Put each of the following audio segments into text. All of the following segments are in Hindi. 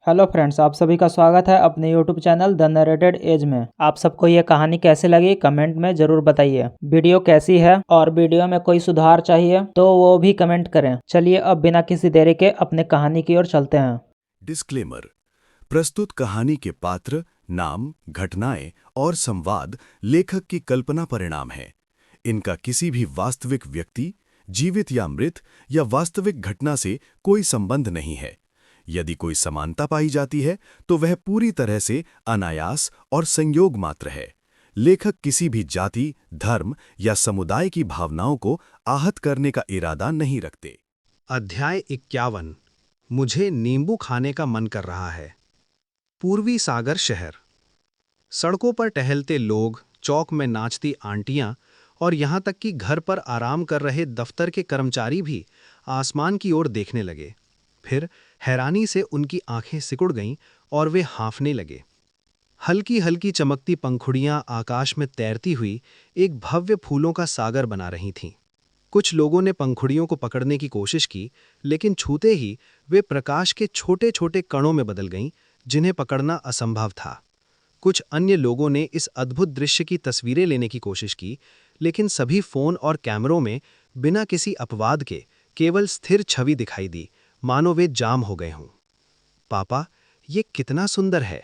हेलो फ्रेंड्स, आप सभी का स्वागत है अपने YouTube channel the narrated age में। आप सबको ये कहानी कैसी लगी कमेंट में जरूर बताइए। वीडियो कैसी है और वीडियो में कोई सुधार चाहिए तो वो भी कमेंट करें। चलिए अब बिना किसी देरी के अपने कहानी की ओर चलते हैं। डिस्क्लेमर। प्रस्तुत कहानी के पात्र, नाम, घटनाएं और संवाद लेखक की कल्पना परिणाम हैं। इनका किसी भी वास्तविक व्यक्ति, जीवित या मृत या वास्तविक घटना से कोई संबंध नहीं है। यदि कोई समानता पाई जाती है तो वह पूरी तरह से अनायास और संयोग मात्र है। लेखक किसी भी जाति, धर्म या समुदाय की भावनाओं को आहत करने का इरादा नहीं रखते। अध्याय 51। मुझे नींबू खाने का मन कर रहा है। पूर्वी सागर शहर। सड़कों पर टहलते लोग, चौक में नाचती आंटियां और यहां तक कि घर पर आराम कर रहे दफ्तर के कर्मचारी भी आसमान की ओर देखने लगे। फिर हैरानी से उनकी आंखें सिकुड़ गईं और वे हाँफने लगे। हल्की हल्की चमकती पंखुड़ियां आकाश में तैरती हुई एक भव्य फूलों का सागर बना रही थीं। कुछ लोगों ने पंखुड़ियों को पकड़ने की कोशिश की, लेकिन छूते ही वे प्रकाश के छोटे छोटे कणों में बदल गईं, जिन्हें पकड़ना असंभव था। कुछ अन्य लोगों ने इस अद्भुत दृश्य की तस्वीरें लेने की कोशिश की, लेकिन सभी फोन और कैमरों में बिना किसी अपवाद के केवल स्थिर छवि दिखाई दी, मानो वे जाम हो गए हों। पापा, ये कितना सुंदर है।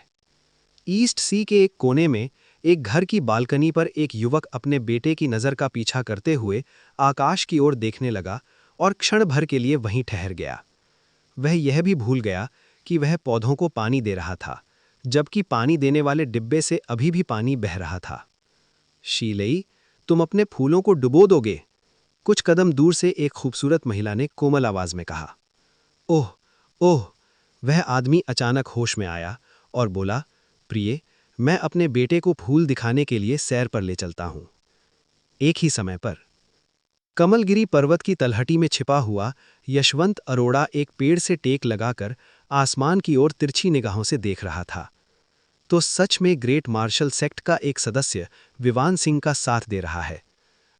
ईस्ट सी के एक कोने में एक घर की बालकनी पर एक युवक अपने बेटे की नज़र का पीछा करते हुए आकाश की ओर देखने लगा और क्षण भर के लिए वहीं ठहर गया। वह यह भी भूल गया कि वह पौधों को पानी दे रहा था, जबकि पानी देने वाले डिब्बे से अभी भी पानी बह रहा था। शीलई, तुम अपने फूलों को डुबो दोगे? कुछ कदम दूर से एक खूबसूरत महिला ने कोमल आवाज में कहा। ओह ओह! वह आदमी अचानक होश में आया और बोला, प्रिय, मैं अपने बेटे को फूल दिखाने के लिए सैर पर ले चलता हूं। एक ही समय पर कमलगिरी पर्वत की तलहटी में छिपा हुआ यशवंत अरोड़ा एक पेड़ से टेक लगाकर आसमान की ओर तिरछी निगाहों से देख रहा था। तो सच में ग्रेट मार्शल सेक्ट का एक सदस्य विवान सिंह का साथ दे रहा है।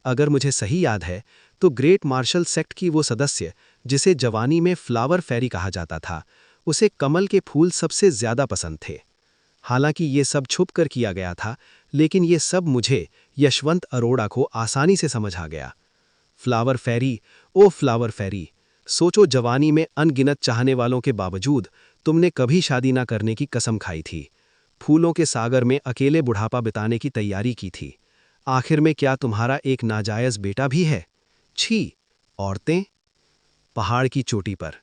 अगर मुझे सही याद है तो ग्रेट मार्शल सेक्ट की वो सदस्य, जिसे जवानी में फ्लावर फेरी कहा जाता था, उसे कमल के फूल सबसे ज्यादा पसंद थे। हालांकि ये सब छुप कर किया गया था, लेकिन ये सब मुझे, यशवंत अरोड़ा को आसानी से समझ आ गया। फ्लावर फेरी, ओ फ्लावर फेरी, सोचो, जवानी में अनगिनत चाहने वालों के बावजूद तुमने कभी शादी ना करने की कसम खाई थी। फूलों के सागर में अकेले बुढ़ापा बिताने की तैयारी की थी। आखिर में क्या तुम्हारा एक नाजायज बेटा भी है? छी! औरतें। पहाड़ की चोटी पर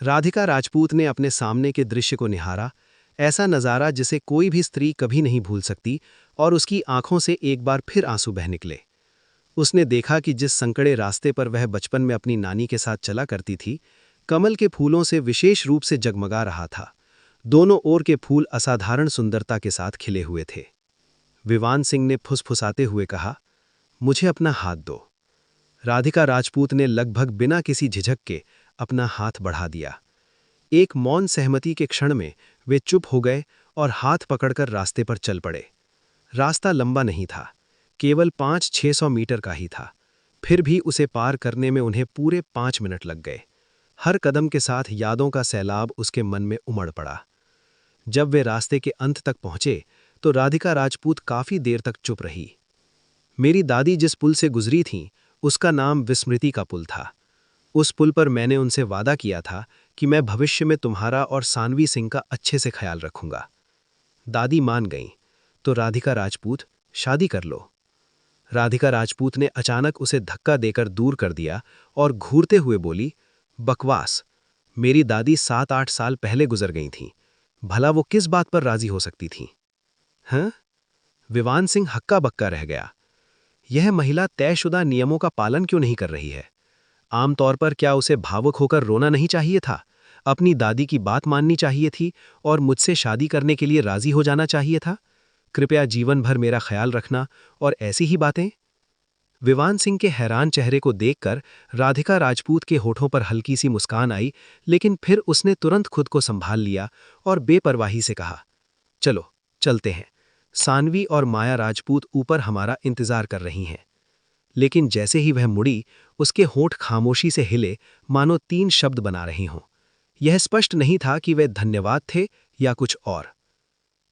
राधिका राजपूत ने अपने सामने के दृश्य को निहारा, ऐसा नज़ारा जिसे कोई भी स्त्री कभी नहीं भूल सकती, और उसकी आंखों से एक बार फिर आंसू बह निकले। उसने देखा कि जिस संकड़े रास्ते पर वह बचपन में अपनी नानी के साथ चला करती थी, कमल के फूलों से विशेष रूप से जगमगा रहा था। दोनों ओर के फूल असाधारण सुंदरता के साथ खिले हुए थे। विवान सिंह ने फुसफुसाते हुए कहा, मुझे अपना हाथ दो। राधिका राजपूत ने लगभग बिना किसी झिझक के अपना हाथ बढ़ा दिया। एक मौन सहमति के क्षण में वे चुप हो गए और हाथ पकड़कर रास्ते पर चल पड़े। रास्ता लंबा नहीं था, केवल 500-600 मीटर का ही था। फिर भी उसे पार करने में उन्हें पूरे 5 मिनट लग गए। हर कदम के साथ यादों का सैलाब उसके मन में उमड़ पड़ा। जब वे रास्ते के अंत तक पहुंचे तो राधिका राजपूत काफी देर तक चुप रही। मेरी दादी जिस पुल से गुजरी थीं, उसका नाम विस्मृति का पुल था। उस पुल पर मैंने उनसे वादा किया था कि मैं भविष्य में तुम्हारा और सानवी सिंह का अच्छे से ख्याल रखूंगा। दादी मान गईं, तो राधिका राजपूत, शादी कर लो। राधिका राजपूत ने अचानक उसे धक्का देकर दूर कर दिया और घूरते हुए बोली, बकवास। मेरी दादी 7-8 साल पहले गुजर गई थीं। भला वो किस बात पर राजी हो सकती थीं? हाँ? विवान सिंह हक्का बक्का रह गया। यह महिला तयशुदा नियमों का पालन क्यों नहीं कर रही है? आमतौर पर क्या उसे भावुक होकर रोना नहीं चाहिए था, अपनी दादी की बात माननी चाहिए थी और मुझसे शादी करने के लिए राजी हो जाना चाहिए था? कृपया जीवन भर मेरा ख्याल रखना और ऐसी ही बातें। विवान सिंह के हैरान चेहरे को देखकर राधिका राजपूत के होठों पर हल्की सी मुस्कान आई, लेकिन फिर उसने तुरंत खुद को संभाल लिया और बेपरवाही से कहा, चलो चलते हैं। सानवी और माया राजपूत ऊपर हमारा इंतजार कर रही हैं। लेकिन जैसे ही वह मुड़ी, उसके होंठ खामोशी से हिले, मानो 3 शब्द बना रही हों। यह स्पष्ट नहीं था कि वे धन्यवाद थे या कुछ और।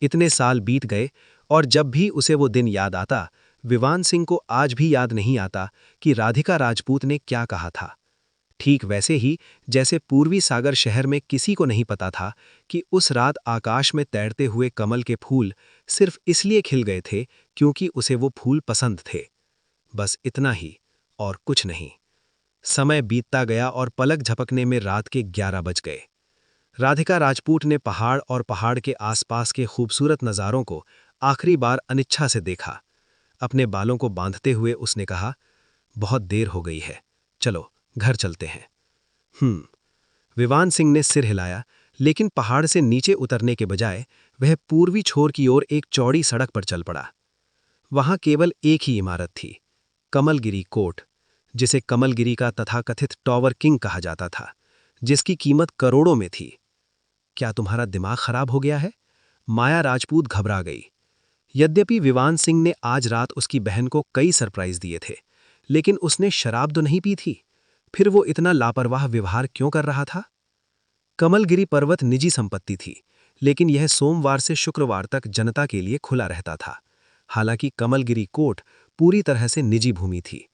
इतने साल बीत गए और जब भी उसे वो दिन याद आता, विवान सिंह को आज भी याद नहीं आता कि राधिका राजपूत ने क्या कहा था। ठीक वैसे ही जैसे पूर्वी सागर शहर में किसी को नहीं पता था कि उस रात आकाश में तैरते हुए कमल के फूल सिर्फ इसलिए खिल गए थे क्योंकि उसे वो फूल पसंद थे। बस इतना ही और कुछ नहीं। समय बीतता गया और पलक झपकने में रात के 11 बज गए। राधिका राजपूत ने पहाड़ और पहाड़ के आसपास के खूबसूरत नज़ारों को आखिरी बार अनिच्छा से देखा। अपने बालों को बांधते हुए उसने कहा, बहुत देर हो गई है, चलो घर चलते हैं। विवान सिंह ने सिर हिलाया, लेकिन पहाड़ से नीचे उतरने के बजाय वह पूर्वी छोर की ओर एक चौड़ी सड़क पर चल पड़ा। वहां केवल एक ही इमारत थी, कमलगिरी कोर्ट, जिसे कमलगिरी का तथाकथित टॉवर किंग कहा जाता था, जिसकी कीमत करोड़ों में थी। क्या तुम्हारा दिमाग खराब हो गया है? माया राजपूत घबरा गई। यद्यपि विवान सिंह ने आज रात उसकी बहन को कई सरप्राइज दिए थे, लेकिन उसने शराब तो नहीं पी थी। फिर वो इतना लापरवाह व्यवहार क्यों कर रहा था? कमलगिरी पर्वत निजी संपत्ति थी, लेकिन यह सोमवार से शुक्रवार तक जनता के लिए खुला रहता था। हालांकि कमलगिरी कोर्ट पूरी तरह से निजी भूमि थी।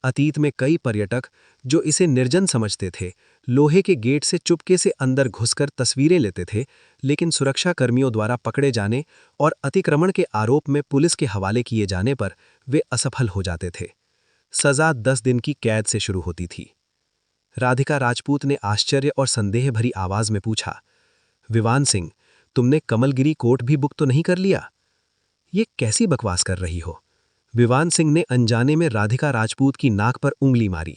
अतीत में कई पर्यटक, जो इसे निर्जन समझते थे, लोहे के गेट से चुपके से अंदर घुसकर तस्वीरें लेते थे, लेकिन सुरक्षा कर्मियों द्वारा पकड़े जाने और अतिक्रमण के आरोप में पुलिस के हवाले किए जाने पर वे असफल हो जाते थे। सजा 10 दिन की कैद से शुरू होती थी। राधिका राजपूत ने आश्चर्य और संदेह भरी आवाज में पूछा, विवान सिंह, तुमने कमलगिरी कोर्ट भी बुक तो नहीं कर लिया? ये कैसी बकवास कर रही हो? विवान सिंह ने अनजाने में राधिका राजपूत की नाक पर उंगली मारी।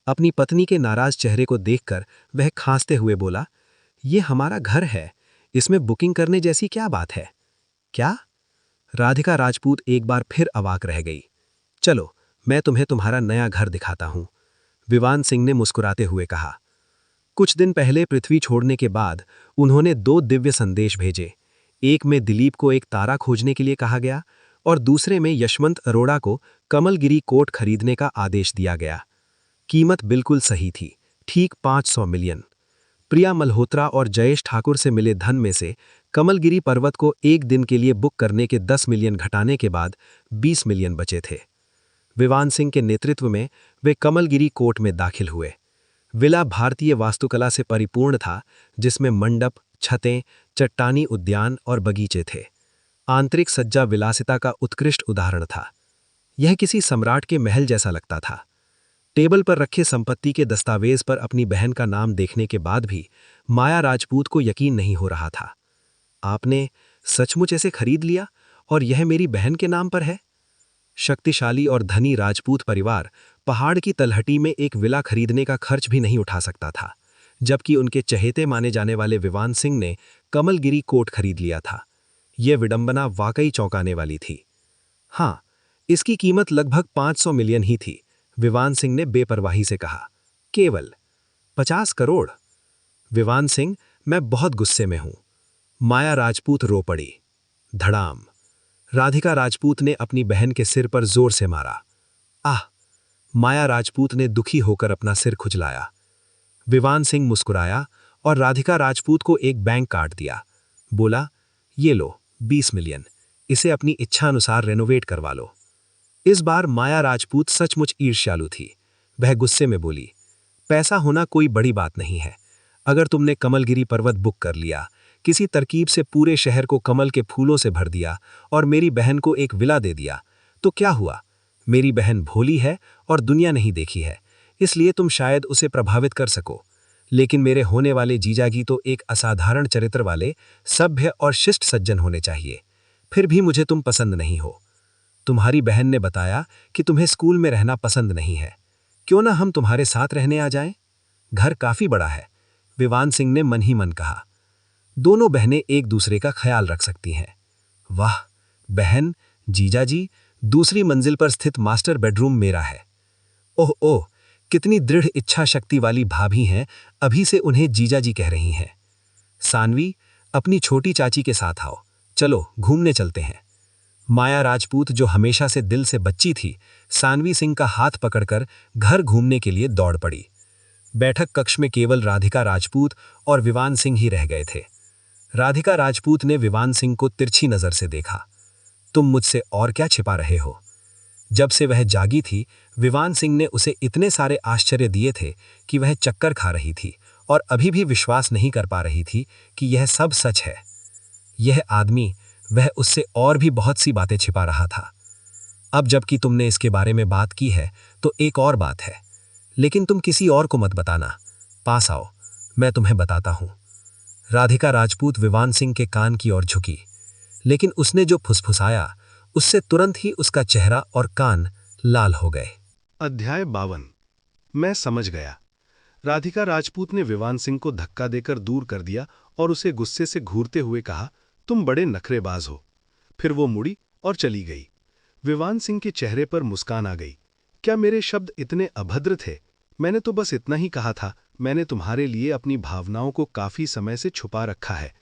अपनी पत्नी के नाराज चेहरे को देखकर वह खांसते हुए बोला, ये हमारा घर है, इसमें बुकिंग करने जैसी क्या बात है? क्या? राधिका राजपूत एक बार फिर अवाक रह गई। चलो, मैं तुम्हें तुम्हारा नया घर दिखाता हूं, विवान सिंह ने मुस्कुराते हुए कहा। कुछ दिन पहले पृथ्वी छोड़ने के बाद उन्होंने 2 दिव्य संदेश भेजे। एक में दिलीप को एक तारा खोजने के लिए कहा गया और दूसरे में यशवंत अरोड़ा को कमलगिरी कोर्ट खरीदने का आदेश दिया गया। कीमत बिल्कुल सही थी, ठीक 500 मिलियन। प्रिया मल्होत्रा और जयेश ठाकुर से मिले धन में से कमलगिरी पर्वत को एक दिन के लिए बुक करने के 10 मिलियन घटाने के बाद 20 मिलियन बचे थे। विवान सिंह के नेतृत्व में वे कमलगिरी कोर्ट में दाखिल हुए। विला भारतीय वास्तुकला से परिपूर्ण था, जिसमें मंडप, छतें, चट्टानी उद्यान और बगीचे थे। आंतरिक सज्जा विलासिता का उत्कृष्ट उदाहरण था। यह किसी सम्राट के महल जैसा लगता था। टेबल पर रखे संपत्ति के दस्तावेज पर अपनी बहन का नाम देखने के बाद भी माया राजपूत को यकीन नहीं हो रहा था। आपने सचमुच ऐसे खरीद लिया और यह मेरी बहन के नाम पर है? शक्तिशाली और धनी राजपूत परिवार पहाड़ की तलहटी में एक विला खरीदने का खर्च भी नहीं उठा सकता था, जबकि उनके चहेते माने जाने वाले विवान सिंह ने कमलगिरी कोर्ट खरीद लिया था। यह विडंबना वाकई चौंकाने वाली थी। हाँ, इसकी कीमत लगभग 500 मिलियन ही थी, विवान सिंह ने बेपरवाही से कहा। केवल 50 करोड़? विवान सिंह, मैं बहुत गुस्से में हूं। माया राजपूत रो पड़ी। धड़ाम। राधिका राजपूत ने अपनी बहन के सिर पर जोर से मारा। आह! माया राजपूत ने दुखी होकर अपना सिर खुजलाया। विवान सिंह मुस्कुराया और राधिका राजपूत को एक बैंक कार्ड दिया। बोला, ये लो 20 मिलियन, इसे अपनी इच्छा अनुसार रेनोवेट करवा लो। इस बार माया राजपूत सचमुच ईर्ष्यालु थी। वह गुस्से में बोली, पैसा होना कोई बड़ी बात नहीं है। अगर तुमने कमलगिरी पर्वत बुक कर लिया, किसी तरकीब से पूरे शहर को कमल के फूलों से भर दिया और मेरी बहन को एक विला दे दिया, तो क्या हुआ? मेरी बहन भोली है और दुनिया नहीं देखी है, इसलिए तुम शायद उसे प्रभावित कर सको। लेकिन मेरे होने वाले जीजाजी तो एक असाधारण चरित्र वाले, सभ्य और शिष्ट सज्जन होने चाहिए। फिर भी मुझे तुम पसंद नहीं हो। तुम्हारी बहन ने बताया कि तुम्हें स्कूल में रहना पसंद नहीं है। क्यों ना हम तुम्हारे साथ रहने आ जाएं? घर काफी बड़ा है, विवान सिंह ने मन ही मन कहा। दोनों बहनें एक दूसरे का ख्याल रख सकती हैं। वाह, बहन, जीजाजी, दूसरी मंजिल पर स्थित मास्टर बेडरूम मेरा है। ओह ओह, कितनी दृढ़ इच्छा शक्ति वाली भाभी हैं, अभी से उन्हें जीजाजी कह रही हैं। सानवी, अपनी छोटी चाची के साथ आओ, चलो घूमने चलते हैं। माया राजपूत, जो हमेशा से दिल से बच्ची थी, सानवी सिंह का हाथ पकड़कर घर घूमने के लिए दौड़ पड़ी। बैठक कक्ष में केवल राधिका राजपूत और विवान सिंह ही रह गए थे। राधिका राजपूत ने विवान सिंह को तिरछी नजर से देखा। तुम मुझसे और क्या छिपा रहे हो? जब से वह जागी थी, विवान सिंह ने उसे इतने सारे आश्चर्य दिए थे कि वह चक्कर खा रही थी और अभी भी विश्वास नहीं कर पा रही थी कि यह सब सच है। यह आदमी, वह उससे और भी बहुत सी बातें छिपा रहा था। अब जबकि तुमने इसके बारे में बात की है, तो एक और बात है, लेकिन तुम किसी और को मत बताना। पास आओ, मैं तुम्हें बताता हूं। राधिका राजपूत विवान सिंह के कान की ओर झुकी, लेकिन उसने जो फुसफुसाया, उससे तुरंत ही उसका चेहरा और कान लाल हो गए। अध्याय 52। मैं समझ गया। राधिका राजपूत ने विवान सिंह को धक्का देकर दूर कर दिया और उसे गुस्से से घूरते हुए कहा, तुम बड़े नखरेबाज हो। फिर वो मुड़ी और चली गई। विवान सिंह के चेहरे पर मुस्कान आ गई। क्या मेरे शब्द इतने अभद्र थे? मैंने तो बस इतना ही कहा था। मैंने तुम्हारे लिए अपनी भावनाओं को काफी समय से छुपा रखा है।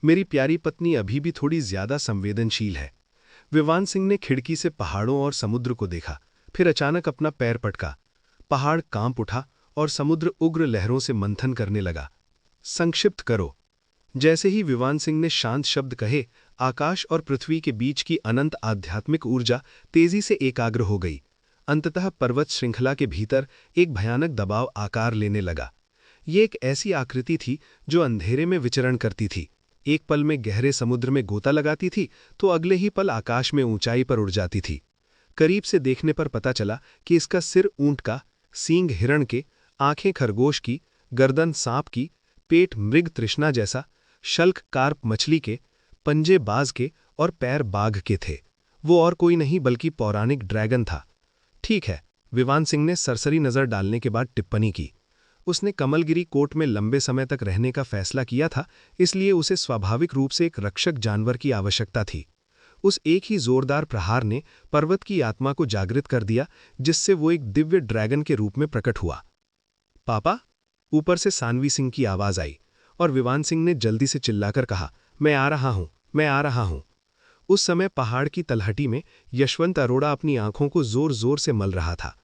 मेरी प्यारी पत्नी अभी भी थोड़ी ज्यादा संवेदनशील है। विवान सिंह ने खिड़की से पहाड़ों और समुद्र को देखा, फिर अचानक अपना पैर पटका। पहाड़ कांप उठा और समुद्र उग्र लहरों से मंथन करने लगा। संक्षिप्त करो। जैसे ही विवान सिंह ने शांत शब्द कहे, आकाश और पृथ्वी के बीच की अनंत आध्यात्मिक ऊर्जा तेजी से एकाग्र हो गई। अंततः पर्वत श्रृंखला के भीतर एक भयानक दबाव आकार लेने लगा। ये एक ऐसी आकृति थी जो अंधेरे में विचरण करती थी। एक पल में गहरे समुद्र में गोता लगाती थी तो अगले ही पल आकाश में ऊंचाई पर उड़ जाती थी। करीब से देखने पर पता चला कि इसका सिर ऊंट का, सींग हिरण के, आंखें खरगोश की, गर्दन सांप की, पेट मृग तृष्णा जैसा, शल्क कार्प मछली के, पंजे बाज के और पैर बाघ के थे। वो और कोई नहीं बल्कि पौराणिक ड्रैगन था। ठीक है, विवान सिंह ने सरसरी नजर डालने के बाद टिप्पणी की। उसने कमलगिरी कोर्ट में लंबे समय तक रहने का फैसला किया था, इसलिए उसे स्वाभाविक रूप से एक रक्षक जानवर की आवश्यकता थी। उस एक ही जोरदार प्रहार ने पर्वत की आत्मा को जागृत कर दिया, जिससे वो एक दिव्य ड्रैगन के रूप में प्रकट हुआ। पापा, ऊपर से सानवी सिंह की आवाज आई और विवान सिंह ने जल्दी से चिल्लाकर कहा, मैं आ रहा हूं, मैं आ रहा हूं। उस समय पहाड़ की तलहटी में यशवंत अरोड़ा अपनी आंखों को जोर जोर से मल रहा था।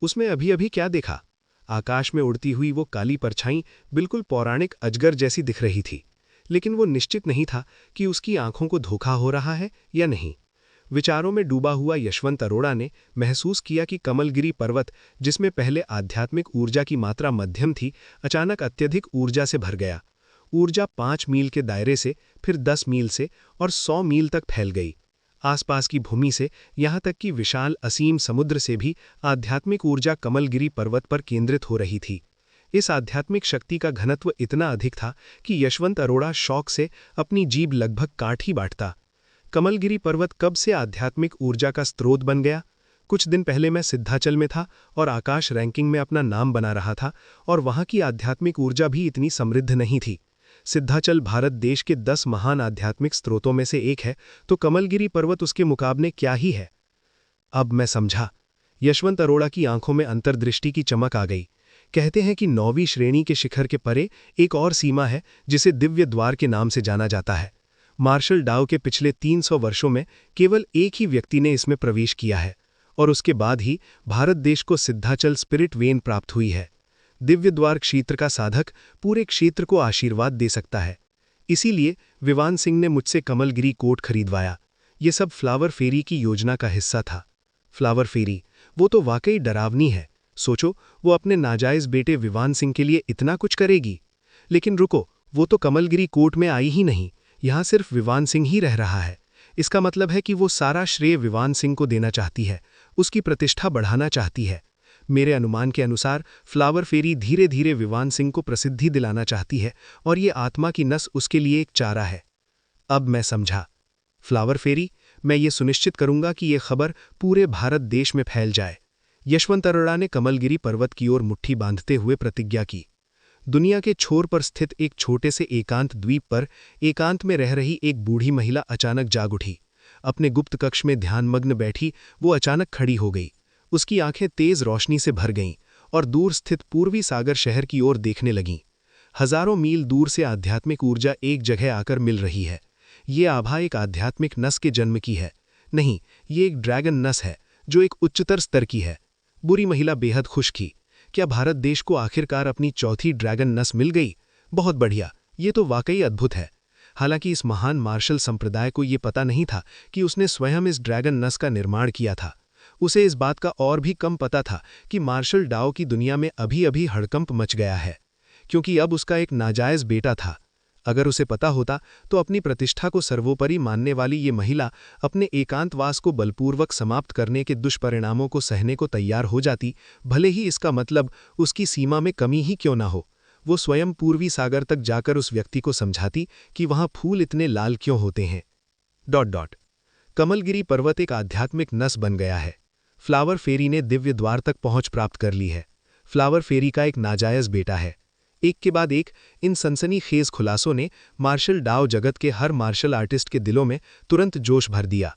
उसमें अभी अभी क्या देखा? आकाश में उड़ती हुई वो काली परछाई बिल्कुल पौराणिक अजगर जैसी दिख रही थी, लेकिन वो निश्चित नहीं था कि उसकी आंखों को धोखा हो रहा है या नहीं। विचारों में डूबा हुआ यशवंत अरोड़ा ने महसूस किया कि कमलगिरी पर्वत, जिसमें पहले आध्यात्मिक ऊर्जा की मात्रा मध्यम थी, अचानक अत्यधिक ऊर्जा से भर गया। ऊर्जा 5 मील के दायरे से, फिर 10 मील से और 100 मील तक फैल गई। आसपास की भूमि से यहाँ तक कि विशाल असीम समुद्र से भी आध्यात्मिक ऊर्जा कमलगिरी पर्वत पर केंद्रित हो रही थी। इस आध्यात्मिक शक्ति का घनत्व इतना अधिक था कि यशवंत अरोड़ा शौक से अपनी जीभ लगभग काट ही बांटता। कमलगिरी पर्वत कब से आध्यात्मिक ऊर्जा का स्रोत बन गया? कुछ दिन पहले मैं सिद्धाचल में था और आकाश रैंकिंग में अपना नाम बना रहा था, और वहां की आध्यात्मिक ऊर्जा भी इतनी समृद्ध नहीं थी। सिद्धाचल भारत देश के 10 महान आध्यात्मिक स्रोतों में से एक है, तो कमलगिरी पर्वत उसके मुकाबले क्या ही है। अब मैं समझा। यशवंत अरोड़ा की आंखों में अंतर्दृष्टि की चमक आ गई। कहते हैं कि 9वीं श्रेणी के शिखर के परे एक और सीमा है जिसे दिव्य द्वार के नाम से जाना जाता है। मार्शल डाउ के पिछले 300 वर्षों में केवल एक ही व्यक्ति ने इसमें प्रवेश किया है, और उसके बाद ही भारत देश को सिद्धाचल स्पिरिट वेन प्राप्त हुई है। दिव्य द्वार क्षेत्र का साधक पूरे क्षेत्र को आशीर्वाद दे सकता है। इसीलिए विवान सिंह ने मुझसे कमलगिरी कोट खरीदवाया। ये सब फ्लावर फेरी की योजना का हिस्सा था। फ्लावर फेरी, वो तो वाकई डरावनी है। सोचो, वो अपने नाजायज बेटे विवान सिंह के लिए इतना कुछ करेगी। लेकिन रुको, वो तो कमलगिरी कोर्ट में आई ही नहीं, यहाँ सिर्फ विवान सिंह ही रह रहा है। इसका मतलब है कि वो सारा श्रेय विवान सिंह को देना चाहती है, उसकी प्रतिष्ठा बढ़ाना चाहती है। मेरे अनुमान के अनुसार फ्लावर फेरी धीरे धीरे विवान सिंह को प्रसिद्धि दिलाना चाहती है, और ये आत्मा की नस उसके लिए एक चारा है। अब मैं समझा। फ्लावर फेरी, मैं ये सुनिश्चित करूंगा कि ये खबर पूरे भारत देश में फैल जाए। यशवंत अरोड़ा ने कमलगिरी पर्वत की ओर मुट्ठी बांधते हुए प्रतिज्ञा की। दुनिया के छोर पर स्थित एक छोटे से एकांत द्वीप पर एकांत में रह रही एक बूढ़ी महिला अचानक जाग उठी। अपने गुप्त कक्ष में ध्यानमग्न बैठी वो अचानक खड़ी हो गई। उसकी आंखें तेज रोशनी से भर गईं और दूर स्थित पूर्वी सागर शहर की ओर देखने लगीं। हजारों मील दूर से आध्यात्मिक ऊर्जा एक जगह आकर मिल रही है। ये आभा एक आध्यात्मिक नस के जन्म की है। नहीं, ये एक ड्रैगन नस है जो एक उच्चतर स्तर की है। बुरी महिला बेहद खुश थी। क्या भारत देश को आखिरकार अपनी चौथी ड्रैगन नस मिल गई? बहुत बढ़िया, ये तो वाकई अद्भुत है। हालांकि इस महान मार्शल संप्रदाय को ये पता नहीं था कि उसने स्वयं इस ड्रैगन नस का निर्माण किया था। उसे इस बात का और भी कम पता था कि मार्शल डाओ की दुनिया में अभी अभी हड़कंप मच गया है, क्योंकि अब उसका एक नाजायज बेटा था। अगर उसे पता होता तो अपनी प्रतिष्ठा को सर्वोपरि मानने वाली ये महिला अपने एकांतवास को बलपूर्वक समाप्त करने के दुष्परिणामों को सहने को तैयार हो जाती, भले ही इसका मतलब उसकी सीमा में कमी ही क्यों ना हो। वो स्वयं पूर्वी सागर तक जाकर उस व्यक्ति को समझाती कि वहां फूल इतने लाल क्यों होते हैं। ... कमलगिरी पर्वत एक आध्यात्मिक नस बन गया है। फ्लावर फेरी ने दिव्य द्वार तक पहुंच प्राप्त कर ली है। फ्लावर फेरी का एक नाजायज बेटा है। एक के बाद एक इन सनसनीखेज खुलासों ने मार्शल डाओ जगत के हर मार्शल आर्टिस्ट के दिलों में तुरंत जोश भर दिया।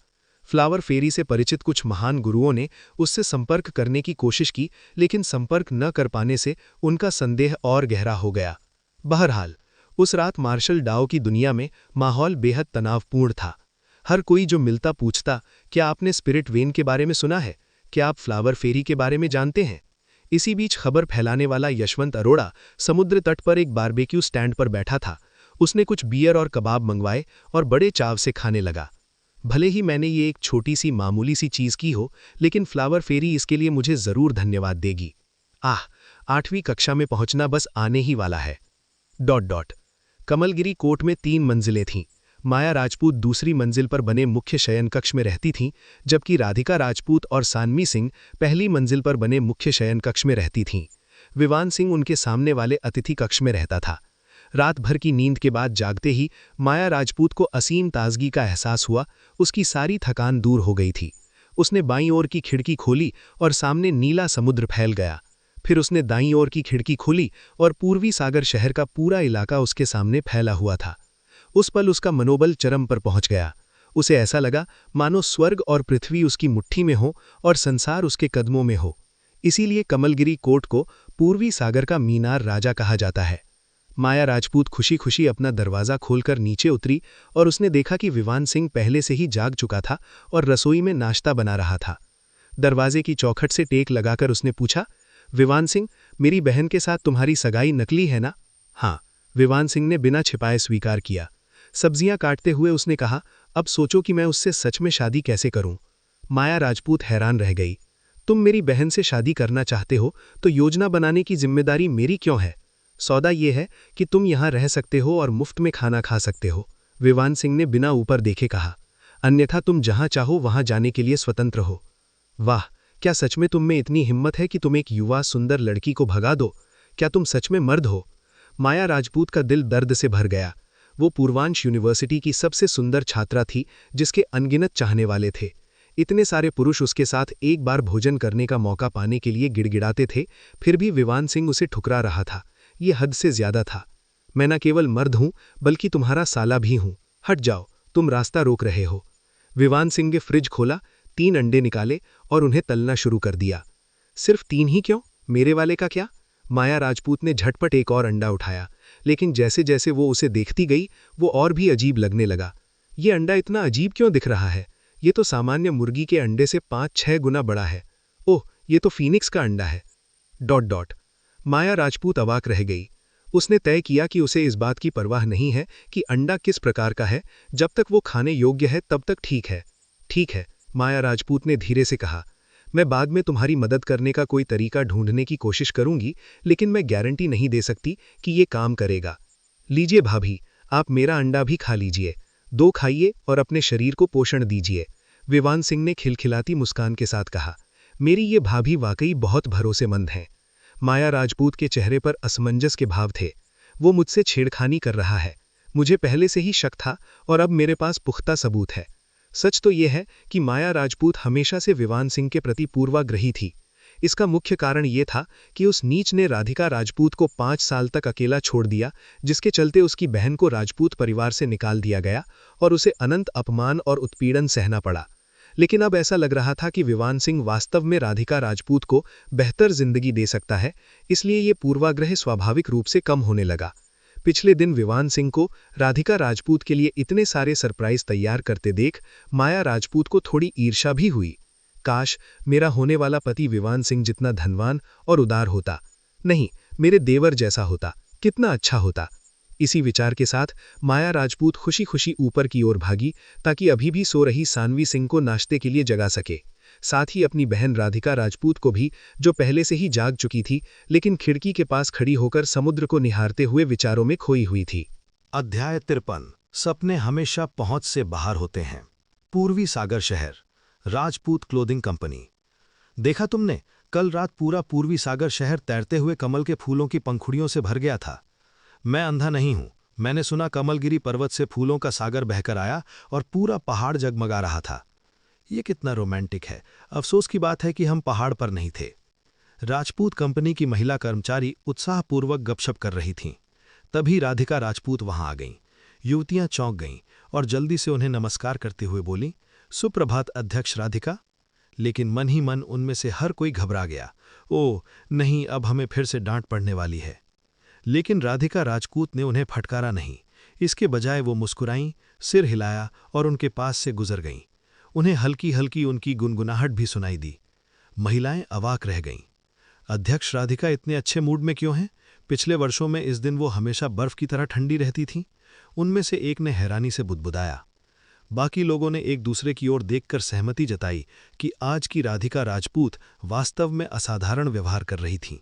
फ्लावर फेरी से परिचित कुछ महान गुरुओं ने उससे संपर्क करने की कोशिश की, लेकिन संपर्क न कर पाने से उनका संदेह और गहरा हो गया। बहरहाल उस रात मार्शल डाओ की दुनिया में माहौल बेहद तनावपूर्ण था। हर कोई जो मिलता पूछता, क्या आपने स्पिरिट वेन के बारे में सुना है? क्या आप फ्लावर फेरी के बारे में जानते हैं? इसी बीच खबर फैलाने वाला यशवंत अरोड़ा समुद्र तट पर एक बारबेक्यू स्टैंड पर बैठा था। उसने कुछ बियर और कबाब मंगवाए और बड़े चाव से खाने लगा। भले ही मैंने ये एक छोटी सी मामूली सी चीज़ की हो, लेकिन फ्लावर फेरी इसके लिए मुझे ज़रूर धन्यवाद देगी। 8वीं कक्षा में पहुंचना बस आने ही वाला है। ... कमलगिरी कोर्ट में 3 मंजिलें थीं। माया राजपूत दूसरी मंजिल पर बने मुख्य शयन कक्ष में रहती थीं, जबकि राधिका राजपूत और सानवी सिंह पहली मंजिल पर बने मुख्य शयन कक्ष में रहती थीं। विवान सिंह उनके सामने वाले अतिथि कक्ष में रहता था। रात भर की नींद के बाद जागते ही माया राजपूत को असीम ताजगी का एहसास हुआ। उसकी सारी थकान दूर हो गई थी। उसने बाईं ओर की खिड़की खोली और सामने नीला समुद्र फैल गया। फिर उसने दाईं ओर की खिड़की खोली और पूर्वी सागर शहर का पूरा इलाका उसके सामने फैला हुआ था। उस पल उसका मनोबल चरम पर पहुंच गया। उसे ऐसा लगा मानो स्वर्ग और पृथ्वी उसकी मुट्ठी में हो और संसार उसके कदमों में हो। इसीलिए कमलगिरी कोर्ट को पूर्वी सागर का मीनार राजा कहा जाता है। माया राजपूत खुशी खुशी अपना दरवाज़ा खोलकर नीचे उतरी और उसने देखा कि विवान सिंह पहले से ही जाग चुका था और रसोई में नाश्ता बना रहा था। दरवाजे की चौखट से टेक लगाकर उसने पूछा, विवान सिंह, मेरी बहन के साथ तुम्हारी सगाई नकली है ना? हाँ, विवान सिंह ने बिना छिपाए स्वीकार किया। सब्जियां काटते हुए उसने कहा, अब सोचो कि मैं उससे सच में शादी कैसे करूं। माया राजपूत हैरान रह गई। तुम मेरी बहन से शादी करना चाहते हो तो योजना बनाने की जिम्मेदारी मेरी क्यों है? सौदा ये है कि तुम यहां रह सकते हो और मुफ्त में खाना खा सकते हो, विवान सिंह ने बिना ऊपर देखे कहा। अन्यथा तुम जहां चाहो वहां जाने के लिए स्वतंत्र हो। वाह, क्या सच में तुम में इतनी हिम्मत है कि तुम एक युवा सुंदर लड़की को भगा दो? क्या तुम सच में मर्द हो? माया राजपूत का दिल दर्द से भर गया। वो पूर्वांश यूनिवर्सिटी की सबसे सुंदर छात्रा थी, जिसके अनगिनत चाहने वाले थे। इतने सारे पुरुष उसके साथ एक बार भोजन करने का मौका पाने के लिए गिड़गिड़ाते थे, फिर भी विवान सिंह उसे ठुकरा रहा था। ये हद से ज्यादा था। मैं न केवल मर्द हूं बल्कि तुम्हारा साला भी हूं। हट जाओ, तुम रास्ता रोक रहे हो। विवान सिंह ने फ्रिज खोला, 3 अंडे निकाले और उन्हें तलना शुरू कर दिया। सिर्फ 3 ही क्यों? मेरे वाले का क्या? माया राजपूत ने झटपट एक और अंडा उठाया, लेकिन जैसे जैसे वो उसे देखती गई वो और भी अजीब लगने लगा। ये अंडा इतना अजीब क्यों दिख रहा है? ये तो सामान्य मुर्गी के अंडे से 5-6 गुना बड़ा है। ओह, ये तो फीनिक्स का अंडा है। ... माया राजपूत अवाक रह गई। उसने तय किया कि उसे इस बात की परवाह नहीं है कि अंडा किस प्रकार का है, जब तक वो खाने योग्य है तब तक ठीक है। ठीक है, माया राजपूत ने धीरे से कहा, मैं बाद में तुम्हारी मदद करने का कोई तरीका ढूंढने की कोशिश करूंगी, लेकिन मैं गारंटी नहीं दे सकती कि ये काम करेगा। लीजिए भाभी, आप मेरा अंडा भी खा लीजिए। 2 खाइए और अपने शरीर को पोषण दीजिए, विवान सिंह ने खिलखिलाती मुस्कान के साथ कहा। मेरी ये भाभी वाकई बहुत भरोसेमंद हैं। माया राजपूत के चेहरे पर असमंजस के भाव थे। वो मुझसे छेड़खानी कर रहा है। मुझे पहले से ही शक था और अब मेरे पास पुख्ता सबूत है। सच तो यह है कि माया राजपूत हमेशा से विवान सिंह के प्रति पूर्वाग्रही थी। इसका मुख्य कारण ये था कि उस नीच ने राधिका राजपूत को 5 साल तक अकेला छोड़ दिया, जिसके चलते उसकी बहन को राजपूत परिवार से निकाल दिया गया और उसे अनंत अपमान और उत्पीड़न सहना पड़ा। लेकिन अब ऐसा लग रहा था कि विवान सिंह वास्तव में राधिका राजपूत को बेहतर जिंदगी दे सकता है, इसलिए ये पूर्वाग्रह स्वाभाविक रूप से कम होने लगा। पिछले दिन विवान सिंह को राधिका राजपूत के लिए इतने सारे सरप्राइज तैयार करते देख माया राजपूत को थोड़ी ईर्ष्या भी हुई। काश मेरा होने वाला पति विवान सिंह जितना धनवान और उदार होता, नहीं मेरे देवर जैसा होता, कितना अच्छा होता। इसी विचार के साथ माया राजपूत खुशी खुशी ऊपर की ओर भागी ताकि अभी भी सो रही सानवी सिंह को नाश्ते के लिए जगा सके, साथ ही अपनी बहन राधिका राजपूत को भी, जो पहले से ही जाग चुकी थी लेकिन खिड़की के पास खड़ी होकर समुद्र को निहारते हुए विचारों में खोई हुई थी। अध्याय 53। सपने हमेशा पहुंच से बाहर होते हैं। पूर्वी सागर शहर, राजपूत क्लोथिंग कंपनी। देखा तुमने, कल रात पूरा पूर्वी सागर शहर तैरते हुए कमल के फूलों की पंखुड़ियों से भर गया था। मैं अंधा नहीं हूं, मैंने सुना कमलगिरी पर्वत से फूलों का सागर बहकर आया और पूरा पहाड़ जगमगा रहा था। ये कितना रोमांटिक है। अफसोस की बात है कि हम पहाड़ पर नहीं थे। राजपूत कंपनी की महिला कर्मचारी उत्साहपूर्वक गपशप कर रही थीं। तभी राधिका राजपूत वहां आ गईं। युवतियां चौंक गईं और जल्दी से उन्हें नमस्कार करते हुए बोलीं, सुप्रभात अध्यक्ष राधिका। लेकिन मन ही मन उनमें से हर कोई घबरा गया। ओह नहीं, अब हमें फिर से डांट पड़ने वाली है। लेकिन राधिका राजपूत ने उन्हें फटकारा नहीं। इसके बजाय वो मुस्कुराईं, सिर हिलाया और उनके पास से गुजर गईं। उन्हें हल्की हल्की उनकी गुनगुनाहट भी सुनाई दी। महिलाएं अवाक रह गईं। अध्यक्ष राधिका इतने अच्छे मूड में क्यों हैं? पिछले वर्षों में इस दिन वो हमेशा बर्फ की तरह ठंडी रहती थीं। उनमें से एक ने हैरानी से बुदबुदाया। बाकी लोगों ने एक दूसरे की ओर देखकर सहमति जताई कि आज की राधिका राजपूत वास्तव में असाधारण व्यवहार कर रही थीं।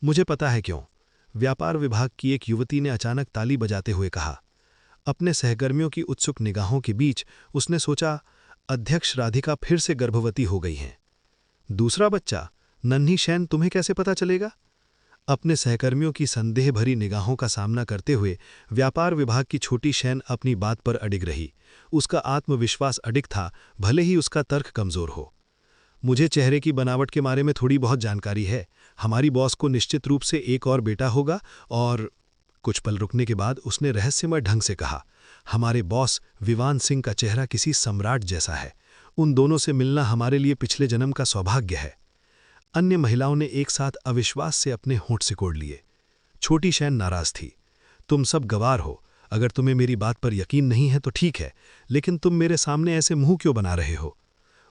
मुझे पता है क्यों, व्यापार विभाग की एक युवती ने अचानक ताली बजाते हुए कहा। अपने सहकर्मियों की उत्सुक निगाहों के बीच उसने सोचा, अध्यक्ष राधिका फिर से गर्भवती हो गई हैं। दूसरा बच्चा, नन्ही शैन, तुम्हें कैसे पता चलेगा? अपने सहकर्मियों की संदेह भरी निगाहों का सामना करते हुए व्यापार विभाग की छोटी शैन अपनी बात पर अडिग रही। उसका आत्मविश्वास अडिग था, भले ही उसका तर्क कमजोर हो। मुझे चेहरे की बनावट के बारे में थोड़ी बहुत जानकारी है। हमारी बॉस को निश्चित रूप से एक और बेटा होगा। और कुछ पल रुकने के बाद उसने रहस्यमय ढंग से कहा, हमारे बॉस विवान सिंह का चेहरा किसी सम्राट जैसा है। उन दोनों से मिलना हमारे लिए पिछले जन्म का सौभाग्य है। अन्य महिलाओं ने एक साथ अविश्वास से अपने होंठ सिकोड़ लिए। छोटी शैन नाराज थी। तुम सब गवार हो, अगर तुम्हें मेरी बात पर यकीन नहीं है तो ठीक है, लेकिन तुम मेरे सामने ऐसे मुंह क्यों बना रहे हो?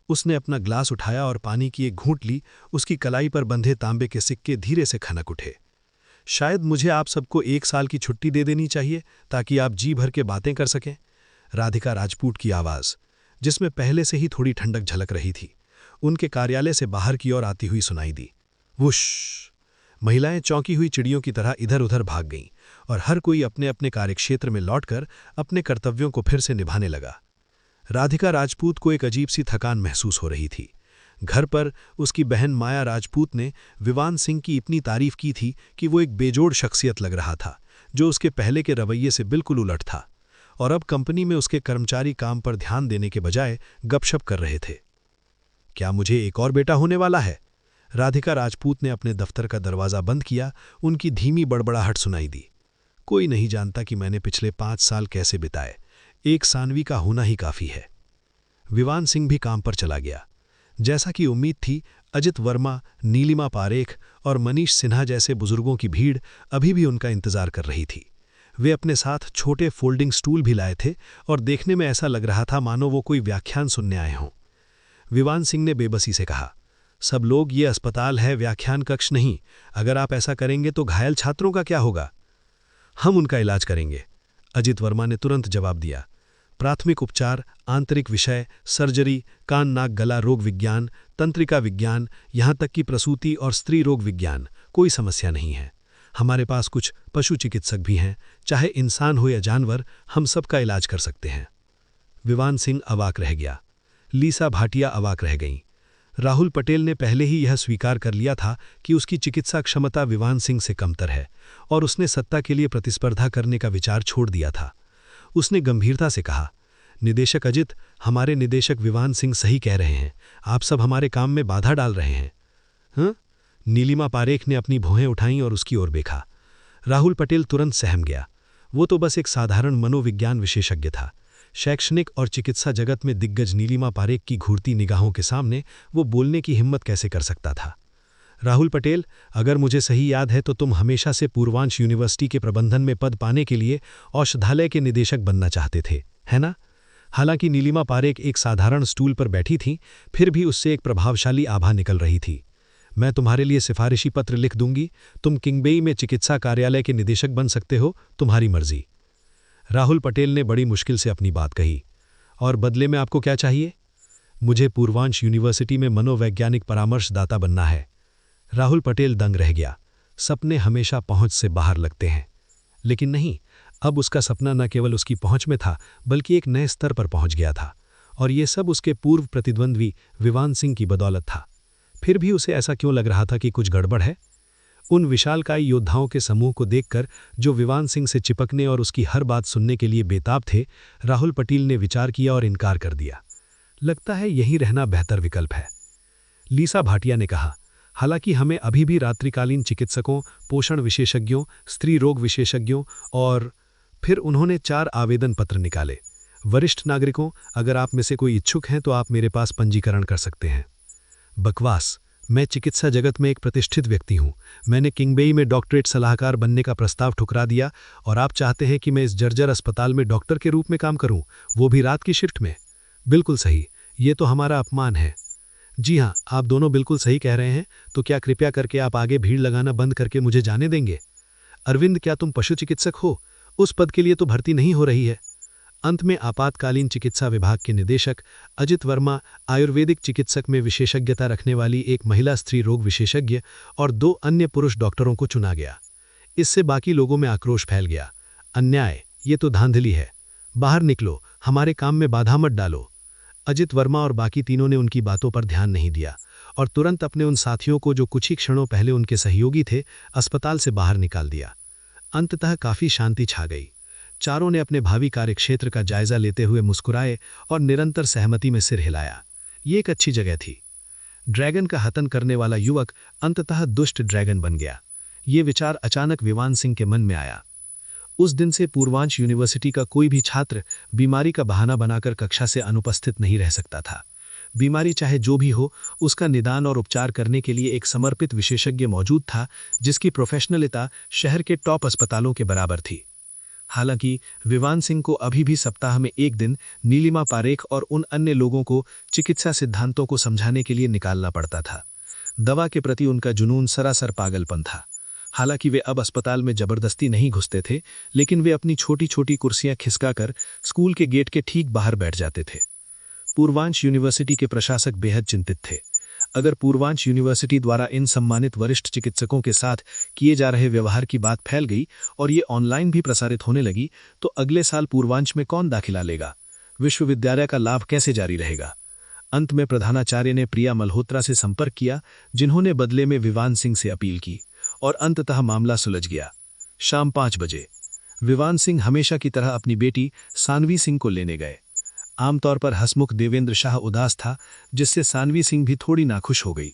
उसने अपना ग्लास उठाया और पानी की एक घूंट ली। उसकी कलाई पर बंधे तांबे के सिक्के धीरे से खनक उठे। शायद मुझे आप सबको 1 साल की छुट्टी दे देनी चाहिए ताकि आप जी भर के बातें कर सकें। राधिका राजपूत की आवाज, जिसमें पहले से ही थोड़ी ठंडक झलक रही थी, उनके कार्यालय से बाहर की ओर आती हुई सुनाई दी। वुश! महिलाएं चौंकी हुई चिड़ियों की तरह इधर उधर भाग गईं और हर कोई अपने अपने कार्यक्षेत्र में लौटकर अपने कर्तव्यों को फिर से निभाने लगा। राधिका राजपूत को एक अजीब सी थकान महसूस हो रही थी। घर पर उसकी बहन माया राजपूत ने विवान सिंह की इतनी तारीफ की थी कि वो एक बेजोड़ शख्सियत लग रहा था, जो उसके पहले के रवैये से बिल्कुल उलट था। और अब कंपनी में उसके कर्मचारी काम पर ध्यान देने के बजाय गपशप कर रहे थे। क्या मुझे एक और बेटा होने वाला है? राधिका राजपूत ने अपने दफ्तर का दरवाज़ा बंद किया। उनकी धीमी बड़बड़ाहट सुनाई दी। कोई नहीं जानता कि मैंने पिछले 5 साल कैसे बिताए। एक सानवी का होना ही काफ़ी है। विवान सिंह भी काम पर चला गया। जैसा कि उम्मीद थी, अजित वर्मा, नीलिमा पारेख और मनीष सिन्हा जैसे बुजुर्गों की भीड़ अभी भी उनका इंतजार कर रही थी। वे अपने साथ छोटे फोल्डिंग स्टूल भी लाए थे और देखने में ऐसा लग रहा था मानो वो कोई व्याख्यान सुनने आए हों। विवान सिंह ने बेबसी से कहा, सब लोग, ये अस्पताल है, व्याख्यान कक्ष नहीं। अगर आप ऐसा करेंगे तो घायल छात्रों का क्या होगा? हम उनका इलाज करेंगे, अजित वर्मा ने तुरंत जवाब दिया। प्राथमिक उपचार, आंतरिक विषय, सर्जरी, कान नाक गला रोग विज्ञान, तंत्रिका विज्ञान, यहाँ तक कि प्रसूति और स्त्री रोग विज्ञान, कोई समस्या नहीं है। हमारे पास कुछ पशु चिकित्सक भी हैं, चाहे इंसान हो या जानवर, हम सबका इलाज कर सकते हैं। विवान सिंह अवाक रह गया। लीसा भाटिया अवाक रह गईं। राहुल पटेल ने पहले ही यह स्वीकार कर लिया था कि उसकी चिकित्सा क्षमता विवान सिंह से कमतर है और उसने सत्ता के लिए प्रतिस्पर्धा करने का विचार छोड़ दिया था। उसने गंभीरता से कहा, निदेशक अजित, हमारे निदेशक विवान सिंह सही कह रहे हैं। आप सब हमारे काम में बाधा डाल रहे हैं। हाँ? नीलिमा पारेख ने अपनी भौहें उठाईं और उसकी ओर देखा। राहुल पटेल तुरंत सहम गया। वो तो बस एक साधारण मनोविज्ञान विशेषज्ञ था। शैक्षणिक और चिकित्सा जगत में दिग्गज नीलिमा पारेख की घूरती निगाहों के सामने वो बोलने की हिम्मत कैसे कर सकता था? राहुल पटेल, अगर मुझे सही याद है तो तुम हमेशा से पूर्वांश यूनिवर्सिटी के प्रबंधन में पद पाने के लिए औषधालय के निदेशक बनना चाहते थे, है ना? हालांकि नीलिमा पारेख एक साधारण स्टूल पर बैठी थीं, फिर भी उससे एक प्रभावशाली आभा निकल रही थी। मैं तुम्हारे लिए सिफारिशी पत्र लिख दूंगी, तुम किंगबेई में चिकित्सा कार्यालय के निदेशक बन सकते हो, तुम्हारी मर्जी। राहुल पटेल ने बड़ी मुश्किल से अपनी बात कही। और बदले में आपको क्या चाहिए? मुझे पूर्वांश यूनिवर्सिटी में मनोवैज्ञानिक परामर्शदाता बनना है। राहुल पटेल दंग रह गया। सपने हमेशा पहुंच से बाहर लगते हैं, लेकिन नहीं, अब उसका सपना न केवल उसकी पहुंच में था बल्कि एक नए स्तर पर पहुंच गया था, और ये सब उसके पूर्व प्रतिद्वंद्वी विवान सिंह की बदौलत था। फिर भी उसे ऐसा क्यों लग रहा था कि कुछ गड़बड़ है? उन विशालकाय योद्धाओं के समूह को देखकर, जो विवान सिंह से चिपकने और उसकी हर बात सुनने के लिए बेताब थे, राहुल पटेल ने विचार किया और इनकार कर दिया। लगता है यहीं रहना बेहतर विकल्प है, लीसा भाटिया ने कहा। हालांकि हमें अभी भी रात्रिकालीन चिकित्सकों, पोषण विशेषज्ञों, स्त्री रोग विशेषज्ञों और फिर उन्होंने 4 आवेदन पत्र निकाले। वरिष्ठ नागरिकों, अगर आप में से कोई इच्छुक हैं तो आप मेरे पास पंजीकरण कर सकते हैं। बकवास, मैं चिकित्सा जगत में एक प्रतिष्ठित व्यक्ति हूं। मैंने किंगबेई में डॉक्टरेट सलाहकार बनने का प्रस्ताव ठुकरा दिया और आप चाहते हैं कि मैं इस जर्जर अस्पताल में डॉक्टर के रूप में काम करूं, वो भी रात की शिफ्ट में? बिल्कुल सही, ये तो हमारा अपमान है। जी हाँ, आप दोनों बिल्कुल सही कह रहे हैं। तो क्या कृपया करके आप आगे भीड़ लगाना बंद करके मुझे जाने देंगे? अरविंद, क्या तुम पशु चिकित्सक हो? उस पद के लिए तो भर्ती नहीं हो रही है। अंत में आपातकालीन चिकित्सा विभाग के निदेशक अजित वर्मा, आयुर्वेदिक चिकित्सक में विशेषज्ञता रखने वाली एक महिला स्त्री रोग विशेषज्ञ और 2 अन्य पुरुष डॉक्टरों को चुना गया। इससे बाकी लोगों में आक्रोश फैल गया। अन्याय, ये तो धांधली है। बाहर निकलो, हमारे काम में बाधा मत डालो। अजित वर्मा और बाकी तीनों ने उनकी बातों पर ध्यान नहीं दिया और तुरंत अपने उन साथियों को, जो कुछ ही क्षणों पहले उनके सहयोगी थे, अस्पताल से बाहर निकाल दिया। अंततः काफी शांति छा गई। चारों ने अपने भावी कार्यक्षेत्र का जायजा लेते हुए मुस्कुराए और निरंतर सहमति में सिर हिलाया। ये एक अच्छी जगह थी। ड्रैगन का हतन करने वाला युवक अंततः दुष्ट ड्रैगन बन गया। ये विचार अचानक विवान सिंह के मन में आया। उस दिन से पूर्वांश यूनिवर्सिटी का कोई भी छात्र बीमारी का बहाना बनाकर कक्षा से अनुपस्थित नहीं रह सकता था। बीमारी चाहे जो भी हो, उसका निदान और उपचार करने के लिए एक समर्पित विशेषज्ञ मौजूद था, जिसकी प्रोफेशनलिता शहर के टॉप अस्पतालों के बराबर थी। हालांकि विवान सिंह को अभी भी सप्ताह में एक दिन नीलिमा पारेख और उन अन्य लोगों को चिकित्सा सिद्धांतों को समझाने के लिए निकालना पड़ता था। दवा के प्रति उनका जुनून सरासर पागलपन था। हालांकि वे अब अस्पताल में जबरदस्ती नहीं घुसते थे, लेकिन वे अपनी छोटी छोटी कुर्सियां खिसकाकर स्कूल के गेट के ठीक बाहर बैठ जाते थे। पूर्वांश यूनिवर्सिटी के प्रशासक बेहद चिंतित थे। अगर पूर्वांश यूनिवर्सिटी द्वारा इन सम्मानित वरिष्ठ चिकित्सकों के साथ किए जा रहे व्यवहार की बात फैल गई और ये ऑनलाइन भी प्रसारित होने लगी, तो अगले साल पूर्वांश में कौन दाखिला लेगा? विश्वविद्यालय का लाभ कैसे जारी रहेगा? अंत में प्रधानाचार्य ने प्रिया मल्होत्रा से संपर्क किया, जिन्होंने बदले में विवान सिंह से अपील की, और अंततः मामला सुलझ गया। शाम 5 बजे विवान सिंह हमेशा की तरह अपनी बेटी सानवी सिंह को लेने गए। आमतौर पर हसमुख देवेंद्र शाह उदास था, जिससे सानवी सिंह भी थोड़ी नाखुश हो गई।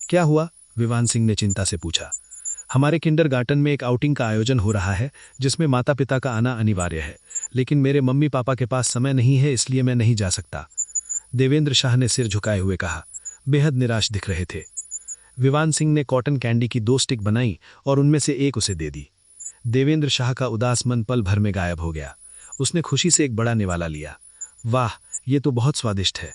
क्या हुआ? विवान सिंह ने चिंता से पूछा। हमारे किंडरगार्टन में एक आउटिंग का आयोजन हो रहा है, जिसमें माता पिता का आना अनिवार्य है, लेकिन मेरे मम्मी पापा के पास समय नहीं है, इसलिए मैं नहीं जा सकता। देवेंद्र शाह ने सिर झुकाए हुए कहा, बेहद निराश दिख रहे थे। विवान सिंह ने कॉटन कैंडी की 2 स्टिक बनाई और उनमें से एक उसे दे दी। देवेंद्र शाह का उदास मन पल भर में गायब हो गया। उसने खुशी से एक बड़ा निवाला लिया। वाह, ये तो बहुत स्वादिष्ट है।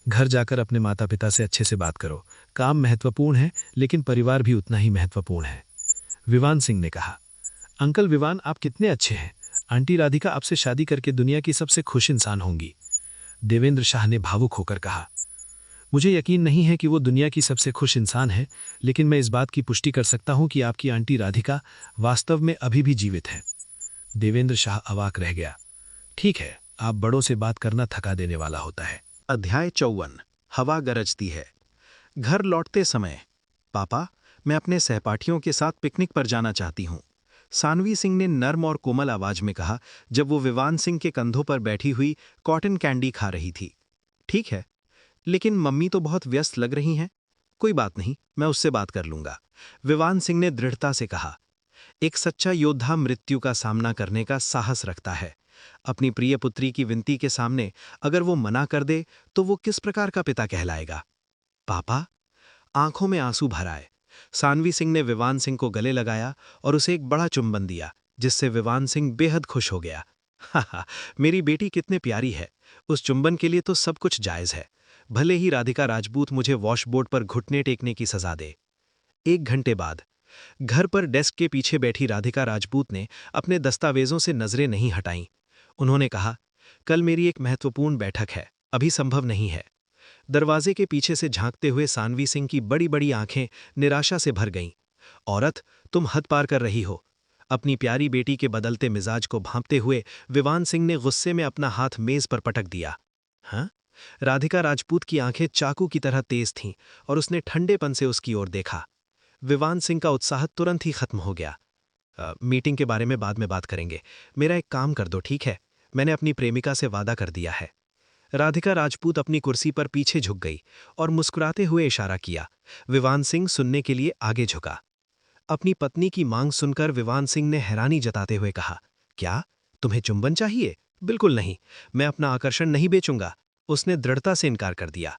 घर जाकर अपने माता पिता से अच्छे से बात करो। काम महत्वपूर्ण है, लेकिन परिवार भी उतना ही महत्वपूर्ण है, विवान सिंह ने कहा। अंकल विवान, आप कितने अच्छे हैं। आंटी राधिका आपसे शादी करके दुनिया की सबसे खुश इंसान होंगी, देवेंद्र शाह ने भावुक होकर कहा। मुझे यकीन नहीं है कि वो दुनिया की सबसे खुश इंसान है, लेकिन मैं इस बात की पुष्टि कर सकता हूं कि आपकी आंटी राधिका वास्तव में अभी भी जीवित है। देवेंद्र शाह अवाक रह गया। ठीक है, आप बड़ों से बात करना थका देने वाला होता है। अध्याय 54। हवा गरजती है। घर लौटते समय, पापा, मैं अपने सहपाठियों के साथ पिकनिक पर जाना चाहती हूँ, सानवी सिंह ने नर्म और कोमल आवाज में कहा, जब वो विवान सिंह के कंधों पर बैठी हुई कॉटन कैंडी खा रही थी। ठीक है, लेकिन मम्मी तो बहुत व्यस्त लग रही हैं। कोई बात नहीं, मैं उससे बात कर लूंगा, विवान सिंह ने दृढ़ता से कहा। एक सच्चा योद्धा मृत्यु का सामना करने का साहस रखता है। अपनी प्रिय पुत्री की विनती के सामने अगर वो मना कर दे तो वो किस प्रकार का पिता कहलाएगा? पापा, आंखों में आंसू भर आए। सानवी सिंह ने विवान सिंह को गले लगाया और उसे एक बड़ा चुंबन दिया, जिससे विवान सिंह बेहद खुश हो गया। हा, मेरी बेटी कितने प्यारी है, उस चुंबन के लिए तो सब कुछ जायज है, भले ही राधिका राजपूत मुझे वॉशबोर्ड पर घुटने टेकने की सजा दे। 1 घंटे बाद घर पर डेस्क के पीछे बैठी राधिका राजपूत ने अपने दस्तावेजों से नजरें नहीं हटाईं। उन्होंने कहा, कल मेरी एक महत्वपूर्ण बैठक है, अभी संभव नहीं है। दरवाजे के पीछे से झांकते हुए सानवी सिंह की बड़ी बड़ी आंखें निराशा से भर गईं। औरत, तुम हद पार कर रही हो। अपनी प्यारी बेटी के बदलते मिजाज को भांपते हुए विवान सिंह ने गुस्से में अपना हाथ मेज पर पटक दिया। हाँ? राधिका राजपूत की आंखें चाकू की तरह तेज थीं और उसने ठंडेपन से उसकी ओर देखा। विवान सिंह का उत्साह तुरंत ही खत्म हो गया। मीटिंग के बारे में बाद में बात करेंगे, मेरा एक काम कर दो, ठीक है? मैंने अपनी प्रेमिका से वादा कर दिया है। राधिका राजपूत अपनी कुर्सी पर पीछे झुक गई और मुस्कुराते हुए इशारा किया। विवान सिंह सुनने के लिए आगे झुका। अपनी पत्नी की मांग सुनकर विवान सिंह ने हैरानी जताते हुए कहा, क्या तुम्हें चुंबन चाहिए? बिल्कुल नहीं, मैं अपना आकर्षण नहीं बेचूंगा, उसने दृढ़ता से इनकार कर दिया।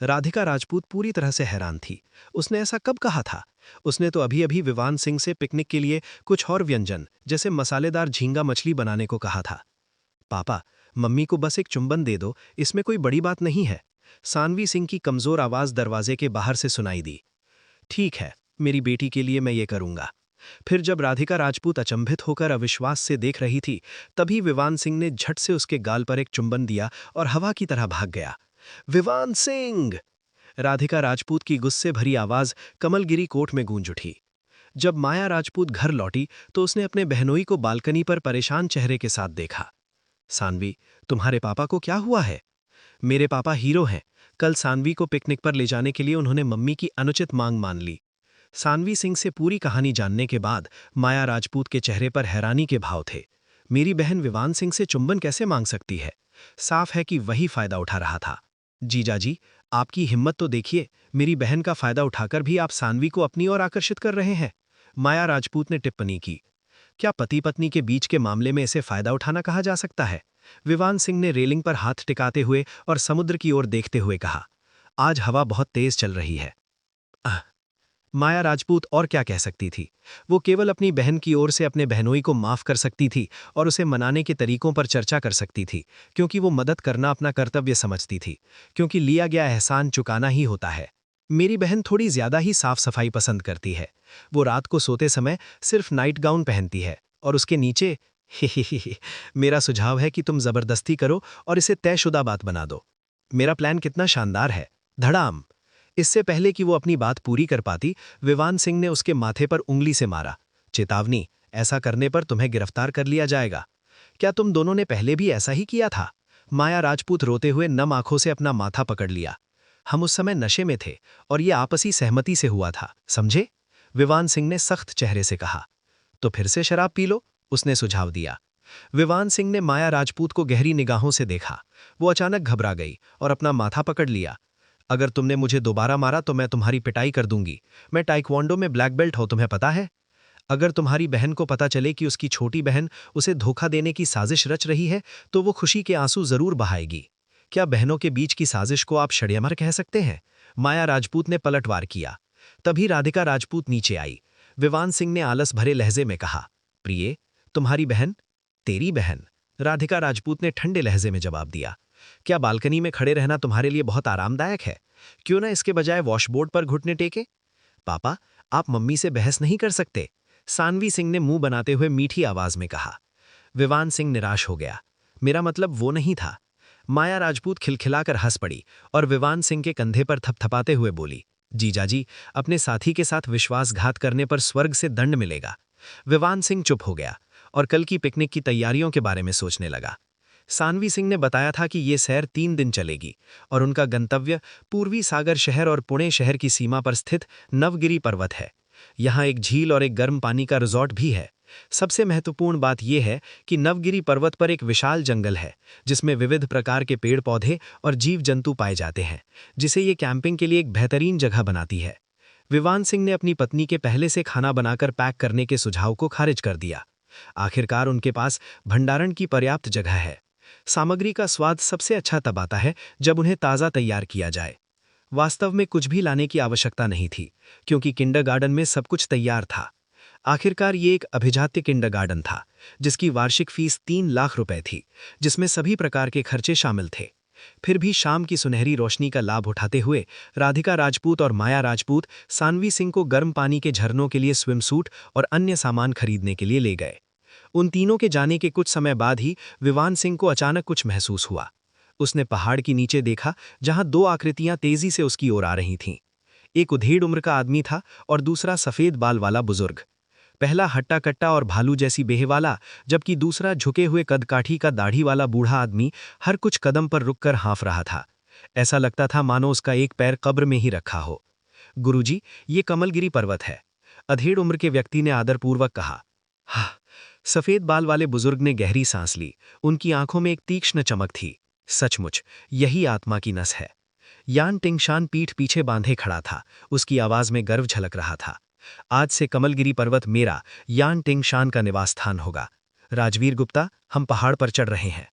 राधिका राजपूत पूरी तरह से हैरान थी। उसने ऐसा कब कहा था? उसने तो अभी अभी विवान सिंह से पिकनिक के लिए कुछ और व्यंजन जैसे मसालेदार झींगा मछली बनाने को कहा था। पापा, मम्मी को बस एक चुंबन दे दो, इसमें कोई बड़ी बात नहीं है। सानवी सिंह की कमजोर आवाज दरवाजे के बाहर से सुनाई दी। ठीक है, मेरी बेटी के लिए मैं ये करूंगा। फिर जब राधिका राजपूत अचंभित होकर अविश्वास से देख रही थी, तभी विवान सिंह ने झट से उसके गाल पर एक चुंबन दिया और हवा की तरह भाग गया। विवान सिंह! राधिका राजपूत की गुस्से भरी आवाज कमलगिरी कोर्ट में गूंज उठी। जब माया राजपूत घर लौटी तो उसने अपने बहनोई को बालकनी पर परेशान चेहरे के साथ देखा। सानवी, तुम्हारे पापा को क्या हुआ है? मेरे पापा हीरो हैं। कल सानवी को पिकनिक पर ले जाने के लिए उन्होंने मम्मी की अनुचित मांग मान ली। सानवी सिंह से पूरी कहानी जानने के बाद माया राजपूत के चेहरे पर हैरानी के भाव थे। मेरी बहन विवान सिंह से चुंबन कैसे मांग सकती है? साफ है कि वही फायदा उठा रहा था। जीजाजी, आपकी हिम्मत तो देखिए, मेरी बहन का फायदा उठाकर भी आप सानवी को अपनी ओर आकर्षित कर रहे हैं, माया राजपूत ने टिप्पणी की। क्या पति पत्नी के बीच के मामले में इसे फायदा उठाना कहा जा सकता है? विवान सिंह ने रेलिंग पर हाथ टिकाते हुए और समुद्र की ओर देखते हुए कहा, आज हवा बहुत तेज चल रही है। माया राजपूत और क्या कह सकती थी? वो केवल अपनी बहन की ओर से अपने बहनोई को माफ कर सकती थी और उसे मनाने के तरीकों पर चर्चा कर सकती थी, क्योंकि वो मदद करना अपना कर्तव्य समझती थी, क्योंकि लिया गया एहसान चुकाना ही होता है। मेरी बहन थोड़ी ज्यादा ही साफ सफाई पसंद करती है। वो रात को सोते समय सिर्फ नाइट गाउन पहनती है और उसके नीचे ही। मेरा सुझाव है कि तुम जबरदस्ती करो और इसे तयशुदा बात बना दो। मेरा प्लान कितना शानदार है। धड़ाम! इससे पहले कि वो अपनी बात पूरी कर पाती, विवान सिंह ने उसके माथे पर उंगली से मारा। चेतावनी, ऐसा करने पर तुम्हें गिरफ्तार कर लिया जाएगा। क्या तुम दोनों ने पहले भी ऐसा ही किया था? माया राजपूत रोते हुए नम आंखों से अपना माथा पकड़ लिया। हम उस समय नशे में थे और ये आपसी सहमति से हुआ था, समझे? विवान सिंह ने सख्त चेहरे से कहा। तो फिर से शराब पी लो, उसने सुझाव दिया। विवान सिंह ने माया राजपूत को गहरी निगाहों से देखा। वो अचानक घबरा गई और अपना माथा पकड़ लिया। अगर तुमने मुझे दोबारा मारा तो मैं तुम्हारी पिटाई कर दूंगी। मैं टाइक्वांडो में ब्लैक बेल्ट हूं, तुम्हें पता है? अगर तुम्हारी बहन को पता चले कि उसकी छोटी बहन उसे धोखा देने की साजिश रच रही है, तो वो खुशी के आंसू जरूर बहाएगी। क्या बहनों के बीच की साजिश को आप षड्यंत्र कह सकते हैं? माया राजपूत ने पलटवार किया। तभी राधिका राजपूत नीचे आई। विवान सिंह ने आलस भरे लहजे में कहा, प्रिये, तुम्हारी बहन? तेरी बहन? राधिका राजपूत ने ठंडे लहजे में जवाब दिया। क्या बालकनी में खड़े रहना तुम्हारे लिए बहुत आरामदायक है? क्यों ना इसके बजाय वॉशबोर्ड पर घुटने टेके? पापा, आप मम्मी से बहस नहीं कर सकते, सानवी सिंह ने मुंह बनाते हुए मीठी आवाज में कहा। विवान सिंह निराश हो गया। मेरा मतलब वो नहीं था। माया राजपूत खिलखिलाकर हंस पड़ी और विवान सिंह के कंधे पर थपथपाते हुए बोली, जीजाजी, अपने साथी के साथ विश्वासघात करने पर स्वर्ग से दंड मिलेगा। विवान सिंह चुप हो गया और कल की पिकनिक की तैयारियों के बारे में सोचने लगा। सानवी सिंह ने बताया था कि ये सैर 3 दिन चलेगी और उनका गंतव्य पूर्वी सागर शहर और पुणे शहर की सीमा पर स्थित नवगिरी पर्वत है। यहाँ एक झील और एक गर्म पानी का रिजॉर्ट भी है। सबसे महत्वपूर्ण बात यह है कि नवगिरी पर्वत पर एक विशाल जंगल है जिसमें विविध प्रकार के पेड़ पौधे और जीव जंतु पाए जाते हैं, जिसे ये कैंपिंग के लिए एक बेहतरीन जगह बनाती है। विवान सिंह ने अपनी पत्नी के पहले से खाना बनाकर पैक करने के सुझाव को खारिज कर दिया। आखिरकार उनके पास भंडारण की पर्याप्त जगह है। सामग्री का स्वाद सबसे अच्छा तब आता है जब उन्हें ताज़ा तैयार किया जाए। वास्तव में कुछ भी लाने की आवश्यकता नहीं थी, क्योंकि किंडरगार्टन में सब कुछ तैयार था। आखिरकार ये एक अभिजात्य किंडरगार्टन था, जिसकी वार्षिक फीस 3 लाख रुपए थी, जिसमें सभी प्रकार के खर्चे शामिल थे। फिर भी शाम की सुनहरी रोशनी का लाभ उठाते हुए राधिका राजपूत और माया राजपूत सानवी सिंह को गर्म पानी के झरनों के लिए स्विमसूट और अन्य सामान खरीदने के लिए ले गए। उन तीनों के जाने के कुछ समय बाद ही विवान सिंह को अचानक कुछ महसूस हुआ। उसने पहाड़ के नीचे देखा, जहां 2 आकृतियां तेजी से उसकी ओर आ रही थीं। एक उधेड़ उम्र का आदमी था और दूसरा सफेद बाल वाला बुजुर्ग। पहला हट्टा कट्टा और भालू जैसी बेह वाला, जबकि दूसरा झुके हुए कदकाठी का दाढ़ी वाला बूढ़ा आदमी हर कुछ कदम पर रुककर हाँफ रहा था। ऐसा लगता था मानो उसका एक पैर कब्र में ही रखा हो। गुरुजी, ये कमलगिरी पर्वत है, अधेड़ उम्र के व्यक्ति ने आदरपूर्वक कहा। हाँ। सफेद बाल वाले बुजुर्ग ने गहरी सांस ली। उनकी आंखों में एक तीक्ष्ण चमक थी। सचमुच यही आत्मा की नस है। यान टिंगशान पीठ पीछे बांधे खड़ा था। उसकी आवाज में गर्व झलक रहा था। आज से कमलगिरी पर्वत मेरा, यान टिंगशान का निवास स्थान होगा। राजवीर गुप्ता, हम पहाड़ पर चढ़ रहे हैं।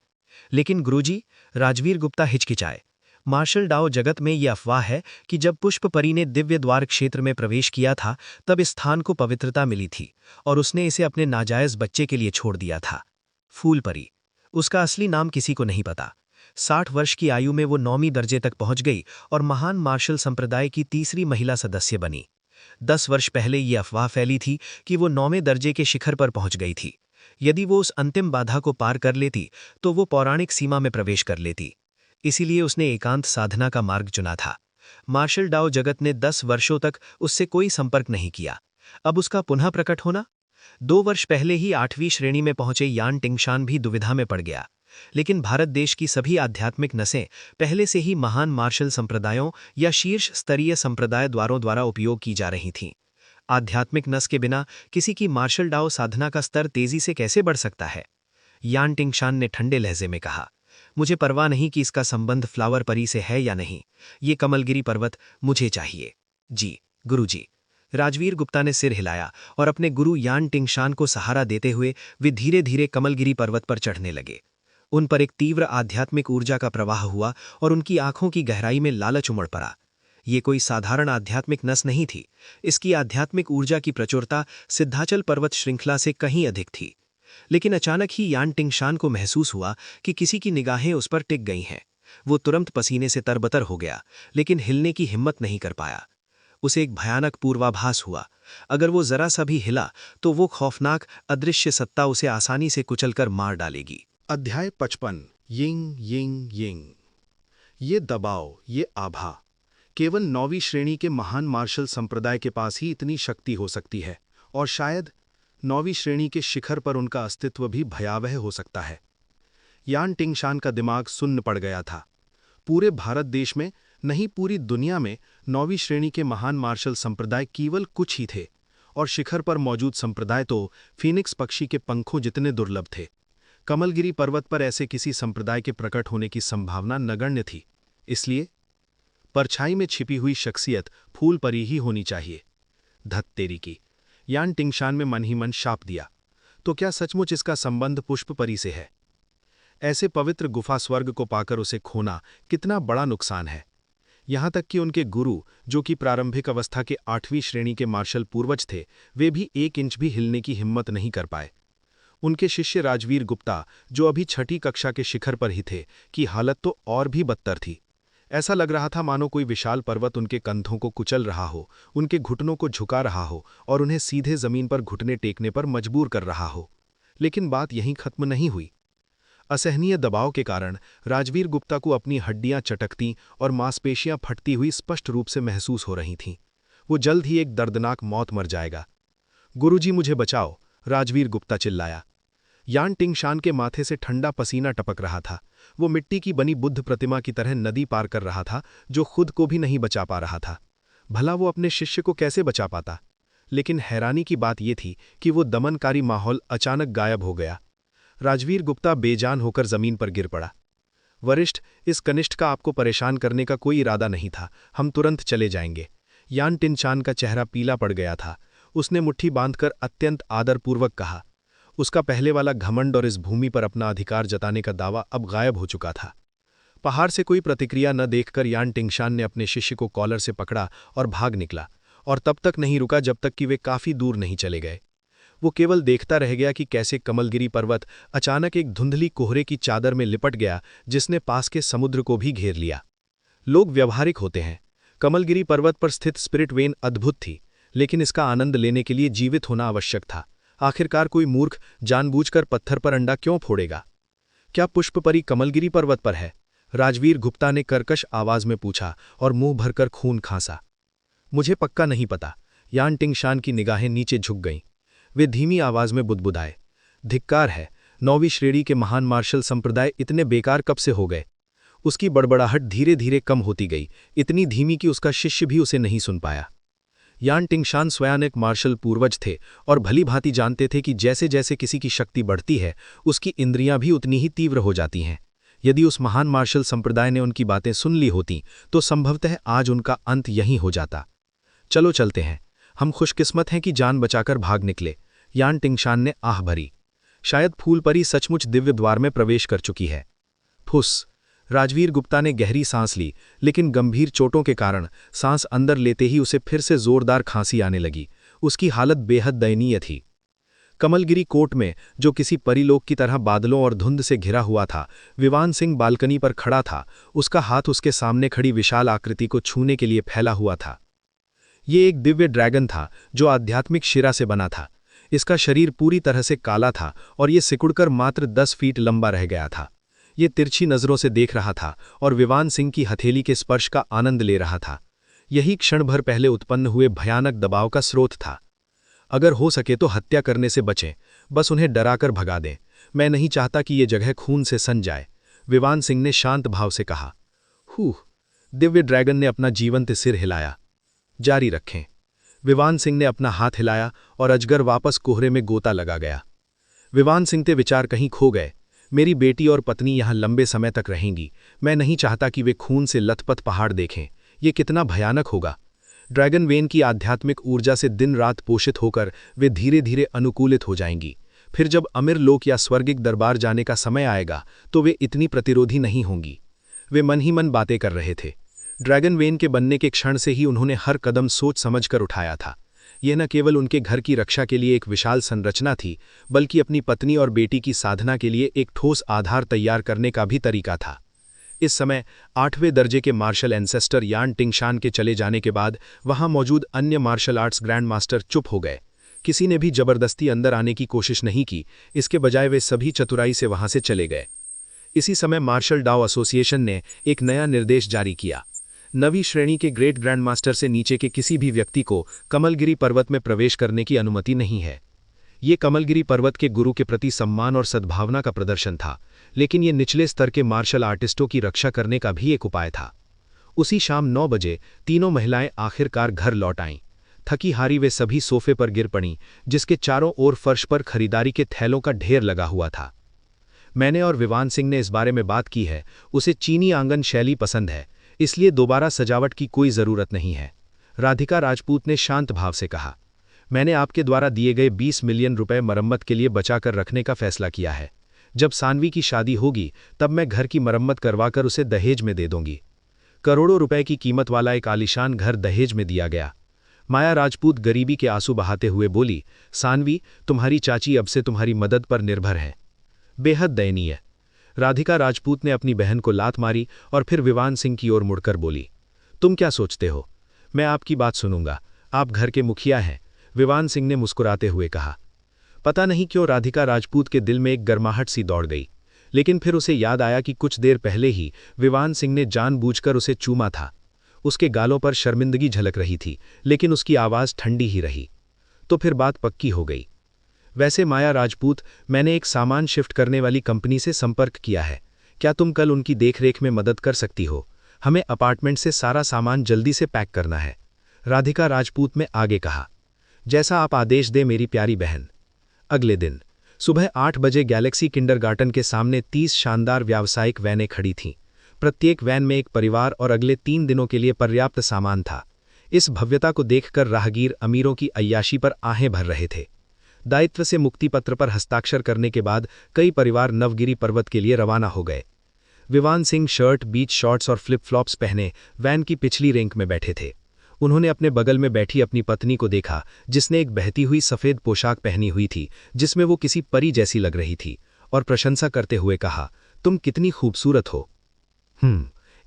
लेकिन गुरुजी, राजवीर गुप्ता हिचकिचाए। मार्शल डाओ जगत में यह अफवाह है कि जब पुष्पपरी ने दिव्य द्वार क्षेत्र में प्रवेश किया था, तब इस स्थान को पवित्रता मिली थी और उसने इसे अपने नाजायज बच्चे के लिए छोड़ दिया था। फूलपरी, उसका असली नाम किसी को नहीं पता। 60 वर्ष की आयु में वो 9वीं दर्जे तक पहुंच गई और महान मार्शल संप्रदाय की तीसरी महिला सदस्य बनी। 10 वर्ष पहले ये अफवाह फैली थी कि वो 9वें दर्जे के शिखर पर पहुंच गई थी। यदि वो उस अंतिम बाधा को पार कर लेती तो वो पौराणिक सीमा में प्रवेश कर लेती। इसीलिए उसने एकांत साधना का मार्ग चुना था। मार्शल डाओ जगत ने 10 वर्षों तक उससे कोई संपर्क नहीं किया। अब उसका पुनः प्रकट होना? 2 वर्ष पहले ही 8वीं श्रेणी में पहुंचे यान टिंगशान भी दुविधा में पड़ गया। लेकिन भारत देश की सभी आध्यात्मिक नसें पहले से ही महान मार्शल संप्रदायों या शीर्ष स्तरीय संप्रदाय द्वारा उपयोग की जा रही थीं। आध्यात्मिक नस के बिना किसी की मार्शल डाओ साधना का स्तर तेजी से कैसे बढ़ सकता है? यान टिंगशान ने ठंडे लहजे में कहा, मुझे परवाह नहीं कि इसका संबंध फ्लावर परी से है या नहीं। ये कमलगिरी पर्वत मुझे चाहिए। जी गुरुजी। राजवीर गुप्ता ने सिर हिलाया और अपने गुरु यान टिंगशान को सहारा देते हुए वे धीरे धीरे कमलगिरी पर्वत पर चढ़ने लगे। उन पर एक तीव्र आध्यात्मिक ऊर्जा का प्रवाह हुआ और उनकी आंखों की गहराई में लालच उमड़ पड़ा। ये कोई साधारण आध्यात्मिक नस नहीं थी। इसकी आध्यात्मिक ऊर्जा की प्रचुरता सिद्धाचल पर्वत श्रृंखला से कहीं अधिक थी। लेकिन अचानक ही यान टिंगशान को महसूस हुआ कि किसी की निगाहें उस पर टिक गई हैं। वो तुरंत पसीने से तरबतर हो गया, लेकिन हिलने की हिम्मत नहीं कर पाया। उसे एक भयानक पूर्वाभास हुआ। अगर वो जरा सा भी हिला तो वो खौफनाक अदृश्य सत्ता उसे आसानी से कुचलकर मार डालेगी। अध्याय 55 यिंग यिंग यिंग। ये दबाव, ये आभा, केवल 9वीं श्रेणी के महान मार्शल संप्रदाय के पास ही इतनी शक्ति हो सकती है, और शायद 9वीं श्रेणी के शिखर पर उनका अस्तित्व भी भयावह हो सकता है। यान टिंगशान का दिमाग सुन्न पड़ गया था। पूरे भारत देश में नहीं, पूरी दुनिया में 9वीं श्रेणी के महान मार्शल संप्रदाय केवल कुछ ही थे, और शिखर पर मौजूद संप्रदाय तो फीनिक्स पक्षी के पंखों जितने दुर्लभ थे। कमलगिरी पर्वत पर ऐसे किसी संप्रदाय के प्रकट होने की संभावना नगण्य थी। इसलिए परछाई में छिपी हुई शख्सियत फूलपरी ही होनी चाहिए। धत तेरी की, यान टिंगशान में मन ही मन शाप दिया। तो क्या सचमुच इसका संबंध पुष्पपरी से है? ऐसे पवित्र गुफा स्वर्ग को पाकर उसे खोना कितना बड़ा नुकसान है। यहां तक कि उनके गुरु, जो कि प्रारंभिक अवस्था के 8वीं श्रेणी के मार्शल पूर्वज थे, वे भी 1 इंच भी हिलने की हिम्मत नहीं कर पाए। उनके शिष्य राजवीर गुप्ता, जो अभी 6ठी कक्षा के शिखर पर ही थे, की हालत तो और भी बदतर थी। ऐसा लग रहा था मानो कोई विशाल पर्वत उनके कंधों को कुचल रहा हो, उनके घुटनों को झुका रहा हो और उन्हें सीधे जमीन पर घुटने टेकने पर मजबूर कर रहा हो। लेकिन बात यहीं खत्म नहीं हुई। असहनीय दबाव के कारण राजवीर गुप्ता को अपनी हड्डियां चटकती और मांसपेशियां फटती हुई स्पष्ट रूप से महसूस हो रही थीं। वो जल्द ही एक दर्दनाक मौत मर जाएगा। गुरुजी, मुझे बचाओ, राजवीर गुप्ता चिल्लाया। यान टिंगशान के माथे से ठंडा पसीना टपक रहा था। वो मिट्टी की बनी बुद्ध प्रतिमा की तरह नदी पार कर रहा था, जो खुद को भी नहीं बचा पा रहा था। भला वो अपने शिष्य को कैसे बचा पाता? लेकिन हैरानी की बात यह थी कि वो दमनकारी माहौल अचानक गायब हो गया। राजवीर गुप्ता बेजान होकर जमीन पर गिर पड़ा। वरिष्ठ, इस कनिष्ठ का आपको परेशान करने का कोई इरादा नहीं था। हम तुरंत चले जाएंगे। यान टिंगशान का चेहरा पीला पड़ गया था। उसने मुट्ठी बांधकर अत्यंत आदरपूर्वक कहा। उसका पहले वाला घमंड और इस भूमि पर अपना अधिकार जताने का दावा अब गायब हो चुका था। पहाड़ से कोई प्रतिक्रिया न देखकर यान टिंगशान ने अपने शिष्य को कॉलर से पकड़ा और भाग निकला, और तब तक नहीं रुका जब तक कि वे काफी दूर नहीं चले गए। वो केवल देखता रह गया कि कैसे कमलगिरी पर्वत अचानक एक धुंधली कोहरे की चादर में लिपट गया, जिसने पास के समुद्र को भी घेर लिया। लोग व्यवहारिक होते हैं। कमलगिरी पर्वत पर स्थित स्पिरिट वेन अद्भुत थी, लेकिन इसका आनंद लेने के लिए जीवित होना आवश्यक था। आखिरकार कोई मूर्ख जानबूझकर पत्थर पर अंडा क्यों फोड़ेगा? क्या पुष्पपरी कमलगिरी पर्वत पर है? राजवीर गुप्ता ने कर्कश आवाज में पूछा और मुंह भरकर खून खांसा। मुझे पक्का नहीं पता। यान टिंगशान की निगाहें नीचे झुक गईं। वे धीमी आवाज में बुदबुदाए, धिक्कार है, 9वीं श्रेणी के महान मार्शल संप्रदाय इतने बेकार कब से हो गए? उसकी बड़बड़ाहट धीरे धीरे कम होती गई, इतनी धीमी कि उसका शिष्य भी उसे नहीं सुन पाया। यान टिंगशान स्वयं एक मार्शल पूर्वज थे और भली भांति जानते थे कि जैसे जैसे किसी की शक्ति बढ़ती है, उसकी इंद्रियां भी उतनी ही तीव्र हो जाती हैं। यदि उस महान मार्शल संप्रदाय ने उनकी बातें सुन ली होती तो संभवतः आज उनका अंत यहीं हो जाता। चलो चलते हैं, हम खुशकिस्मत हैं कि जान बचाकर भाग निकले। यान टिंगशान ने आह भरी। शायद फूलपरी सचमुच दिव्य द्वार में प्रवेश कर चुकी है। फुस। राजवीर गुप्ता ने गहरी सांस ली, लेकिन गंभीर चोटों के कारण सांस अंदर लेते ही उसे फिर से जोरदार खांसी आने लगी। उसकी हालत बेहद दयनीय थी। कमलगिरी कोर्ट में, जो किसी परिलोक की तरह बादलों और धुंध से घिरा हुआ था, विवान सिंह बालकनी पर खड़ा था। उसका हाथ उसके सामने खड़ी विशाल आकृति को छूने के लिए फैला हुआ था। ये एक दिव्य ड्रैगन था जो आध्यात्मिक शिरा से बना था। इसका शरीर पूरी तरह से काला था और ये सिकुड़कर मात्र 10 फीट लंबा रह गया था। ये तिरछी नजरों से देख रहा था और विवान सिंह की हथेली के स्पर्श का आनंद ले रहा था। यही क्षण भर पहले उत्पन्न हुए भयानक दबाव का स्रोत था। अगर हो सके तो हत्या करने से बचें, बस उन्हें डराकर भगा दें। मैं नहीं चाहता कि ये जगह खून से सन जाए, विवान सिंह ने शांत भाव से कहा। हूँ। दिव्य ड्रैगन ने अपना जीवंत सिर हिलाया। जारी रखें। विवान सिंह ने अपना हाथ हिलाया और अजगर वापस कोहरे में गोता लगा गया। विवान सिंह के विचार कहीं खो गए। मेरी बेटी और पत्नी यहाँ लंबे समय तक रहेंगी। मैं नहीं चाहता कि वे खून से लथपथ पहाड़ देखें। ये कितना भयानक होगा। ड्रैगन वेन की आध्यात्मिक ऊर्जा से दिन रात पोषित होकर वे धीरे धीरे अनुकूलित हो जाएंगी। फिर जब अमीर लोक या स्वर्गिक दरबार जाने का समय आएगा तो वे इतनी प्रतिरोधी नहीं होंगी। वे मन ही मन बातें कर रहे थे। ड्रैगन वेन के बनने के क्षण से ही उन्होंने हर कदम सोच समझकर उठाया था। यह न केवल उनके घर की रक्षा के लिए एक विशाल संरचना थी, बल्कि अपनी पत्नी और बेटी की साधना के लिए एक ठोस आधार तैयार करने का भी तरीका था। इस समय 8वें दर्जे के मार्शल एंसेस्टर यान टिंगशान के चले जाने के बाद वहां मौजूद अन्य मार्शल आर्ट्स ग्रैंड मास्टर चुप हो गए। किसी ने भी जबरदस्ती अंदर आने की कोशिश नहीं की, इसके बजाय वे सभी चतुराई से वहां से चले गए। इसी समय मार्शल डाओ एसोसिएशन ने एक नया निर्देश जारी किया। 9वीं श्रेणी के ग्रेट ग्रैंड मास्टर से नीचे के किसी भी व्यक्ति को कमलगिरी पर्वत में प्रवेश करने की अनुमति नहीं है। ये कमलगिरी पर्वत के गुरु के प्रति सम्मान और सद्भावना का प्रदर्शन था, लेकिन ये निचले स्तर के मार्शल आर्टिस्टों की रक्षा करने का भी एक उपाय था। उसी शाम 9 बजे तीनों महिलाएं आखिरकार घर लौट आईं। थकी हारी वे सभी सोफे पर गिर पड़ीं, जिसके चारों ओर फर्श पर खरीदारी के थैलों का ढेर लगा हुआ था। मैंने और विवान सिंह ने इस बारे में बात की है। उसे चीनी आंगन शैली पसंद है, इसलिए दोबारा सजावट की कोई जरूरत नहीं है, राधिका राजपूत ने शांत भाव से कहा। मैंने आपके द्वारा दिए गए 20 मिलियन रुपए मरम्मत के लिए बचाकर रखने का फैसला किया है। जब सानवी की शादी होगी तब मैं घर की मरम्मत करवाकर उसे दहेज में दे दूंगी। करोड़ों रुपए की कीमत वाला एक आलीशान घर दहेज में दिया गया। माया राजपूत गरीबी के आंसू बहाते हुए बोली, सानवी, तुम्हारी चाची अब से तुम्हारी मदद पर निर्भर है। बेहद दयनीय। राधिका राजपूत ने अपनी बहन को लात मारी और फिर विवान सिंह की ओर मुड़कर बोली, तुम क्या सोचते हो? मैं आपकी बात सुनूंगा, आप घर के मुखिया हैं, विवान सिंह ने मुस्कुराते हुए कहा। पता नहीं क्यों राधिका राजपूत के दिल में एक गर्माहट सी दौड़ गई, लेकिन फिर उसे याद आया कि कुछ देर पहले ही विवान सिंह ने जानबूझकर उसे चूमा था। उसके गालों पर शर्मिंदगी झलक रही थी, लेकिन उसकी आवाज़ ठंडी ही रही। तो फिर बात पक्की हो गई। वैसे माया राजपूत, मैंने एक सामान शिफ्ट करने वाली कंपनी से संपर्क किया है। क्या तुम कल उनकी देखरेख में मदद कर सकती हो? हमें अपार्टमेंट से सारा सामान जल्दी से पैक करना है, राधिका राजपूत ने आगे कहा। जैसा आप आदेश दें मेरी प्यारी बहन। अगले दिन सुबह 8 बजे गैलेक्सी किंडरगार्टन के सामने 30 शानदार व्यावसायिक वैनें खड़ी थीं। प्रत्येक वैन में एक परिवार और अगले 3 दिनों के लिए पर्याप्त सामान था। इस भव्यता को देखकर राहगीर अमीरों की अय्याशी पर आहें भर रहे थे। दायित्व से मुक्ति पत्र पर हस्ताक्षर करने के बाद कई परिवार नवगिरी पर्वत के लिए रवाना हो गए। विवान सिंह शर्ट, बीच शॉर्ट्स और फ्लिप फ्लॉप्स पहने वैन की पिछली रैंक में बैठे थे। उन्होंने अपने बगल में बैठी अपनी पत्नी को देखा, जिसने एक बहती हुई सफ़ेद पोशाक पहनी हुई थी, जिसमें वो किसी परी जैसी लग रही थी, और प्रशंसा करते हुए कहा, तुम कितनी खूबसूरत हो।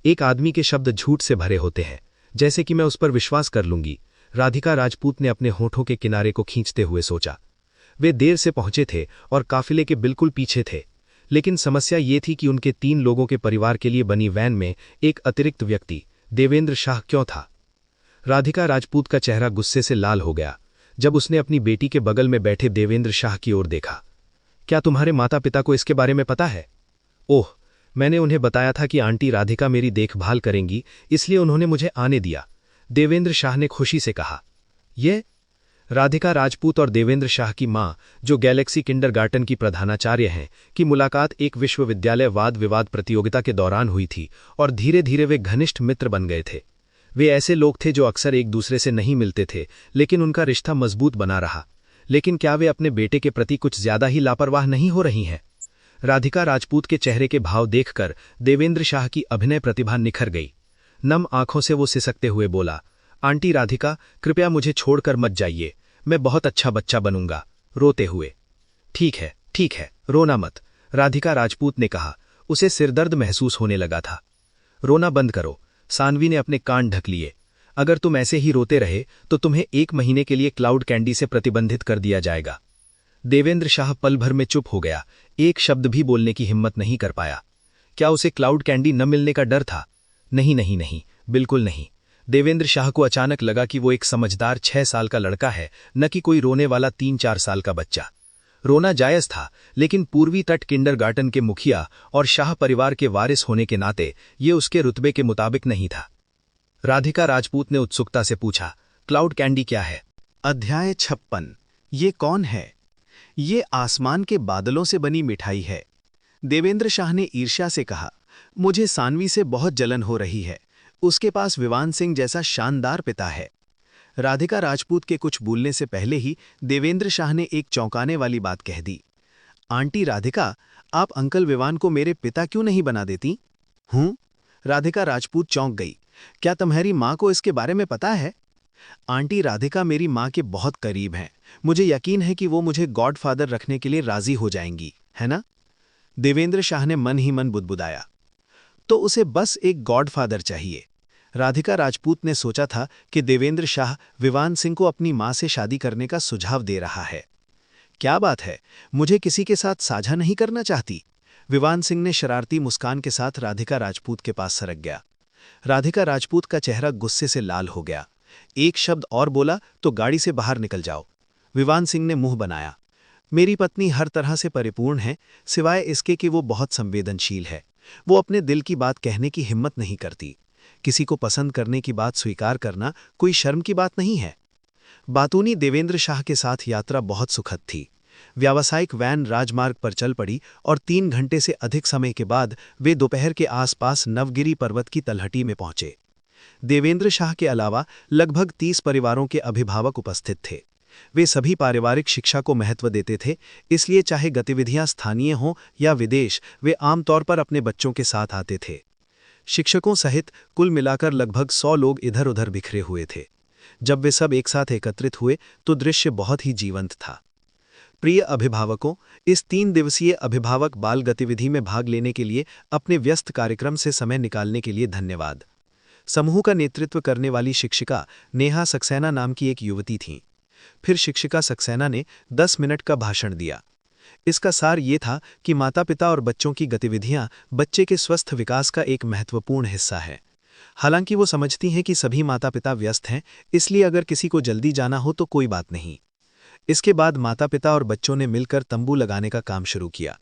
एक आदमी के शब्द झूठ से भरे होते हैं, जैसे कि मैं उस पर विश्वास कर लूंगी, राधिका राजपूत ने अपने होठों के किनारे को खींचते हुए सोचा। वे देर से पहुंचे थे और काफिले के बिल्कुल पीछे थे, लेकिन समस्या ये थी कि उनके 3 लोगों के परिवार के लिए बनी वैन में एक अतिरिक्त व्यक्ति, देवेंद्र शाह, क्यों था। राधिका राजपूत का चेहरा गुस्से से लाल हो गया जब उसने अपनी बेटी के बगल में बैठे देवेंद्र शाह की ओर देखा। क्या तुम्हारे माता पिता को इसके बारे में पता है? ओह, मैंने उन्हें बताया था कि आंटी राधिका मेरी देखभाल करेंगी, इसलिए उन्होंने मुझे आने दिया, देवेंद्र शाह ने खुशी से कहा। ये राधिका राजपूत और देवेंद्र शाह की मां, जो गैलेक्सी किंडरगार्टन की प्रधानाचार्य हैं, की मुलाकात एक विश्वविद्यालय वाद विवाद प्रतियोगिता के दौरान हुई थी और धीरे धीरे वे घनिष्ठ मित्र बन गए थे। वे ऐसे लोग थे जो अक्सर एक दूसरे से नहीं मिलते थे, लेकिन उनका रिश्ता मजबूत बना रहा। लेकिन क्या वे अपने बेटे के प्रति कुछ ज्यादा ही लापरवाह नहीं हो रही हैं? राधिका राजपूत के चेहरे के भाव देखकर देवेंद्र शाह की अभिनय प्रतिभा निखर गई। नम आंखों से वो सिसकते हुए बोला, आंटी राधिका, कृपया मुझे छोड़कर मत जाइए, मैं बहुत अच्छा बच्चा बनूंगा, रोते हुए। ठीक है, रोना मत, राधिका राजपूत ने कहा। उसे सिरदर्द महसूस होने लगा था। रोना बंद करो, सानवी ने अपने कान ढक लिए। अगर तुम ऐसे ही रोते रहे तो तुम्हें 1 महीने के लिए क्लाउड कैंडी से प्रतिबंधित कर दिया जाएगा। देवेंद्र शाह पल भर में चुप हो गया, एक शब्द भी बोलने की हिम्मत नहीं कर पाया। क्या उसे क्लाउड कैंडी न मिलने का डर था? नहीं, बिल्कुल नहीं। देवेंद्र शाह को अचानक लगा कि वो एक समझदार 6 साल का लड़का है, न कि कोई रोने वाला 3-4 साल का बच्चा। रोना जायज था, लेकिन पूर्वी तट किंडरगार्टन के मुखिया और शाह परिवार के वारिस होने के नाते ये उसके रुतबे के मुताबिक नहीं था। राधिका राजपूत ने उत्सुकता से पूछा, क्लाउड कैंडी क्या है? अध्याय 56। ये कौन है? ये आसमान के बादलों से बनी मिठाई है। देवेंद्र शाह ने ईर्ष्या से कहा, मुझे सानवी से बहुत जलन हो रही है, उसके पास विवान सिंह जैसा शानदार पिता है। राधिका राजपूत के कुछ बोलने से पहले ही देवेंद्र शाह ने एक चौंकाने वाली बात कह दी। आंटी राधिका, आप अंकल विवान को मेरे पिता क्यों नहीं बना देती? राधिका राजपूत चौंक गई। क्या तुम्हारी माँ को इसके बारे में पता है? आंटी राधिका मेरी माँ के बहुत करीब हैं, मुझे यकीन है कि वो मुझे गॉडफादर रखने के लिए राजी हो जाएंगी, है ना? देवेंद्र शाह ने मन ही मन बुदबुदाया। तो उसे बस एक गॉडफादर चाहिए। राधिका राजपूत ने सोचा था कि देवेंद्र शाह विवान सिंह को अपनी मां से शादी करने का सुझाव दे रहा है। क्या बात है, मुझे किसी के साथ साझा नहीं करना चाहती? विवान सिंह ने शरारती मुस्कान के साथ राधिका राजपूत के पास सरक गया। राधिका राजपूत का चेहरा गुस्से से लाल हो गया। एक शब्द और बोला तो गाड़ी से बाहर निकल जाओ। विवान सिंह ने मुंह बनाया। मेरी पत्नी हर तरह से परिपूर्ण है, सिवाय इसके कि वो बहुत संवेदनशील है। वो अपने दिल की बात कहने की हिम्मत नहीं करती। किसी को पसंद करने की बात स्वीकार करना कोई शर्म की बात नहीं है। बातूनी देवेंद्र शाह के साथ यात्रा बहुत सुखद थी। व्यावसायिक वैन राजमार्ग पर चल पड़ी और 3 घंटे से अधिक समय के बाद वे दोपहर के आसपास नवगिरी पर्वत की तलहटी में पहुंचे। देवेंद्र शाह के अलावा लगभग 30 परिवारों के अभिभावक उपस्थित थे। वे सभी पारिवारिक शिक्षा को महत्व देते थे, इसलिए चाहे गतिविधियां स्थानीय हों या विदेश, वे आमतौर पर अपने बच्चों के साथ आते थे। शिक्षकों सहित कुल मिलाकर लगभग 100 लोग इधर उधर बिखरे हुए थे। जब वे सब एक साथ एकत्रित हुए तो दृश्य बहुत ही जीवंत था। प्रिय अभिभावकों, इस 3 दिवसीय अभिभावक बाल गतिविधि में भाग लेने के लिए अपने व्यस्त कार्यक्रम से समय निकालने के लिए धन्यवाद। समूह का नेतृत्व करने वाली शिक्षिका नेहा सक्सेना नाम की एक युवती थीं। फिर शिक्षिका सक्सेना ने 10 मिनट का भाषण दिया। इसका सार ये था कि माता-पिता और बच्चों की गतिविधियां बच्चे के स्वस्थ विकास का एक महत्वपूर्ण हिस्सा है। हालांकि वो समझती हैं कि सभी माता-पिता व्यस्त हैं, इसलिए अगर किसी को जल्दी जाना हो तो कोई बात नहीं। इसके बाद माता-पिता और बच्चों ने मिलकर तंबू लगाने का काम शुरू किया।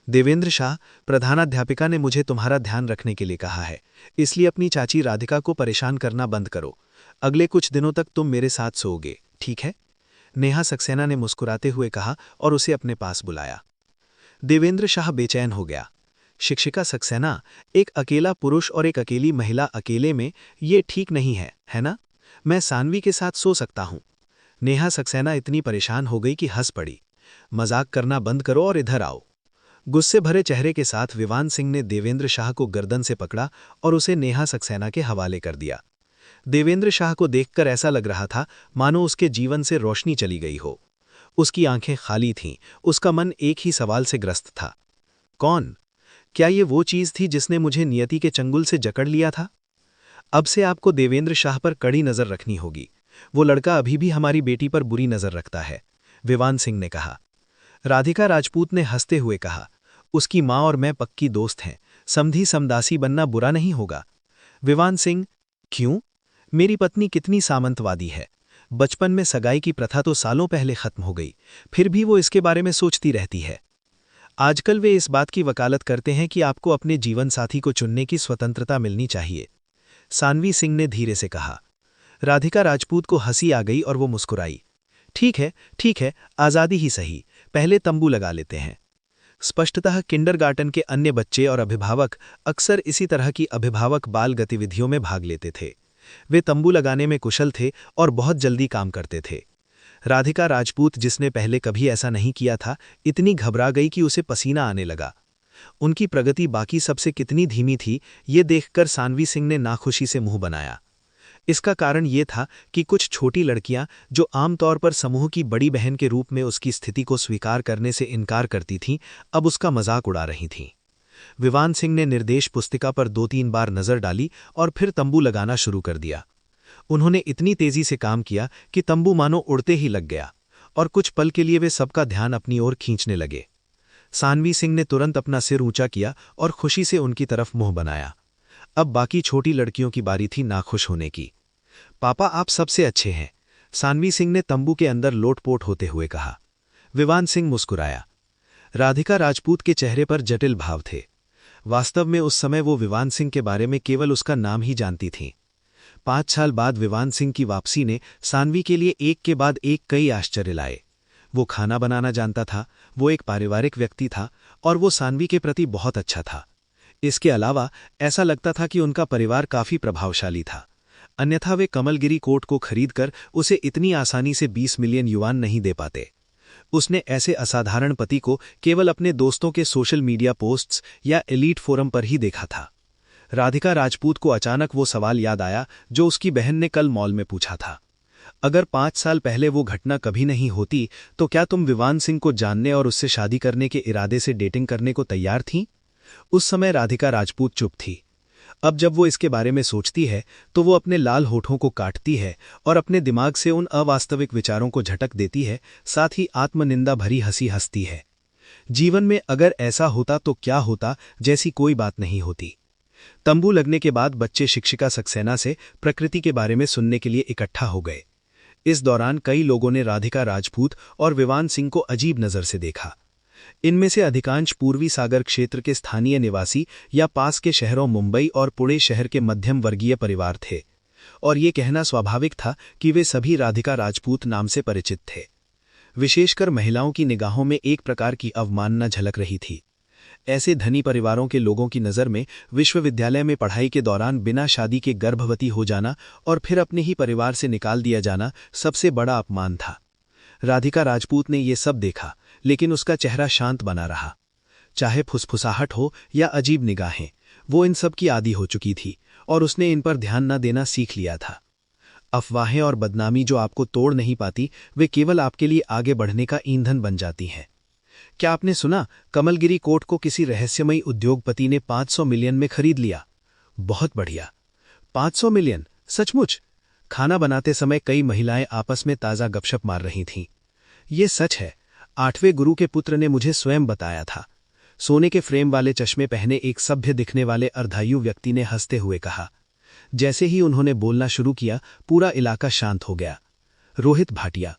देवेंद्र शाह, प्रधानाध्यापिका ने मुझे तुम्हारा ध्यान रखने के लिए कहा है, इसलिए अपनी चाची राधिका को परेशान करना बंद करो। अगले कुछ दिनों तक तुम मेरे साथ सोओगे, ठीक है? नेहा सक्सेना ने मुस्कुराते हुए कहा और उसे अपने पास बुलाया। देवेंद्र शाह बेचैन हो गया। शिक्षिका सक्सेना, एक अकेला पुरुष और एक अकेली महिला अकेले में, ये ठीक नहीं है, है ना? मैं सानवी के साथ सो सकता हूं। नेहा सक्सेना इतनी परेशान हो गई कि हंस पड़ी। मजाक करना बंद करो और इधर आओ। गुस्से भरे चेहरे के साथ विवान सिंह ने देवेंद्र शाह को गर्दन से पकड़ा और उसे नेहा सक्सेना के हवाले कर दिया। देवेंद्र शाह को देखकर ऐसा लग रहा था मानो उसके जीवन से रोशनी चली गई हो। उसकी आंखें खाली थीं, उसका मन एक ही सवाल से ग्रस्त था। कौन? क्या ये वो चीज थी जिसने मुझे नियति के चंगुल से जकड़ लिया था? अब से आपको देवेंद्र शाह पर कड़ी नजर रखनी होगी। वो लड़का अभी भी हमारी बेटी पर बुरी नजर रखता है, विवान सिंह ने कहा। राधिका राजपूत ने हंसते हुए कहा, उसकी माँ और मैं पक्की दोस्त हैं, समधी समदासी बनना बुरा नहीं होगा। विवान सिंह, क्यों? मेरी पत्नी कितनी सामंतवादी है। बचपन में सगाई की प्रथा तो सालों पहले खत्म हो गई, फिर भी वो इसके बारे में सोचती रहती है। आजकल वे इस बात की वकालत करते हैं कि आपको अपने जीवन साथी को चुनने की स्वतंत्रता मिलनी चाहिए, सानवी सिंह ने धीरे से कहा। राधिका राजपूत को हंसी आ गई और वो मुस्कुराई। ठीक है, आज़ादी ही सही, पहले तंबू लगा लेते हैं। स्पष्टतः किंडरगार्टन के अन्य बच्चे और अभिभावक अक्सर इसी तरह की अभिभावक बाल गतिविधियों में भाग लेते थे। वे तंबू लगाने में कुशल थे और बहुत जल्दी काम करते थे। राधिका राजपूत, जिसने पहले कभी ऐसा नहीं किया था, इतनी घबरा गई कि उसे पसीना आने लगा। उनकी प्रगति बाकी सबसे कितनी धीमी थी, ये देखकर सानवी सिंह ने नाखुशी से मुंह बनाया। इसका कारण ये था कि कुछ छोटी लड़कियां, जो आमतौर पर समूह की बड़ी बहन के रूप में उसकी स्थिति को स्वीकार करने से इनकार करती थीं, अब उसका मजाक उड़ा रही थीं। विवान सिंह ने निर्देश पुस्तिका पर 2-3 बार नजर डाली और फिर तंबू लगाना शुरू कर दिया। उन्होंने इतनी तेजी से काम किया कि तंबू मानो उड़ते ही लग गया, और कुछ पल के लिए वे सबका ध्यान अपनी ओर खींचने लगे। सानवी सिंह ने तुरंत अपना सिर ऊंचा किया और खुशी से उनकी तरफ मुंह बनाया। अब बाकी छोटी लड़कियों की बारी थी नाखुश होने की। पापा, आप सबसे अच्छे हैं, सानवी सिंह ने तंबू के अंदर लोटपोट होते हुए कहा। विवान सिंह मुस्कुराया। राधिका राजपूत के चेहरे पर जटिल भाव थे। वास्तव में उस समय वो विवान सिंह के बारे में केवल उसका नाम ही जानती थीं। 5 साल बाद विवान सिंह की वापसी ने सानवी के लिए एक के बाद एक कई आश्चर्य लाए। वो खाना बनाना जानता था, वो एक पारिवारिक व्यक्ति था, और वो सानवी के प्रति बहुत अच्छा था। इसके अलावा ऐसा लगता था कि उनका परिवार काफी प्रभावशाली था, अन्यथा वे कमलगिरी कोर्ट को खरीदकर उसे इतनी आसानी से 20 मिलियन युआन नहीं दे पाते। उसने ऐसे असाधारण पति को केवल अपने दोस्तों के सोशल मीडिया पोस्ट्स या एलीट फोरम पर ही देखा था। राधिका राजपूत को अचानक वो सवाल याद आया जो उसकी बहन ने कल मॉल में पूछा था। अगर 5 साल पहले वो घटना कभी नहीं होती, तो क्या तुम विवान सिंह को जानने और उससे शादी करने के इरादे से डेटिंग करने को तैयार थीं? उस समय राधिका राजपूत चुप थी। अब जब वो इसके बारे में सोचती है तो वो अपने लाल होठों को काटती है और अपने दिमाग से उन अवास्तविक विचारों को झटक देती है, साथ ही आत्मनिंदा भरी हंसी हंसती है। जीवन में अगर ऐसा होता तो क्या होता, जैसी कोई बात नहीं होती। तंबू लगने के बाद बच्चे शिक्षिका सक्सेना से प्रकृति के बारे में सुनने के लिए इकट्ठा हो गए। इस दौरान कई लोगों ने राधिका राजपूत और विवान सिंह को अजीब नज़र से देखा। इनमें से अधिकांश पूर्वी सागर क्षेत्र के स्थानीय निवासी या पास के शहरों मुंबई और पुणे शहर के मध्यम वर्गीय परिवार थे, और ये कहना स्वाभाविक था कि वे सभी राधिका राजपूत नाम से परिचित थे। विशेषकर महिलाओं की निगाहों में एक प्रकार की अवमानना झलक रही थी। ऐसे धनी परिवारों के लोगों की नज़र में विश्वविद्यालय में पढ़ाई के दौरान बिना शादी के गर्भवती हो जाना और फिर अपने ही परिवार से निकाल दिया जाना सबसे बड़ा अपमान था। राधिका राजपूत ने ये सब देखा, लेकिन उसका चेहरा शांत बना रहा। चाहे फुसफुसाहट हो या अजीब निगाहें, वो इन सब की आदी हो चुकी थी और उसने इन पर ध्यान न देना सीख लिया था। अफवाहें और बदनामी जो आपको तोड़ नहीं पाती, वे केवल आपके लिए आगे बढ़ने का ईंधन बन जाती हैं। क्या आपने सुना, कमलगिरी कोर्ट को किसी रहस्यमयी उद्योगपति ने 500 मिलियन में खरीद लिया? बहुत बढ़िया, 500 मिलियन, सचमुच? खाना बनाते समय कई महिलाएं आपस में ताज़ा गपशप मार रही थीं। ये सच है, 8वें गुरु के पुत्र ने मुझे स्वयं बताया था। सोने के फ्रेम वाले चश्मे पहने एक सभ्य दिखने वाले अर्धायु व्यक्ति ने हंसते हुए कहा। जैसे ही उन्होंने बोलना शुरू किया, पूरा इलाका शांत हो गया। रोहित भाटिया,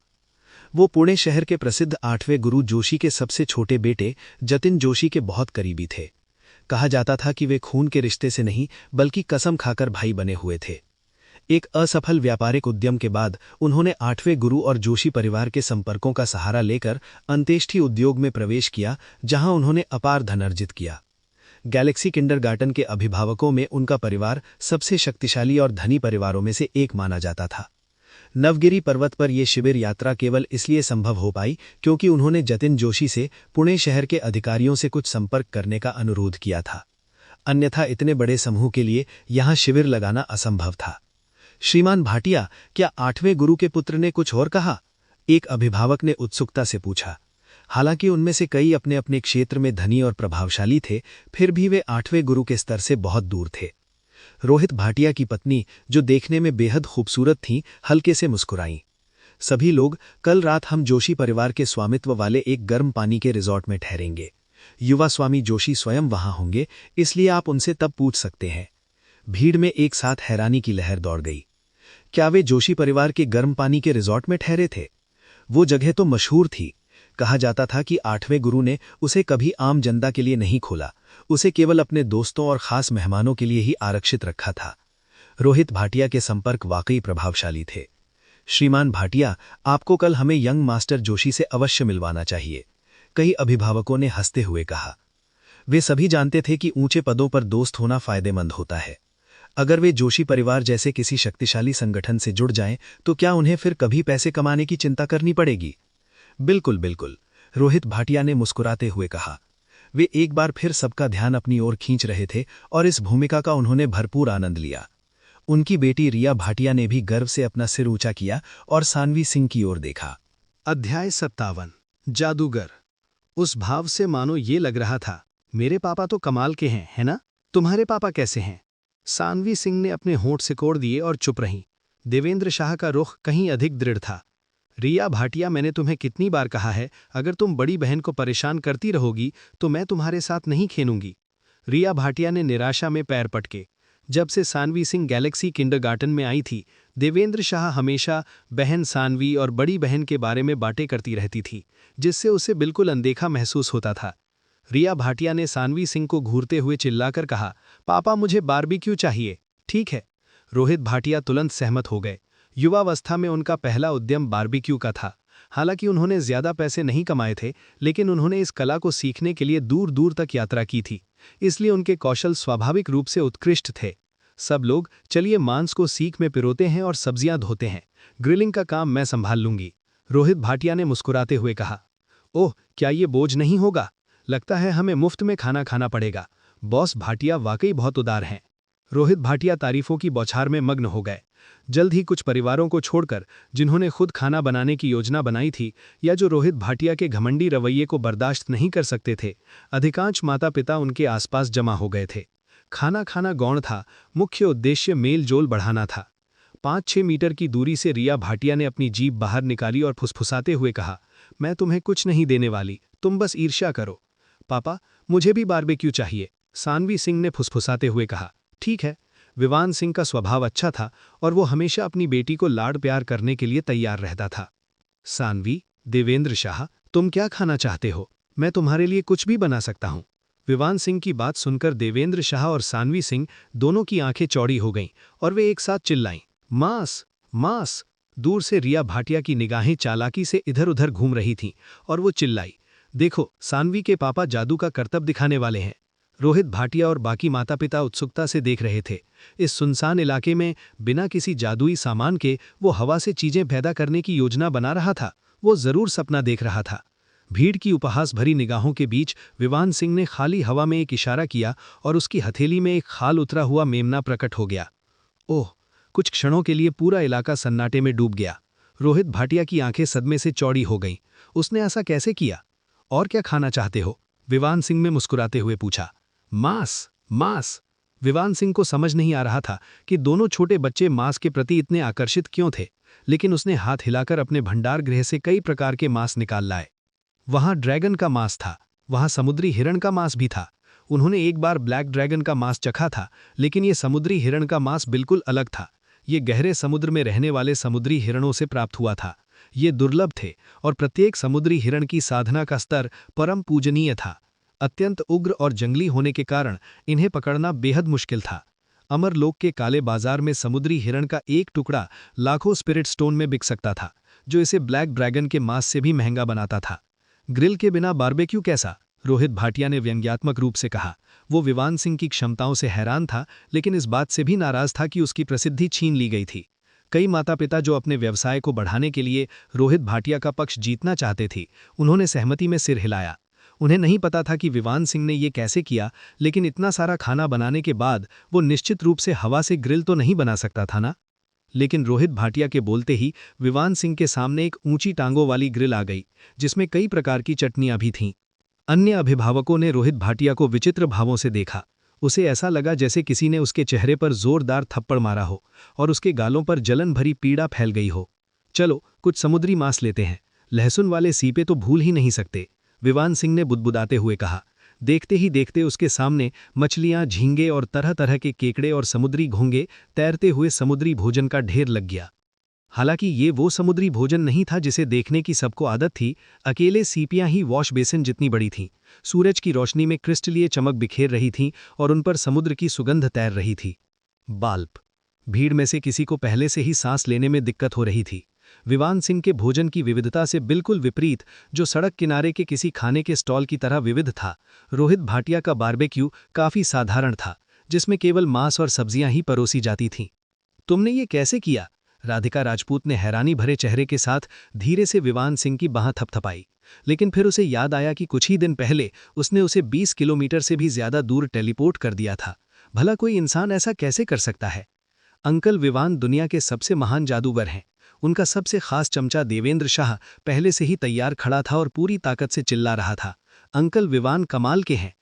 वो पुणे शहर के प्रसिद्ध 8वें गुरु जोशी के सबसे छोटे बेटे जतिन जोशी के बहुत करीबी थे। कहा जाता था कि वे खून के रिश्ते से नहीं बल्कि कसम खाकर भाई बने हुए थे। एक असफल व्यापारिक उद्यम के बाद उन्होंने 8वें गुरु और जोशी परिवार के संपर्कों का सहारा लेकर अंत्येष्टि उद्योग में प्रवेश किया, जहां उन्होंने अपार धन अर्जित किया। गैलेक्सी किंडरगार्टन के अभिभावकों में उनका परिवार सबसे शक्तिशाली और धनी परिवारों में से एक माना जाता था। नवगिरी पर्वत पर यह शिविर यात्रा केवल इसलिए संभव हो पाई क्योंकि उन्होंने जतिन जोशी से पुणे शहर के अधिकारियों से कुछ संपर्क करने का अनुरोध किया था। अन्यथा इतने बड़े समूह के लिए यहां शिविर लगाना असंभव था। श्रीमान भाटिया, क्या 8वें गुरु के पुत्र ने कुछ और कहा? एक अभिभावक ने उत्सुकता से पूछा। हालांकि उनमें से कई अपने अपने क्षेत्र में धनी और प्रभावशाली थे, फिर भी वे 8वें गुरु के स्तर से बहुत दूर थे। रोहित भाटिया की पत्नी, जो देखने में बेहद खूबसूरत थीं, हल्के से मुस्कुराईं। सभी लोग, कल रात हम जोशी परिवार के स्वामित्व वाले एक गर्म पानी के रिजॉर्ट में ठहरेंगे। युवा स्वामी जोशी स्वयं वहां होंगे, इसलिए आप उनसे तब पूछ सकते हैं। भीड़ में एक साथ हैरानी की लहर दौड़ गई। क्या वे जोशी परिवार के गर्म पानी के रिजॉर्ट में ठहरे थे? वो जगह तो मशहूर थी। कहा जाता था कि 8वें गुरु ने उसे कभी आम जनता के लिए नहीं खोला, उसे केवल अपने दोस्तों और खास मेहमानों के लिए ही आरक्षित रखा था। रोहित भाटिया के संपर्क वाकई प्रभावशाली थे। श्रीमान भाटिया, आपको कल हमें यंग मास्टर जोशी से अवश्य मिलवाना चाहिए, कई अभिभावकों ने हंसते हुए कहा। वे सभी जानते थे कि ऊंचे पदों पर दोस्त होना फायदेमंद होता है। अगर वे जोशी परिवार जैसे किसी शक्तिशाली संगठन से जुड़ जाएं, तो क्या उन्हें फिर कभी पैसे कमाने की चिंता करनी पड़ेगी? बिल्कुल बिल्कुल, रोहित भाटिया ने मुस्कुराते हुए कहा। वे एक बार फिर सबका ध्यान अपनी ओर खींच रहे थे और इस भूमिका का उन्होंने भरपूर आनंद लिया। उनकी बेटी रिया भाटिया ने भी गर्व से अपना सिर ऊंचा किया और सानवी सिंह की ओर देखा। अध्याय 57 जादूगर। उस भाव से मानो ये लग रहा था, मेरे पापा तो कमाल के हैं, है ना? तुम्हारे पापा कैसे हैं? सानवी सिंह ने अपने होंठ सिकोड़ दिए और चुप रहीं। देवेंद्र शाह का रुख कहीं अधिक दृढ़ था। रिया भाटिया, मैंने तुम्हें कितनी बार कहा है, अगर तुम बड़ी बहन को परेशान करती रहोगी तो मैं तुम्हारे साथ नहीं खेलूंगी। रिया भाटिया ने निराशा में पैर पटके। जब से सानवी सिंह गैलेक्सी किंडरगार्टन में आई थी, देवेंद्र शाह हमेशा बहन सानवी और बड़ी बहन के बारे में बातें करती रहती थी, जिससे उसे बिल्कुल अनदेखा महसूस होता था। रिया भाटिया ने सानवी सिंह को घूरते हुए चिल्लाकर कहा, पापा मुझे बारबेक्यू चाहिए। ठीक है। रोहित भाटिया तुरंत सहमत हो गए। युवावस्था में उनका पहला उद्यम बारबेक्यू का था। हालांकि उन्होंने ज्यादा पैसे नहीं कमाए थे, लेकिन उन्होंने इस कला को सीखने के लिए दूर दूर तक यात्रा की थी, इसलिए उनके कौशल स्वाभाविक रूप से उत्कृष्ट थे। सब लोग, चलिए मांस को सीख में पिरोते हैं और सब्जियां धोते हैं, ग्रिलिंग का काम मैं संभाल लूंगी। रोहित भाटिया ने मुस्कुराते हुए कहा। ओह, क्या ये बोझ नहीं होगा? लगता है हमें मुफ्त में खाना खाना पड़ेगा। बॉस भाटिया वाकई बहुत उदार हैं। रोहित भाटिया तारीफों की बौछार में मग्न हो गए। जल्द ही कुछ परिवारों को छोड़कर, जिन्होंने खुद खाना बनाने की योजना बनाई थी या जो रोहित भाटिया के घमंडी रवैये को बर्दाश्त नहीं कर सकते थे, अधिकांश माता पिता उनके आसपास जमा हो गए थे। खाना खाना गौण था, मुख्य उद्देश्य मेल जोल बढ़ाना था। 5-6 मीटर की दूरी से रिया भाटिया ने अपनी जीभ बाहर निकाली और फुसफुसाते हुए कहा, मैं तुम्हें कुछ नहीं देने वाली, तुम बस ईर्ष्या करो। पापा, मुझे भी बारबेक्यू चाहिए, सानवी सिंह ने फुसफुसाते हुए कहा। ठीक है। विवान सिंह का स्वभाव अच्छा था और वो हमेशा अपनी बेटी को लाड प्यार करने के लिए तैयार रहता था। सानवी, देवेंद्र शाह, तुम क्या खाना चाहते हो? मैं तुम्हारे लिए कुछ भी बना सकता हूं। विवान सिंह की बात सुनकर देवेंद्र शाह और सानवी सिंह दोनों की आंखें चौड़ी हो गईं और वे एक साथ चिल्लाईं, मांस, मांस। दूर से रिया भाटिया की निगाहें चालाकी से इधर उधर घूम रही थीं और वो चिल्लाई, देखो, सानवी के पापा जादू का करतब दिखाने वाले हैं। रोहित भाटिया और बाकी माता पिता उत्सुकता से देख रहे थे। इस सुनसान इलाके में बिना किसी जादुई सामान के वो हवा से चीजें पैदा करने की योजना बना रहा था। वो जरूर सपना देख रहा था। भीड़ की उपहास भरी निगाहों के बीच विवान सिंह ने खाली हवा में एक इशारा किया और उसकी हथेली में एक खाल उतरा हुआ मेमना प्रकट हो गया। ओह! कुछ क्षणों के लिए पूरा इलाका सन्नाटे में डूब गया। रोहित भाटिया की आंखें सदमे से चौड़ी हो गईं। उसने ऐसा कैसे किया? और क्या खाना चाहते हो? विवान सिंह ने मुस्कुराते हुए पूछा। मांस, मांस। विवान सिंह को समझ नहीं आ रहा था कि दोनों छोटे बच्चे मांस के प्रति इतने आकर्षित क्यों थे, लेकिन उसने हाथ हिलाकर अपने भंडार गृह से कई प्रकार के मांस निकाल लाए। वहां ड्रैगन का मांस था, वहां समुद्री हिरण का मांस भी था। उन्होंने एक बार ब्लैक ड्रैगन का मांस चखा था, लेकिन ये समुद्री हिरण का मांस बिल्कुल अलग था। ये गहरे समुद्र में रहने वाले समुद्री हिरणों से प्राप्त हुआ था। ये दुर्लभ थे और प्रत्येक समुद्री हिरण की साधना का स्तर परम पूजनीय था। अत्यंत उग्र और जंगली होने के कारण इन्हें पकड़ना बेहद मुश्किल था। अमरलोक के काले बाजार में समुद्री हिरण का एक टुकड़ा लाखों स्पिरिट स्टोन में बिक सकता था, जो इसे ब्लैक ड्रैगन के मांस से भी महंगा बनाता था। ग्रिल के बिना बारबेक्यू कैसा? रोहित भाटिया ने व्यंग्यात्मक रूप से कहा। वो विवान सिंह की क्षमताओं से हैरान था, लेकिन इस बात से भी नाराज था कि उसकी प्रसिद्धि छीन ली गई थी। कई माता पिता जो अपने व्यवसाय को बढ़ाने के लिए रोहित भाटिया का पक्ष जीतना चाहते थे, उन्होंने सहमति में सिर हिलाया। उन्हें नहीं पता था कि विवान सिंह ने ये कैसे किया, लेकिन इतना सारा खाना बनाने के बाद वो निश्चित रूप से हवा से ग्रिल तो नहीं बना सकता था ना। लेकिन रोहित भाटिया के बोलते ही विवान सिंह के सामने एक ऊंची टांगों वाली ग्रिल आ गई, जिसमें कई प्रकार की चटनियां भी थीं। अन्य अभिभावकों ने रोहित भाटिया को विचित्र भावों से देखा। उसे ऐसा लगा जैसे किसी ने उसके चेहरे पर जोरदार थप्पड़ मारा हो और उसके गालों पर जलन भरी पीड़ा फैल गई हो। चलो कुछ समुद्री मांस लेते हैं, लहसुन वाले सीपे तो भूल ही नहीं सकते, विवान सिंह ने बुदबुदाते हुए कहा। देखते ही देखते उसके सामने मछलियां, झींगे और तरह तरह के केकड़े और समुद्री घोंगे तैरते हुए समुद्री भोजन का ढेर लग गया। हालांकि ये वो समुद्री भोजन नहीं था जिसे देखने की सबको आदत थी। अकेले सीपियां ही वॉश बेसिन जितनी बड़ी थीं। सूरज की रोशनी में क्रिस्टलीय चमक बिखेर रही थीं और उन पर समुद्र की सुगंध तैर रही थी। बाल्प। भीड़ में से किसी को पहले से ही सांस लेने में दिक्कत हो रही थी। विवान सिंह के भोजन की विविधता से बिल्कुल विपरीत, जो सड़क किनारे के किसी खाने के स्टॉल की तरह विविध था, रोहित भाटिया का बारबेक्यू काफी साधारण था, जिसमें केवल मांस और सब्जियां ही परोसी जाती थीं। तुमने ये कैसे किया? राधिका राजपूत ने हैरानी भरे चेहरे के साथ धीरे से विवान सिंह की बांह थपथपाई, लेकिन फिर उसे याद आया कि कुछ ही दिन पहले उसने उसे 20 किलोमीटर से भी ज्यादा दूर टेलीपोर्ट कर दिया था। भला कोई इंसान ऐसा कैसे कर सकता है? अंकल विवान दुनिया के सबसे महान जादूगर हैं। उनका सबसे खास चमचा देवेंद्र शाह पहले से ही तैयार खड़ा था और पूरी ताकत से चिल्ला रहा था, अंकल विवान कमाल के हैं।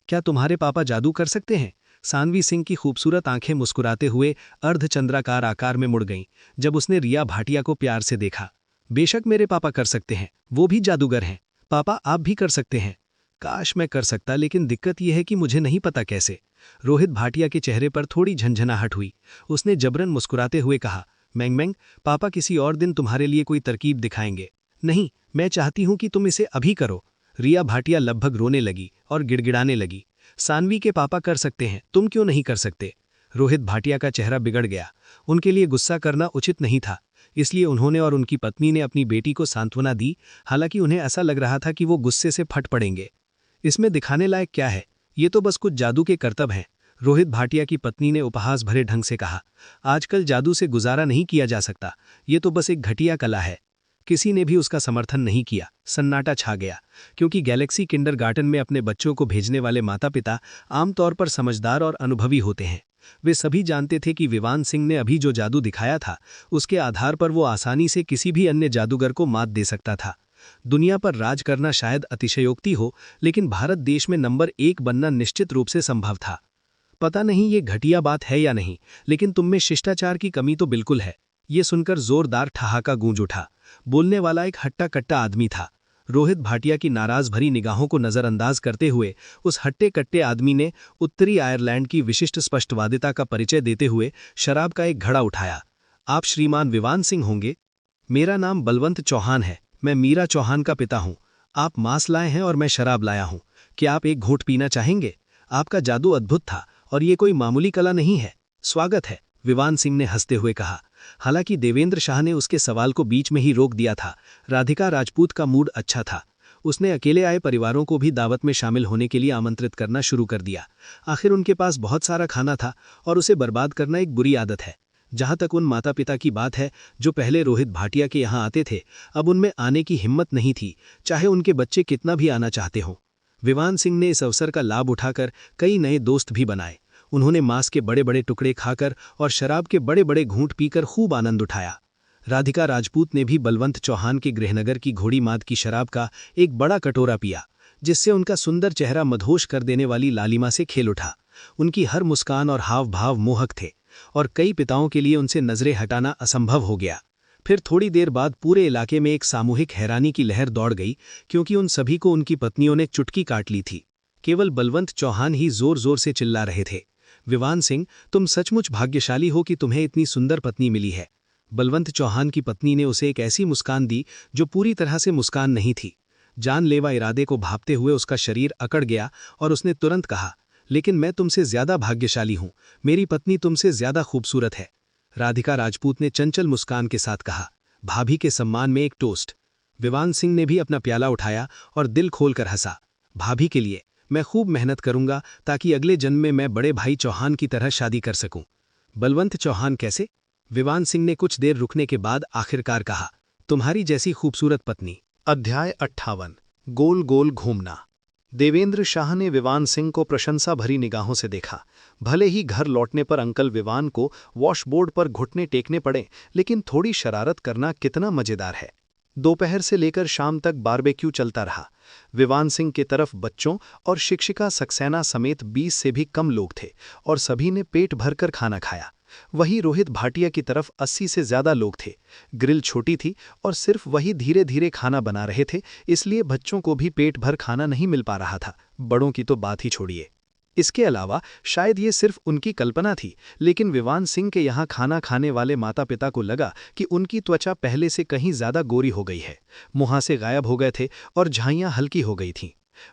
क्या तुम्हारे पापा जादू कर सकते हैं? सानवी सिंह की खूबसूरत आंखें मुस्कुराते हुए अर्धचंद्राकार आकार में मुड़ गईं जब उसने रिया भाटिया को प्यार से देखा। बेशक मेरे पापा कर सकते हैं, वो भी जादूगर हैं। पापा आप भी कर सकते हैं। काश मैं कर सकता, लेकिन दिक्कत यह है कि मुझे नहीं पता कैसे। रोहित भाटिया के चेहरे पर थोड़ी झंझनाहट हुई। उसने जबरन मुस्कुराते हुए कहा, मैंग, पापा किसी और दिन तुम्हारे लिए कोई तरकीब दिखाएंगे। नहीं, मैं चाहती हूं कि तुम इसे अभी करो। रिया भाटिया लगभग रोने लगी और गिड़गिड़ाने लगी। सानवी के पापा कर सकते हैं, तुम क्यों नहीं कर सकते? रोहित भाटिया का चेहरा बिगड़ गया। उनके लिए गुस्सा करना उचित नहीं था, इसलिए उन्होंने और उनकी पत्नी ने अपनी बेटी को सांत्वना दी। हालांकि उन्हें ऐसा लग रहा था कि वो गुस्से से फट पड़ेंगे। इसमें दिखाने लायक क्या है? ये तो बस कुछ जादू के करतब हैं, रोहित भाटिया की पत्नी ने उपहास भरे ढंग से कहा। आजकल जादू से गुजारा नहीं किया जा सकता, ये तो बस एक घटिया कला है। किसी ने भी उसका समर्थन नहीं किया। सन्नाटा छा गया, क्योंकि गैलेक्सी किंडरगार्टन में अपने बच्चों को भेजने वाले माता पिता आमतौर पर समझदार और अनुभवी होते हैं। वे सभी जानते थे कि विवान सिंह ने अभी जो जादू दिखाया था, उसके आधार पर वो आसानी से किसी भी अन्य जादूगर को मात दे सकता था। दुनिया पर राज करना शायद अतिशयोक्ति हो, लेकिन भारत देश में नंबर 1 बनना निश्चित रूप से संभव था। पता नहीं ये घटिया बात है या नहीं, लेकिन तुम में शिष्टाचार की कमी तो बिल्कुल है। ये सुनकर जोरदार ठहाका गूंज उठा। बोलने वाला एक हट्टा कट्टा आदमी था। रोहित भाटिया की नाराज भरी निगाहों को नजरअंदाज करते हुए उस हट्टे कट्टे आदमी ने उत्तरी आयरलैंड की विशिष्ट स्पष्टवादिता का परिचय देते हुए शराब का एक घड़ा उठाया। आप श्रीमान विवान सिंह होंगे? मेरा नाम बलवंत चौहान है, मैं मीरा चौहान का पिता हूँ। आप मांस लाए हैं और मैं शराब लाया हूँ। क्या आप एक घूंट पीना चाहेंगे? आपका जादू अद्भुत था और ये कोई मामूली कला नहीं है। स्वागत है, विवान सिंह ने हंसते हुए कहा। हालांकि देवेंद्र शाह ने उसके सवाल को बीच में ही रोक दिया था। राधिका राजपूत का मूड अच्छा था। उसने अकेले आए परिवारों को भी दावत में शामिल होने के लिए आमंत्रित करना शुरू कर दिया। आखिर उनके पास बहुत सारा खाना था और उसे बर्बाद करना एक बुरी आदत है। जहां तक उन माता पिता की बात है जो पहले रोहित भाटिया के यहाँ आते थे, अब उनमें आने की हिम्मत नहीं थी, चाहे उनके बच्चे कितना भी आना चाहते हों। विवान सिंह ने इस अवसर का लाभ उठाकर कई नए दोस्त भी बनाए। उन्होंने मांस के बड़े बड़े टुकड़े खाकर और शराब के बड़े बड़े घूंट पीकर खूब आनंद उठाया। राधिका राजपूत ने भी बलवंत चौहान के गृहनगर की घोड़ी माद की शराब का एक बड़ा कटोरा पिया, जिससे उनका सुंदर चेहरा मदहोश कर देने वाली लालिमा से खेल उठा। उनकी हर मुस्कान और हाव भाव मोहक थे और कई पिताओं के लिए उनसे नजरें हटाना असंभव हो गया। फिर थोड़ी देर बाद पूरे इलाके में एक सामूहिक हैरानी की लहर दौड़ गई, क्योंकि उन सभी को उनकी पत्नियों ने चुटकी काट ली थी। केवल बलवंत चौहान ही जोर जोर से चिल्ला रहे थे, विवान सिंह, तुम सचमुच भाग्यशाली हो कि तुम्हें इतनी सुंदर पत्नी मिली है। बलवंत चौहान की पत्नी ने उसे एक ऐसी मुस्कान दी जो पूरी तरह से मुस्कान नहीं थी। जानलेवा इरादे को भांपते हुए उसका शरीर अकड़ गया और उसने तुरंत कहा, लेकिन मैं तुमसे ज्यादा भाग्यशाली हूं, मेरी पत्नी तुमसे ज्यादा खूबसूरत है। राधिका राजपूत ने चंचल मुस्कान के साथ कहा, भाभी के सम्मान में एक टोस्ट। विवान सिंह ने भी अपना प्याला उठाया और दिल खोलकर हंसा। भाभी के लिए मैं खूब मेहनत करूंगा ताकि अगले जन्म में मैं बड़े भाई चौहान की तरह शादी कर सकूं। बलवंत चौहान कैसे? विवान सिंह ने कुछ देर रुकने के बाद आखिरकार कहा, तुम्हारी जैसी खूबसूरत पत्नी। अध्याय 58 गोल गोल घूमना। देवेंद्र शाह ने विवान सिंह को प्रशंसा भरी निगाहों से देखा। भले ही घर लौटने पर अंकल विवान को वॉशबोर्ड पर घुटने टेकने पड़े, लेकिन थोड़ी शरारत करना कितना मजेदार है। दोपहर से लेकर शाम तक बारबेक्यू चलता रहा। विवान सिंह की तरफ बच्चों और शिक्षिका सक्सेना समेत 20 से भी कम लोग थे और सभी ने पेट भरकर खाना खाया। वहीं रोहित भाटिया की तरफ 80 से ज्यादा लोग थे। ग्रिल छोटी थी और सिर्फ वही धीरे धीरे खाना बना रहे थे, इसलिए बच्चों को भी पेट भर खाना नहीं मिल पा रहा था। बड़ों की तो बात ही छोड़िए। इसके अलावा शायद ये सिर्फ उनकी कल्पना थी, लेकिन विवान सिंह के यहाँ खाना खाने वाले माता पिता को लगा कि उनकी त्वचा पहले से कहीं ज्यादा गोरी हो गई है, मुहासे गायब हो गए थे और झाइयां हल्की हो गई थीं।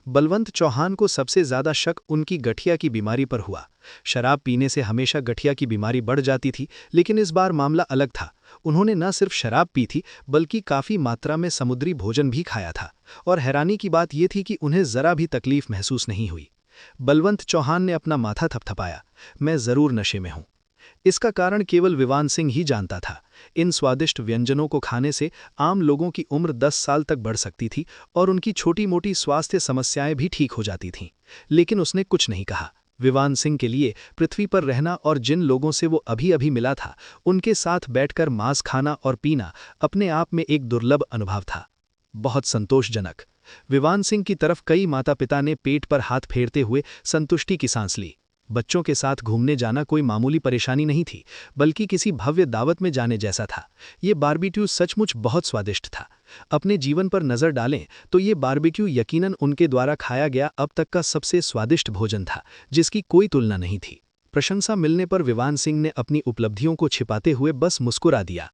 बलवंत चौहान को सबसे ज्यादा शक उनकी गठिया की बीमारी पर हुआ। शराब पीने से हमेशा गठिया की बीमारी बढ़ जाती थी, लेकिन इस बार मामला अलग था। उन्होंने न सिर्फ शराब पी थी, बल्कि काफी मात्रा में समुद्री भोजन भी खाया था, और हैरानी की बात यह थी कि उन्हें जरा भी तकलीफ महसूस नहीं हुई। बलवंत चौहान ने अपना माथा थपथपाया। मैं जरूर नशे में हूं। इसका कारण केवल विवान सिंह ही जानता था। इन स्वादिष्ट व्यंजनों को खाने से आम लोगों की उम्र 10 साल तक बढ़ सकती थी और उनकी छोटी मोटी स्वास्थ्य समस्याएं भी ठीक हो जाती थीं, लेकिन उसने कुछ नहीं कहा। विवान सिंह के लिए पृथ्वी पर रहना और जिन लोगों से वो अभी अभी मिला था, उनके साथ बैठकर मांस खाना और पीना अपने आप में एक दुर्लभ अनुभव था, बहुत संतोषजनक। विवान सिंह की तरफ कई माता पिता ने पेट पर हाथ फेरते हुए संतुष्टि की सांस ली। बच्चों के साथ घूमने जाना कोई मामूली परेशानी नहीं थी, बल्कि किसी भव्य दावत में जाने जैसा था। ये बारबेक्यू सचमुच बहुत स्वादिष्ट था। अपने जीवन पर नजर डालें तो ये बारबेक्यू यकीनन उनके द्वारा खाया गया अब तक का सबसे स्वादिष्ट भोजन था, जिसकी कोई तुलना नहीं थी। प्रशंसा मिलने पर विवान सिंह ने अपनी उपलब्धियों को छिपाते हुए बस मुस्कुरा दिया।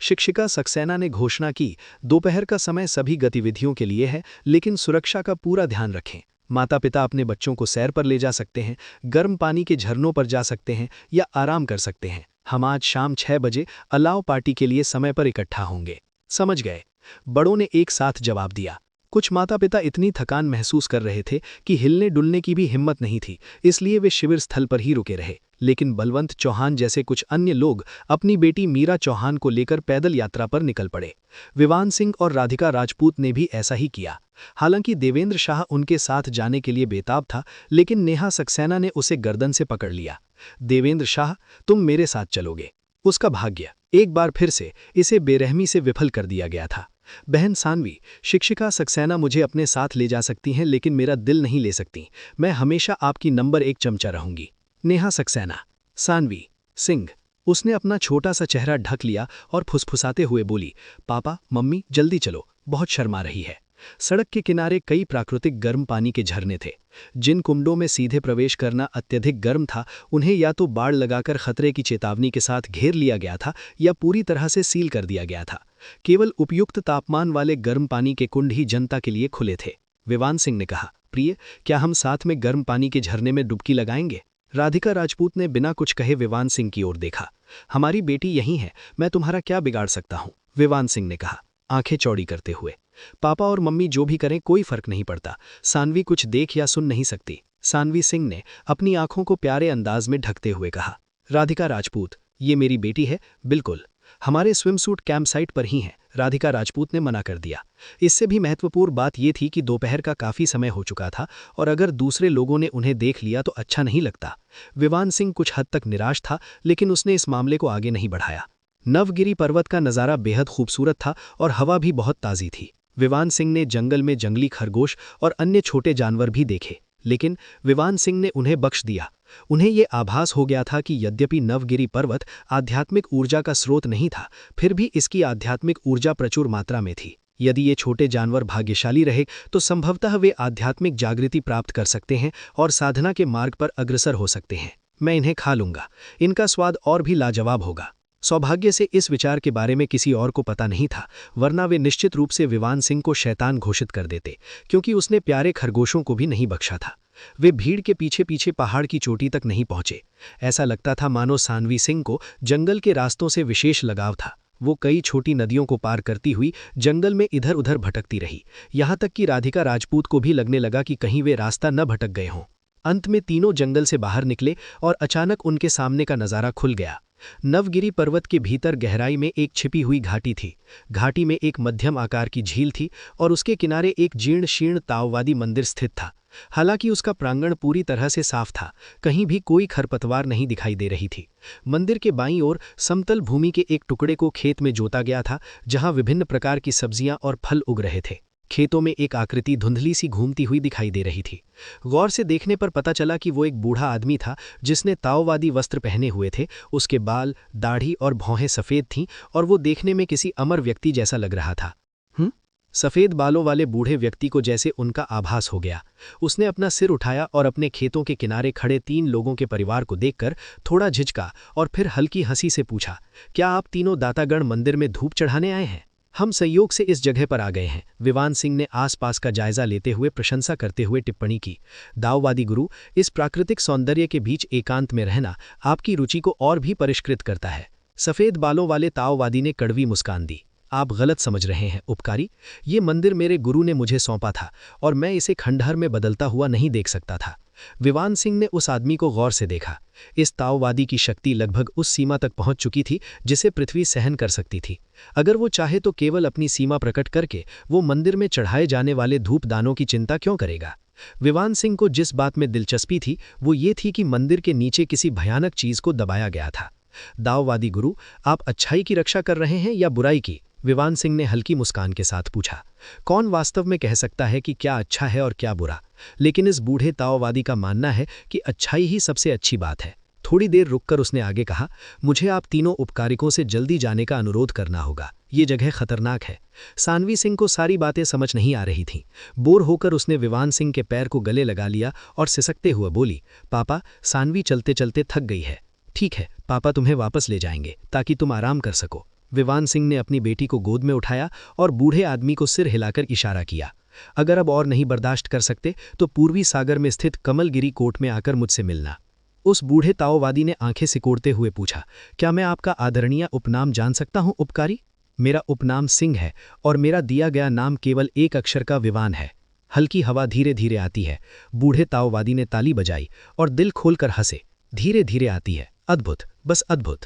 शिक्षिका सक्सेना ने घोषणा की, दोपहर का समय सभी गतिविधियों के लिए है, लेकिन सुरक्षा का पूरा ध्यान रखें। माता पिता अपने बच्चों को सैर पर ले जा सकते हैं, गर्म पानी के झरनों पर जा सकते हैं या आराम कर सकते हैं। हम आज शाम 6 बजे अलाव पार्टी के लिए समय पर इकट्ठा होंगे। समझ गए? बड़ों ने एक साथ जवाब दिया। कुछ माता पिता इतनी थकान महसूस कर रहे थे कि हिलने डुलने की भी हिम्मत नहीं थी, इसलिए वे शिविर स्थल पर ही रुके रहे। लेकिन बलवंत चौहान जैसे कुछ अन्य लोग अपनी बेटी मीरा चौहान को लेकर पैदल यात्रा पर निकल पड़े। विवान सिंह और राधिका राजपूत ने भी ऐसा ही किया। हालांकि देवेंद्र शाह उनके साथ जाने के लिए बेताब था, लेकिन नेहा सक्सेना ने उसे गर्दन से पकड़ लिया। देवेंद्र शाह, तुम मेरे साथ चलोगे। उसका भाग्य एक बार फिर से इसे बेरहमी से विफल कर दिया गया था। बहन सानवी, शिक्षिका सक्सेना मुझे अपने साथ ले जा सकती हैं, लेकिन मेरा दिल नहीं ले सकती। मैं हमेशा आपकी नंबर 1 चमचा रहूंगी। नेहा सक्सेना। सानवी सिंह। उसने अपना छोटा सा चेहरा ढक लिया और फुसफुसाते हुए बोली, पापा मम्मी जल्दी चलो, बहुत शर्मा रही है। सड़क के किनारे कई प्राकृतिक गर्म पानी के झरने थे। जिन कुंडों में सीधे प्रवेश करना अत्यधिक गर्म था, उन्हें या तो बाड़ लगाकर खतरे की चेतावनी के साथ घेर लिया गया था या पूरी तरह से सील कर दिया गया था। केवल उपयुक्त तापमान वाले गर्म पानी के कुंड ही जनता के लिए खुले थे। विवान सिंह ने कहा, प्रिय, क्या हम साथ में गर्म पानी के झरने में डुबकी लगाएंगे? राधिका राजपूत ने बिना कुछ कहे विवान सिंह की ओर देखा। हमारी बेटी यहीं है, मैं तुम्हारा क्या बिगाड़ सकता हूं? विवान सिंह ने कहा, आंखें चौड़ी करते हुए। पापा और मम्मी जो भी करें कोई फर्क नहीं पड़ता। सानवी कुछ देख या सुन नहीं सकती। सानवी सिंह ने अपनी आंखों को प्यारे अंदाज में ढकते हुए कहा। राधिका राजपूत, ये मेरी बेटी है, बिल्कुल। हमारे स्विमसूट कैंप साइट पर ही हैं, राधिका राजपूत ने मना कर दिया। इससे भी महत्वपूर्ण बात यह थी कि दोपहर का काफी समय हो चुका था और अगर दूसरे लोगों ने उन्हें देख लिया तो अच्छा नहीं लगता। विवान सिंह कुछ हद तक निराश था, लेकिन उसने इस मामले को आगे नहीं बढ़ाया। नवगिरी पर्वत का नज़ारा बेहद खूबसूरत था और हवा भी बहुत ताज़ी थी। विवान सिंह ने जंगल में जंगली खरगोश और अन्य छोटे जानवर भी देखे, लेकिन विवान सिंह ने उन्हें बख्श दिया। उन्हें ये आभास हो गया था कि यद्यपि नवगिरी पर्वत आध्यात्मिक ऊर्जा का स्रोत नहीं था, फिर भी इसकी आध्यात्मिक ऊर्जा प्रचुर मात्रा में थी। यदि ये छोटे जानवर भाग्यशाली रहे तो संभवतः वे आध्यात्मिक जागृति प्राप्त कर सकते हैं और साधना के मार्ग पर अग्रसर हो सकते हैं। मैं इन्हें खा लूंगा, इनका स्वाद और भी लाजवाब होगा। सौभाग्य से इस विचार के बारे में किसी और को पता नहीं था, वरना वे निश्चित रूप से विवान सिंह को शैतान घोषित कर देते, क्योंकि उसने प्यारे खरगोशों को भी नहीं बख्शा था। वे भीड़ के पीछे पीछे पहाड़ की चोटी तक नहीं पहुंचे। ऐसा लगता था मानो सानवी सिंह को जंगल के रास्तों से विशेष लगाव था। वो कई छोटी नदियों को पार करती हुई जंगल में इधर उधर भटकती रही, यहाँ तक कि राधिका राजपूत को भी लगने लगा कि कहीं वे रास्ता न भटक गए हों। अंत में तीनों जंगल से बाहर निकले और अचानक उनके सामने का नज़ारा खुल गया। नवगिरी पर्वत के भीतर गहराई में एक छिपी हुई घाटी थी। घाटी में एक मध्यम आकार की झील थी और उसके किनारे एक जीर्ण शीर्ण ताओवादी मंदिर स्थित था। हालांकि उसका प्रांगण पूरी तरह से साफ था, कहीं भी कोई खरपतवार नहीं दिखाई दे रही थी। मंदिर के बाईं ओर समतल भूमि के एक टुकड़े को खेत में जोता गया था, जहां विभिन्न प्रकार की सब्जियां और फल उग रहे थे। खेतों में एक आकृति धुंधली सी घूमती हुई दिखाई दे रही थी। गौर से देखने पर पता चला कि वो एक बूढ़ा आदमी था, जिसने ताओवादी वस्त्र पहने हुए थे। उसके बाल, दाढ़ी और भौहें सफ़ेद थीं और वो देखने में किसी अमर व्यक्ति जैसा लग रहा था। सफ़ेद बालों वाले बूढ़े व्यक्ति को जैसे उनका आभास हो गया। उसने अपना सिर उठाया और अपने खेतों के किनारे खड़े 3 लोगों के परिवार को देखकर थोड़ा झिझका और फिर हल्की हंसी से पूछा, क्या आप तीनों दातागण मंदिर में धूप चढ़ाने आए हैं? हम संयोग से इस जगह पर आ गए हैं। विवान सिंह ने आसपास का जायजा लेते हुए प्रशंसा करते हुए टिप्पणी की। दाओवादी गुरु, इस प्राकृतिक सौंदर्य के बीच एकांत में रहना आपकी रुचि को और भी परिष्कृत करता है। सफ़ेद बालों वाले ताओवादी ने कड़वी मुस्कान दी। आप गलत समझ रहे हैं उपकारी। ये मंदिर मेरे गुरु ने मुझे सौंपा था और मैं इसे खंडहर में बदलता हुआ नहीं देख सकता था। विवान सिंह ने उस आदमी को गौर से देखा। इस ताओवादी की शक्ति लगभग उस सीमा तक पहुंच चुकी थी जिसे पृथ्वी सहन कर सकती थी। अगर वो चाहे तो केवल अपनी सीमा प्रकट करके वो मंदिर में चढ़ाए जाने वाले धूप दानों की चिंता क्यों करेगा? विवान सिंह को जिस बात में दिलचस्पी थी वो ये थी कि मंदिर के नीचे किसी भयानक चीज को दबाया गया था। दाओवादी गुरु, आप अच्छाई की रक्षा कर रहे हैं या बुराई की? विवान सिंह ने हल्की मुस्कान के साथ पूछा। कौन वास्तव में कह सकता है कि क्या अच्छा है और क्या बुरा? लेकिन इस बूढ़े ताओवादी का मानना है कि अच्छाई ही सबसे अच्छी बात है। थोड़ी देर रुककर उसने आगे कहा, मुझे आप तीनों उपकारिकों से जल्दी जाने का अनुरोध करना होगा। ये जगह खतरनाक है। सानवी सिंह को सारी बातें समझ नहीं आ रही थीं। बोर होकर उसने विवान सिंह के पैर को गले लगा लिया और सिसकते हुए बोली, पापा, सानवी चलते चलते थक गई है। ठीक है, पापा तुम्हें वापस ले जाएंगे ताकि तुम आराम कर सको। विवान सिंह ने अपनी बेटी को गोद में उठाया और बूढ़े आदमी को सिर हिलाकर इशारा किया। अगर अब और नहीं बर्दाश्त कर सकते तो पूर्वी सागर में स्थित कमलगिरी कोर्ट में आकर मुझसे मिलना। उस बूढ़े ताओवादी ने आंखें सिकोड़ते हुए पूछा, क्या मैं आपका आदरणीय उपनाम जान सकता हूं उपकारी? मेरा उपनाम सिंह है और मेरा दिया गया नाम केवल एक अक्षर का विवान है। हल्की हवा धीरे धीरे आती है। बूढ़े ताओवादी ने ताली बजाई और दिल खोलकर हंसे। धीरे धीरे आती है। अद्भुत, बस अद्भुत।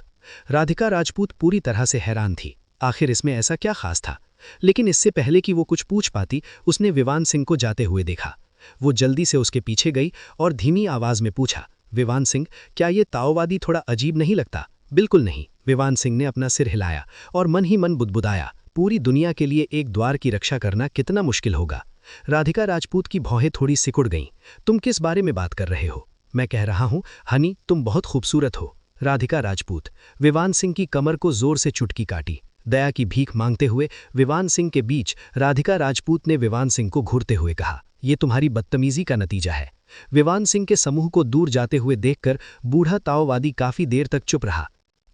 राधिका राजपूत पूरी तरह से हैरान थी। आखिर इसमें ऐसा क्या खास था? लेकिन इससे पहले कि वो कुछ पूछ पाती, उसने विवान सिंह को जाते हुए देखा। वो जल्दी से उसके पीछे गई और धीमी आवाज में पूछा, विवान सिंह, क्या ये ताओवादी थोड़ा अजीब नहीं लगता? बिल्कुल नहीं। विवान सिंह ने अपना सिर हिलाया और मन ही मन बुदबुदाया, पूरी दुनिया के लिए एक द्वार की रक्षा करना कितना मुश्किल होगा। राधिका राजपूत की भौहें थोड़ी सिकुड़ गईं। तुम किस बारे में बात कर रहे हो? मैं कह रहा हूं, हनी, तुम बहुत खूबसूरत हो। राधिका राजपूत। विवान सिंह की कमर को जोर से चुटकी काटी। दया की भीख मांगते हुए विवान सिंह के बीच राधिका राजपूत ने विवान सिंह को घूरते हुए कहा, यह तुम्हारी बदतमीजी का नतीजा है। विवान सिंह के समूह को दूर जाते हुए देखकर बूढ़ा ताओवादी काफी देर तक चुप रहा।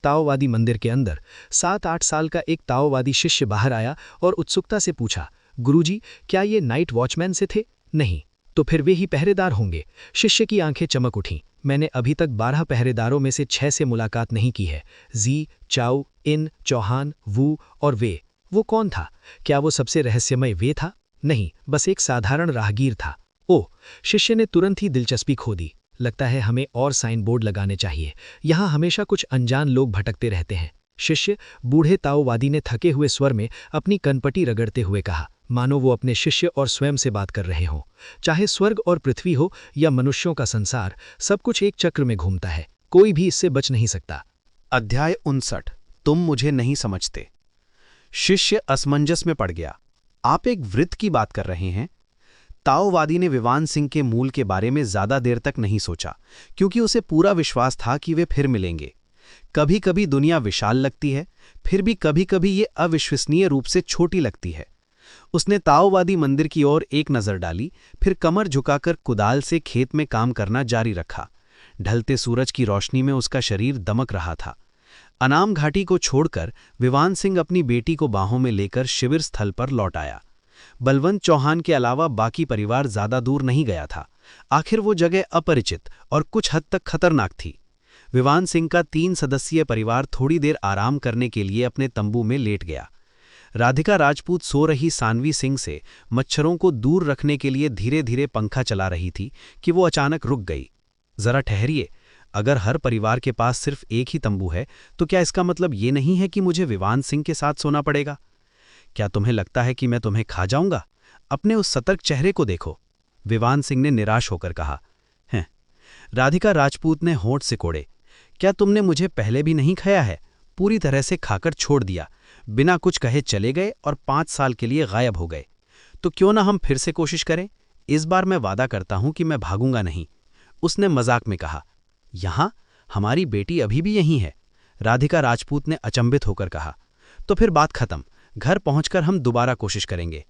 ताओवादी मंदिर के अंदर 7-8 साल का एक ताओवादी शिष्य बाहर आया और उत्सुकता से पूछा, गुरुजी, क्या ये नाइट वॉचमैन से थे? नहीं, तो फिर वे ही पहरेदार होंगे। शिष्य की आंखें चमक उठीं। मैंने अभी तक 12 पहरेदारों में से 6 से मुलाकात नहीं की है। जी, चाउ, इन, चौहान, वू और वे। वो कौन था? क्या वो सबसे रहस्यमय वे था? नहीं, बस एक साधारण राहगीर था। ओह, शिष्य ने तुरंत ही दिलचस्पी खो दी। लगता है हमें और साइन बोर्ड लगाने चाहिए। यहाँ हमेशा कुछ अनजान लोग भटकते रहते हैं। शिष्य, बूढ़े ताओवादी ने थके हुए स्वर में अपनी कनपटी रगड़ते हुए कहा, मानो वो अपने शिष्य और स्वयं से बात कर रहे हों। चाहे स्वर्ग और पृथ्वी हो या मनुष्यों का संसार, सब कुछ एक चक्र में घूमता है। कोई भी इससे बच नहीं सकता। अध्याय 59। तुम मुझे नहीं समझते। शिष्य असमंजस में पड़ गया। आप एक वृत्त की बात कर रहे हैं? ताओवादी ने विवान सिंह के मूल के बारे में ज्यादा देर तक नहीं सोचा, क्योंकि उसे पूरा विश्वास था कि वे फिर मिलेंगे। कभी कभी दुनिया विशाल लगती है, फिर भी कभी कभी ये अविश्वसनीय रूप से छोटी लगती है। उसने ताओवादी मंदिर की ओर एक नजर डाली, फिर कमर झुकाकर कुदाल से खेत में काम करना जारी रखा। ढलते सूरज की रोशनी में उसका शरीर दमक रहा था। अनाम घाटी को छोड़कर विवान सिंह अपनी बेटी को बाहों में लेकर शिविर स्थल पर लौट आया। बलवंत चौहान के अलावा बाकी परिवार ज्यादा दूर नहीं गया था। आखिर वो जगह अपरिचित और कुछ हद तक खतरनाक थी। विवान सिंह का 3 सदस्यीय परिवार थोड़ी देर आराम करने के लिए अपने तंबू में लेट गया। राधिका राजपूत सो रही सानवी सिंह से मच्छरों को दूर रखने के लिए धीरे धीरे पंखा चला रही थी कि वो अचानक रुक गई। जरा ठहरिए, अगर हर परिवार के पास सिर्फ एक ही तंबू है तो क्या इसका मतलब ये नहीं है कि मुझे विवान सिंह के साथ सोना पड़ेगा? क्या तुम्हें लगता है कि मैं तुम्हें खा जाऊंगा? अपने उस सतर्क चेहरे को देखो, विवान सिंह ने निराश होकर कहा। हैं? राधिका राजपूत ने होंठ सिकोड़े। क्या तुमने मुझे पहले भी नहीं खाया है? पूरी तरह से खाकर छोड़ दिया, बिना कुछ कहे चले गए और 5 साल के लिए गायब हो गए। तो क्यों ना हम फिर से कोशिश करें? इस बार मैं वादा करता हूं कि मैं भागूंगा नहीं, उसने मजाक में कहा। यहां? हमारी बेटी अभी भी यहीं है, राधिका राजपूत ने अचंभित होकर कहा। तो फिर बात खत्म, घर पहुंचकर हम दोबारा कोशिश करेंगे।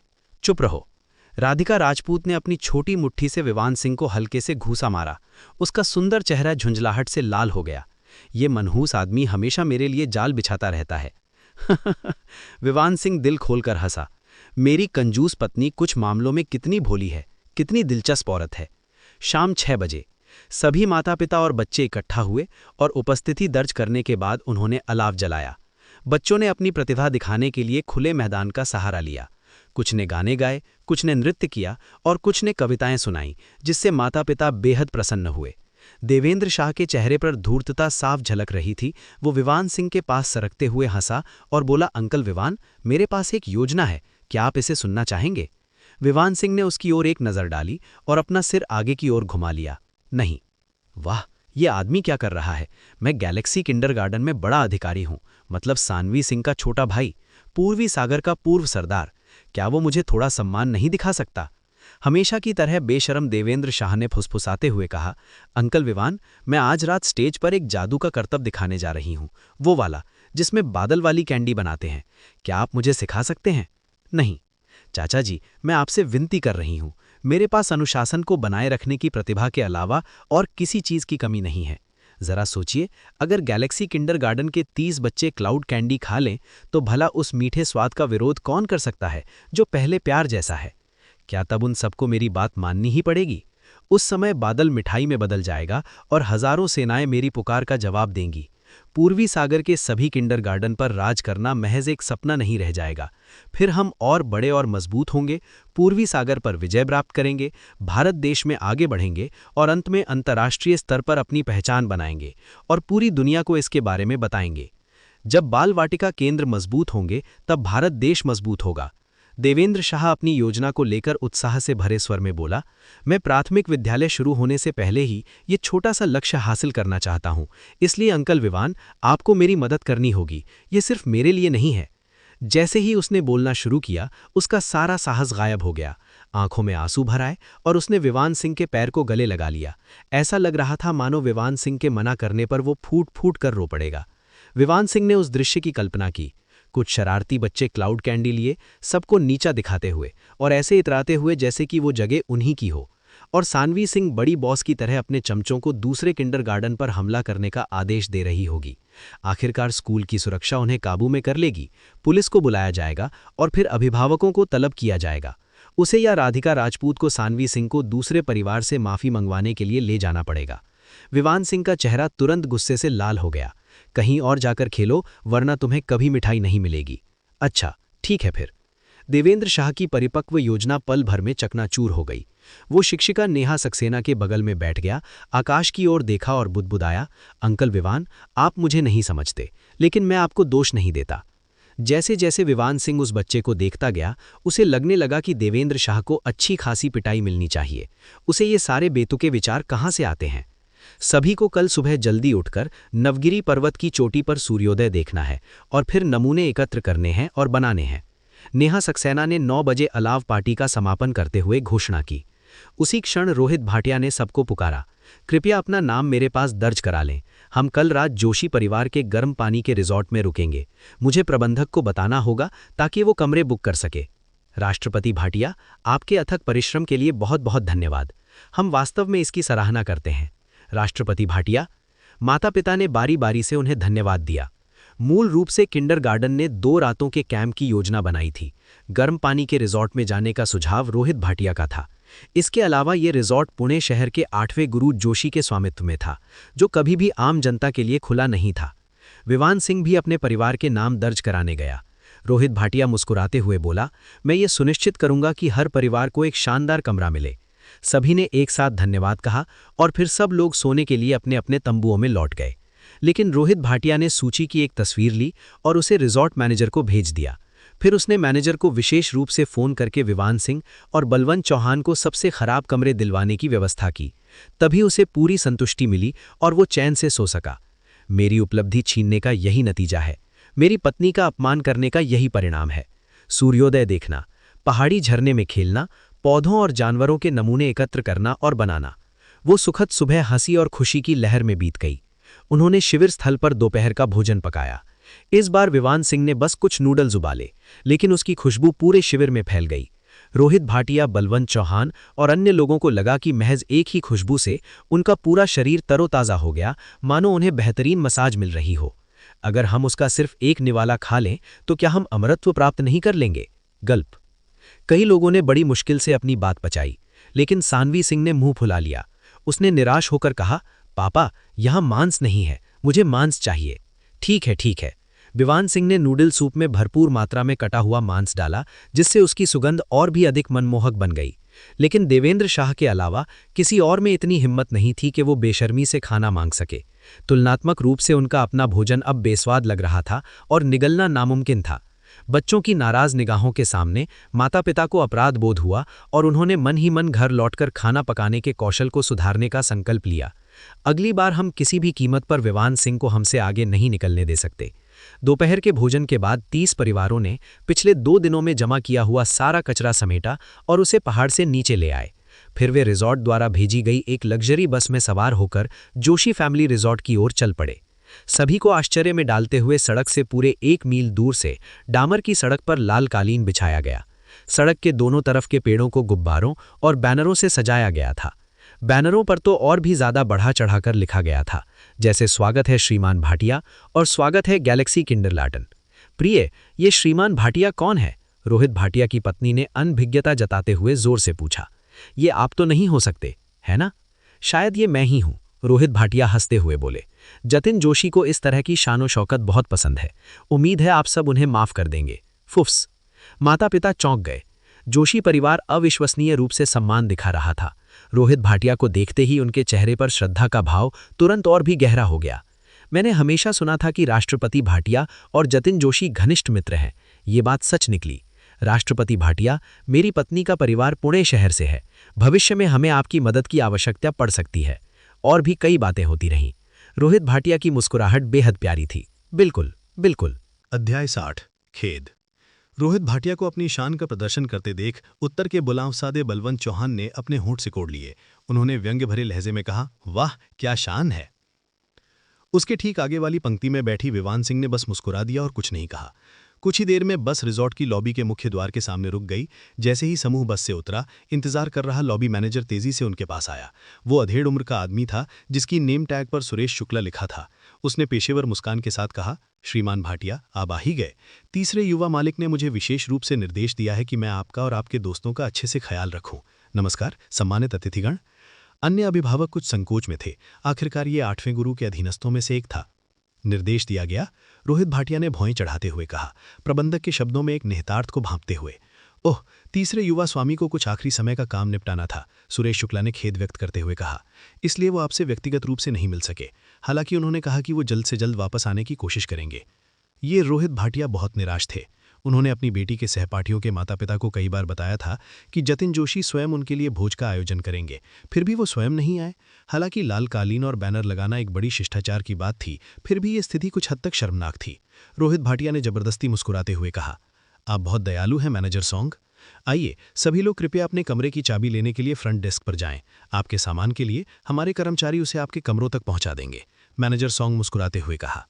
चुप रहो, राधिका राजपूत ने अपनी छोटी मुट्ठी से विवान सिंह को हल्के से घूसा मारा। उसका सुंदर चेहरा झुंझलाहट से लाल हो गया। ये मनहूस आदमी हमेशा मेरे लिए जाल बिछाता रहता है। विवान सिंह दिल खोलकर हंसा। मेरी कंजूस पत्नी कुछ मामलों में कितनी भोली है, कितनी दिलचस्प औरत है। शाम 6 बजे सभी माता पिता और बच्चे इकट्ठा हुए और उपस्थिति दर्ज करने के बाद उन्होंने अलाव जलाया। बच्चों ने अपनी प्रतिभा दिखाने के लिए खुले मैदान का सहारा लिया। कुछ ने गाने गाए, कुछ ने नृत्य किया और कुछ ने कविताएं सुनाईं, जिससे माता पिता बेहद प्रसन्न हुए। देवेंद्र शाह के चेहरे पर धूर्तता साफ झलक रही थी। वो विवान सिंह के पास सरकते हुए हंसा और बोला, अंकल विवान, मेरे पास एक योजना है, क्या आप इसे सुनना चाहेंगे? विवान सिंह ने उसकी ओर एक नज़र डाली और अपना सिर आगे की ओर घुमा लिया। नहीं। वाह, ये आदमी क्या कर रहा है? मैं गैलेक्सी किंडरगार्टन में बड़ा अधिकारी हूं, मतलब सानवी सिंह का छोटा भाई, पूर्वी सागर का पूर्व सरदार। क्या वो मुझे थोड़ा सम्मान नहीं दिखा सकता? हमेशा की तरह बेशर्म देवेंद्र शाह ने फुसफुसाते हुए कहा, अंकल विवान, मैं आज रात स्टेज पर एक जादू का करतब दिखाने जा रही हूं, वो वाला जिसमें बादल वाली कैंडी बनाते हैं। क्या आप मुझे सिखा सकते हैं? नहीं चाचा जी, मैं आपसे विनती कर रही हूं, मेरे पास अनुशासन को बनाए रखने की प्रतिभा के अलावा और किसी चीज की कमी नहीं है। जरा सोचिए, अगर गैलेक्सी किंडरगार्टन के 30 बच्चे क्लाउड कैंडी खा लें तो भला उस मीठे स्वाद का विरोध कौन कर सकता है जो पहले प्यार जैसा है? क्या तब उन सबको मेरी बात माननी ही पड़ेगी? उस समय बादल मिठाई में बदल जाएगा और हजारों सेनाएं मेरी पुकार का जवाब देंगी। पूर्वी सागर के सभी किंडरगार्टन पर राज करना महज एक सपना नहीं रह जाएगा। फिर हम और बड़े और मजबूत होंगे, पूर्वी सागर पर विजय प्राप्त करेंगे, भारत देश में आगे बढ़ेंगे और अंत में अंतर्राष्ट्रीय स्तर पर अपनी पहचान बनाएंगे और पूरी दुनिया को इसके बारे में बताएंगे। जब बाल वाटिका केंद्र मजबूत होंगे तब भारत देश मजबूत होगा। देवेंद्र शाह अपनी योजना को लेकर उत्साह से भरे स्वर में बोला, मैं प्राथमिक विद्यालय शुरू होने से पहले ही ये छोटा सा लक्ष्य हासिल करना चाहता हूँ, इसलिए अंकल विवान, आपको मेरी मदद करनी होगी। ये सिर्फ मेरे लिए नहीं है। जैसे ही उसने बोलना शुरू किया, उसका सारा साहस गायब हो गया। आंखों में आंसू भर आए और उसने विवान सिंह के पैर को गले लगा लिया। ऐसा लग रहा था मानो विवान सिंह के मना करने पर वो फूट फूट कर रो पड़ेगा। विवान सिंह ने उस दृश्य की कल्पना की। कुछ शरारती बच्चे क्लाउड कैंडी लिए, सबको नीचा दिखाते हुए और ऐसे इतराते हुए जैसे कि वो जगह उन्हीं की हो, और सानवी सिंह बड़ी बॉस की तरह अपने चमचों को दूसरे किंडरगार्टन पर हमला करने का आदेश दे रही होगी। आखिरकार स्कूल की सुरक्षा उन्हें काबू में कर लेगी, पुलिस को बुलाया जाएगा और फिर अभिभावकों को तलब किया जाएगा। उसे या राधिका राजपूत को सानवी सिंह को दूसरे परिवार से माफी मंगवाने के लिए ले जाना पड़ेगा। विवान सिंह का चेहरा तुरंत गुस्से से लाल हो गया। कहीं और जाकर खेलो, वरना तुम्हें कभी मिठाई नहीं मिलेगी। अच्छा ठीक है फिर। देवेंद्र शाह की परिपक्व योजना पल भर में चकनाचूर हो गई। वो शिक्षिका नेहा सक्सेना के बगल में बैठ गया, आकाश की ओर देखा और बुदबुदाया, अंकल विवान, आप मुझे नहीं समझते, लेकिन मैं आपको दोष नहीं देता। जैसे जैसे विवान सिंह उस बच्चे को देखता गया, उसे लगने लगा कि देवेंद्र शाह को अच्छी खासी पिटाई मिलनी चाहिए। उसे ये सारे बेतुके विचार कहाँ से आते हैं? सभी को कल सुबह जल्दी उठकर नवगिरी पर्वत की चोटी पर सूर्योदय देखना है और फिर नमूने एकत्र करने हैं और बनाने हैं। नेहा सक्सेना ने 9 बजे अलाव पार्टी का समापन करते हुए घोषणा की। उसी क्षण रोहित भाटिया ने सबको पुकारा, कृपया अपना नाम मेरे पास दर्ज करा लें। हम कल रात जोशी परिवार के गर्म पानी के रिजॉर्ट में रुकेंगे। मुझे प्रबंधक को बताना होगा ताकि वो कमरे बुक कर सके। राष्ट्रपति भाटिया, आपके अथक परिश्रम के लिए बहुत बहुत धन्यवाद। हम वास्तव में इसकी सराहना करते हैं। राष्ट्रपति भाटिया। माता पिता ने बारी बारी से उन्हें धन्यवाद दिया। मूल रूप से किंडरगार्टन ने 2 रातों के कैंप की योजना बनाई थी। गर्म पानी के रिजॉर्ट में जाने का सुझाव रोहित भाटिया का था। इसके अलावा ये रिजॉर्ट पुणे शहर के 8वें गुरु जोशी के स्वामित्व में था, जो कभी भी आम जनता के लिए खुला नहीं था। विवान सिंह भी अपने परिवार के नाम दर्ज कराने गया। रोहित भाटिया मुस्कुराते हुए बोला, मैं ये सुनिश्चित करूंगा कि हर परिवार को एक शानदार कमरा मिले। सभी ने एक साथ धन्यवाद कहा और फिर सब लोग सोने के लिए अपने अपने तंबुओं में लौट गए। लेकिन रोहित भाटिया ने सूची की एक तस्वीर ली और उसे रिजॉर्ट मैनेजर को भेज दिया। फिर उसने मैनेजर को विशेष रूप से फ़ोन करके विवान सिंह और बलवंत चौहान को सबसे खराब कमरे दिलवाने की व्यवस्था की। तभी उसे पूरी संतुष्टि मिली और वो चैन से सो सका। मेरी उपलब्धि छीनने का यही नतीजा है, मेरी पत्नी का अपमान करने का यही परिणाम है। सूर्योदय देखना, पहाड़ी झरने में खेलना, पौधों और जानवरों के नमूने एकत्र करना और बनाना। वो सुखद सुबह हंसी और खुशी की लहर में बीत गई। उन्होंने शिविर स्थल पर दोपहर का भोजन पकाया। इस बार विवान सिंह ने बस कुछ नूडल्स उबाले, लेकिन उसकी खुशबू पूरे शिविर में फैल गई। रोहित भाटिया, बलवंत चौहान और अन्य लोगों को लगा कि महज एक ही खुशबू से उनका पूरा शरीर तरोताज़ा हो गया, मानो उन्हें बेहतरीन मसाज मिल रही हो। अगर हम उसका सिर्फ एक निवाला खा लें तो क्या हम अमरत्व प्राप्त नहीं कर लेंगे? गल्प। कई लोगों ने बड़ी मुश्किल से अपनी बात पचाई, लेकिन सानवी सिंह ने मुंह फुला लिया। उसने निराश होकर कहा, पापा, यहाँ मांस नहीं है, मुझे मांस चाहिए। ठीक है, ठीक है। विवान सिंह ने नूडल सूप में भरपूर मात्रा में कटा हुआ मांस डाला, जिससे उसकी सुगंध और भी अधिक मनमोहक बन गई। लेकिन देवेंद्र शाह के अलावा किसी और में इतनी हिम्मत नहीं थी कि वो बेशर्मी से खाना मांग सके। तुलनात्मक रूप से उनका अपना भोजन अब बेस्वाद लग रहा था और निगलना नामुमकिन था। बच्चों की नाराज निगाहों के सामने माता पिता को अपराध बोध हुआ और उन्होंने मन ही मन घर लौटकर खाना पकाने के कौशल को सुधारने का संकल्प लिया। अगली बार हम किसी भी कीमत पर विवान सिंह को हमसे आगे नहीं निकलने दे सकते। दोपहर के भोजन के बाद 30 परिवारों ने पिछले 2 दिनों में जमा किया हुआ सारा कचरा समेटा और उसे पहाड़ से नीचे ले आए। फिर वे रिजॉर्ट द्वारा भेजी गई एक लग्जरी बस में सवार होकर जोशी फैमिली रिजॉर्ट की ओर चल पड़े। सभी को आश्चर्य में डालते हुए सड़क से पूरे 1 मील दूर से डामर की सड़क पर लाल कालीन बिछाया गया। सड़क के दोनों तरफ के पेड़ों को गुब्बारों और बैनरों से सजाया गया था। बैनरों पर तो और भी ज्यादा बढ़ा चढ़ाकर लिखा गया था, जैसे स्वागत है श्रीमान भाटिया और स्वागत है गैलेक्सी किंडरलार्टन। प्रिय, ये श्रीमान भाटिया कौन है? रोहित भाटिया की पत्नी ने अनभिज्ञता जताते हुए जोर से पूछा। ये आप तो नहीं हो सकते, है ना? शायद ये मैं ही हूं, रोहित भाटिया हंसते हुए बोले। जतिन जोशी को इस तरह की शानो शौकत बहुत पसंद है। उम्मीद है आप सब उन्हें माफ कर देंगे। फुफ्स। माता पिता चौंक गए। जोशी परिवार अविश्वसनीय रूप से सम्मान दिखा रहा था। रोहित भाटिया को देखते ही उनके चेहरे पर श्रद्धा का भाव तुरंत और भी गहरा हो गया। मैंने हमेशा सुना था कि राष्ट्रपति भाटिया और जतिन जोशी घनिष्ठ मित्र हैं। ये बात सच निकली। राष्ट्रपति भाटिया, मेरी पत्नी का परिवार पुणे शहर से है। भविष्य में हमें आपकी मदद की आवश्यकता पड़ सकती है। और भी कई बातें होती रहीं। रोहित भाटिया की मुस्कुराहट बेहद प्यारी थी। बिल्कुल, बिल्कुल। अध्याय 60 खेद। रोहित भाटिया को अपनी शान का प्रदर्शन करते देख उत्तर के बुलावसादे बलवंत चौहान ने अपने होंठ सिकोड़ लिए। उन्होंने व्यंग्य भरे लहजे में कहा, वाह क्या शान है। उसके ठीक आगे वाली पंक्ति में बैठी विवान सिंह ने बस मुस्कुरा दिया और कुछ नहीं कहा। कुछ ही देर में बस रिजॉर्ट की लॉबी के मुख्य द्वार के सामने रुक गई। जैसे ही समूह बस से उतरा, इंतजार कर रहा लॉबी मैनेजर तेजी से उनके पास आया। वो अधेड़ उम्र का आदमी था, जिसकी नेम टैग पर सुरेश शुक्ला लिखा था। उसने पेशेवर मुस्कान के साथ कहा, श्रीमान भाटिया, आप आ ही गए। तीसरे युवा मालिक ने मुझे विशेष रूप से निर्देश दिया है कि मैं आपका और आपके दोस्तों का अच्छे से ख्याल रखूं। नमस्कार सम्मानित अतिथिगण। अन्य अभिभावक कुछ संकोच में थे। आखिरकार ये 8वें गुरु के अधीनस्थों में से एक था। निर्देश दिया गया, रोहित भाटिया ने भौएं चढ़ाते हुए कहा, प्रबंधक के शब्दों में एक निहितार्थ को भांपते हुए। ओह, तीसरे युवा स्वामी को कुछ आखिरी समय का काम निपटाना था, सुरेश शुक्ला ने खेद व्यक्त करते हुए कहा। इसलिए वो आपसे व्यक्तिगत रूप से नहीं मिल सके। हालांकि उन्होंने कहा कि वो जल्द से जल्द वापस आने की कोशिश करेंगे। ये रोहित भाटिया बहुत निराश थे। उन्होंने अपनी बेटी के सहपाठियों के माता पिता को कई बार बताया था कि जतिन जोशी स्वयं उनके लिए भोज का आयोजन करेंगे, फिर भी वो स्वयं नहीं आए। हालांकि लाल कालीन और बैनर लगाना एक बड़ी शिष्टाचार की बात थी, फिर भी ये स्थिति कुछ हद तक शर्मनाक थी। रोहित भाटिया ने जबरदस्ती मुस्कुराते हुए कहा, आप बहुत दयालु हैं मैनेजर सॉन्ग। आइए सभी लोग कृपया अपने कमरे की चाबी लेने के लिए फ्रंट डेस्क पर जाएं। आपके सामान के लिए हमारे कर्मचारी उसे आपके कमरों तक पहुंचा देंगे, मैनेजर सॉन्ग मुस्कुराते हुए कहा।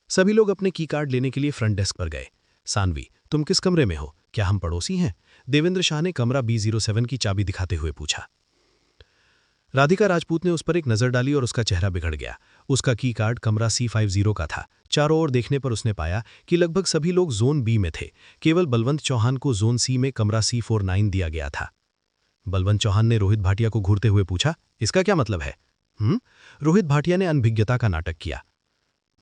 सभी लोग अपने की कार्ड लेने के लिए फ्रंट डेस्क पर गए। सानवी, तुम किस कमरे में हो? क्या हम पड़ोसी हैं? देवेंद्र शाह ने कमरा B07 की चाबी दिखाते हुए पूछा। राधिका राजपूत ने उस पर एक नजर डाली और उसका चेहरा बिगड़ गया। उसका की कार्ड कमरा C50 का था। चारों ओर देखने पर उसने पाया कि लगभग सभी लोग जोन बी में थे। केवल बलवंत चौहान को जोन सी में कमरा C49 दिया गया था। बलवंत चौहान ने रोहित भाटिया को घूरते हुए पूछा, इसका क्या मतलब है? रोहित भाटिया ने अनभिज्ञता का नाटक किया।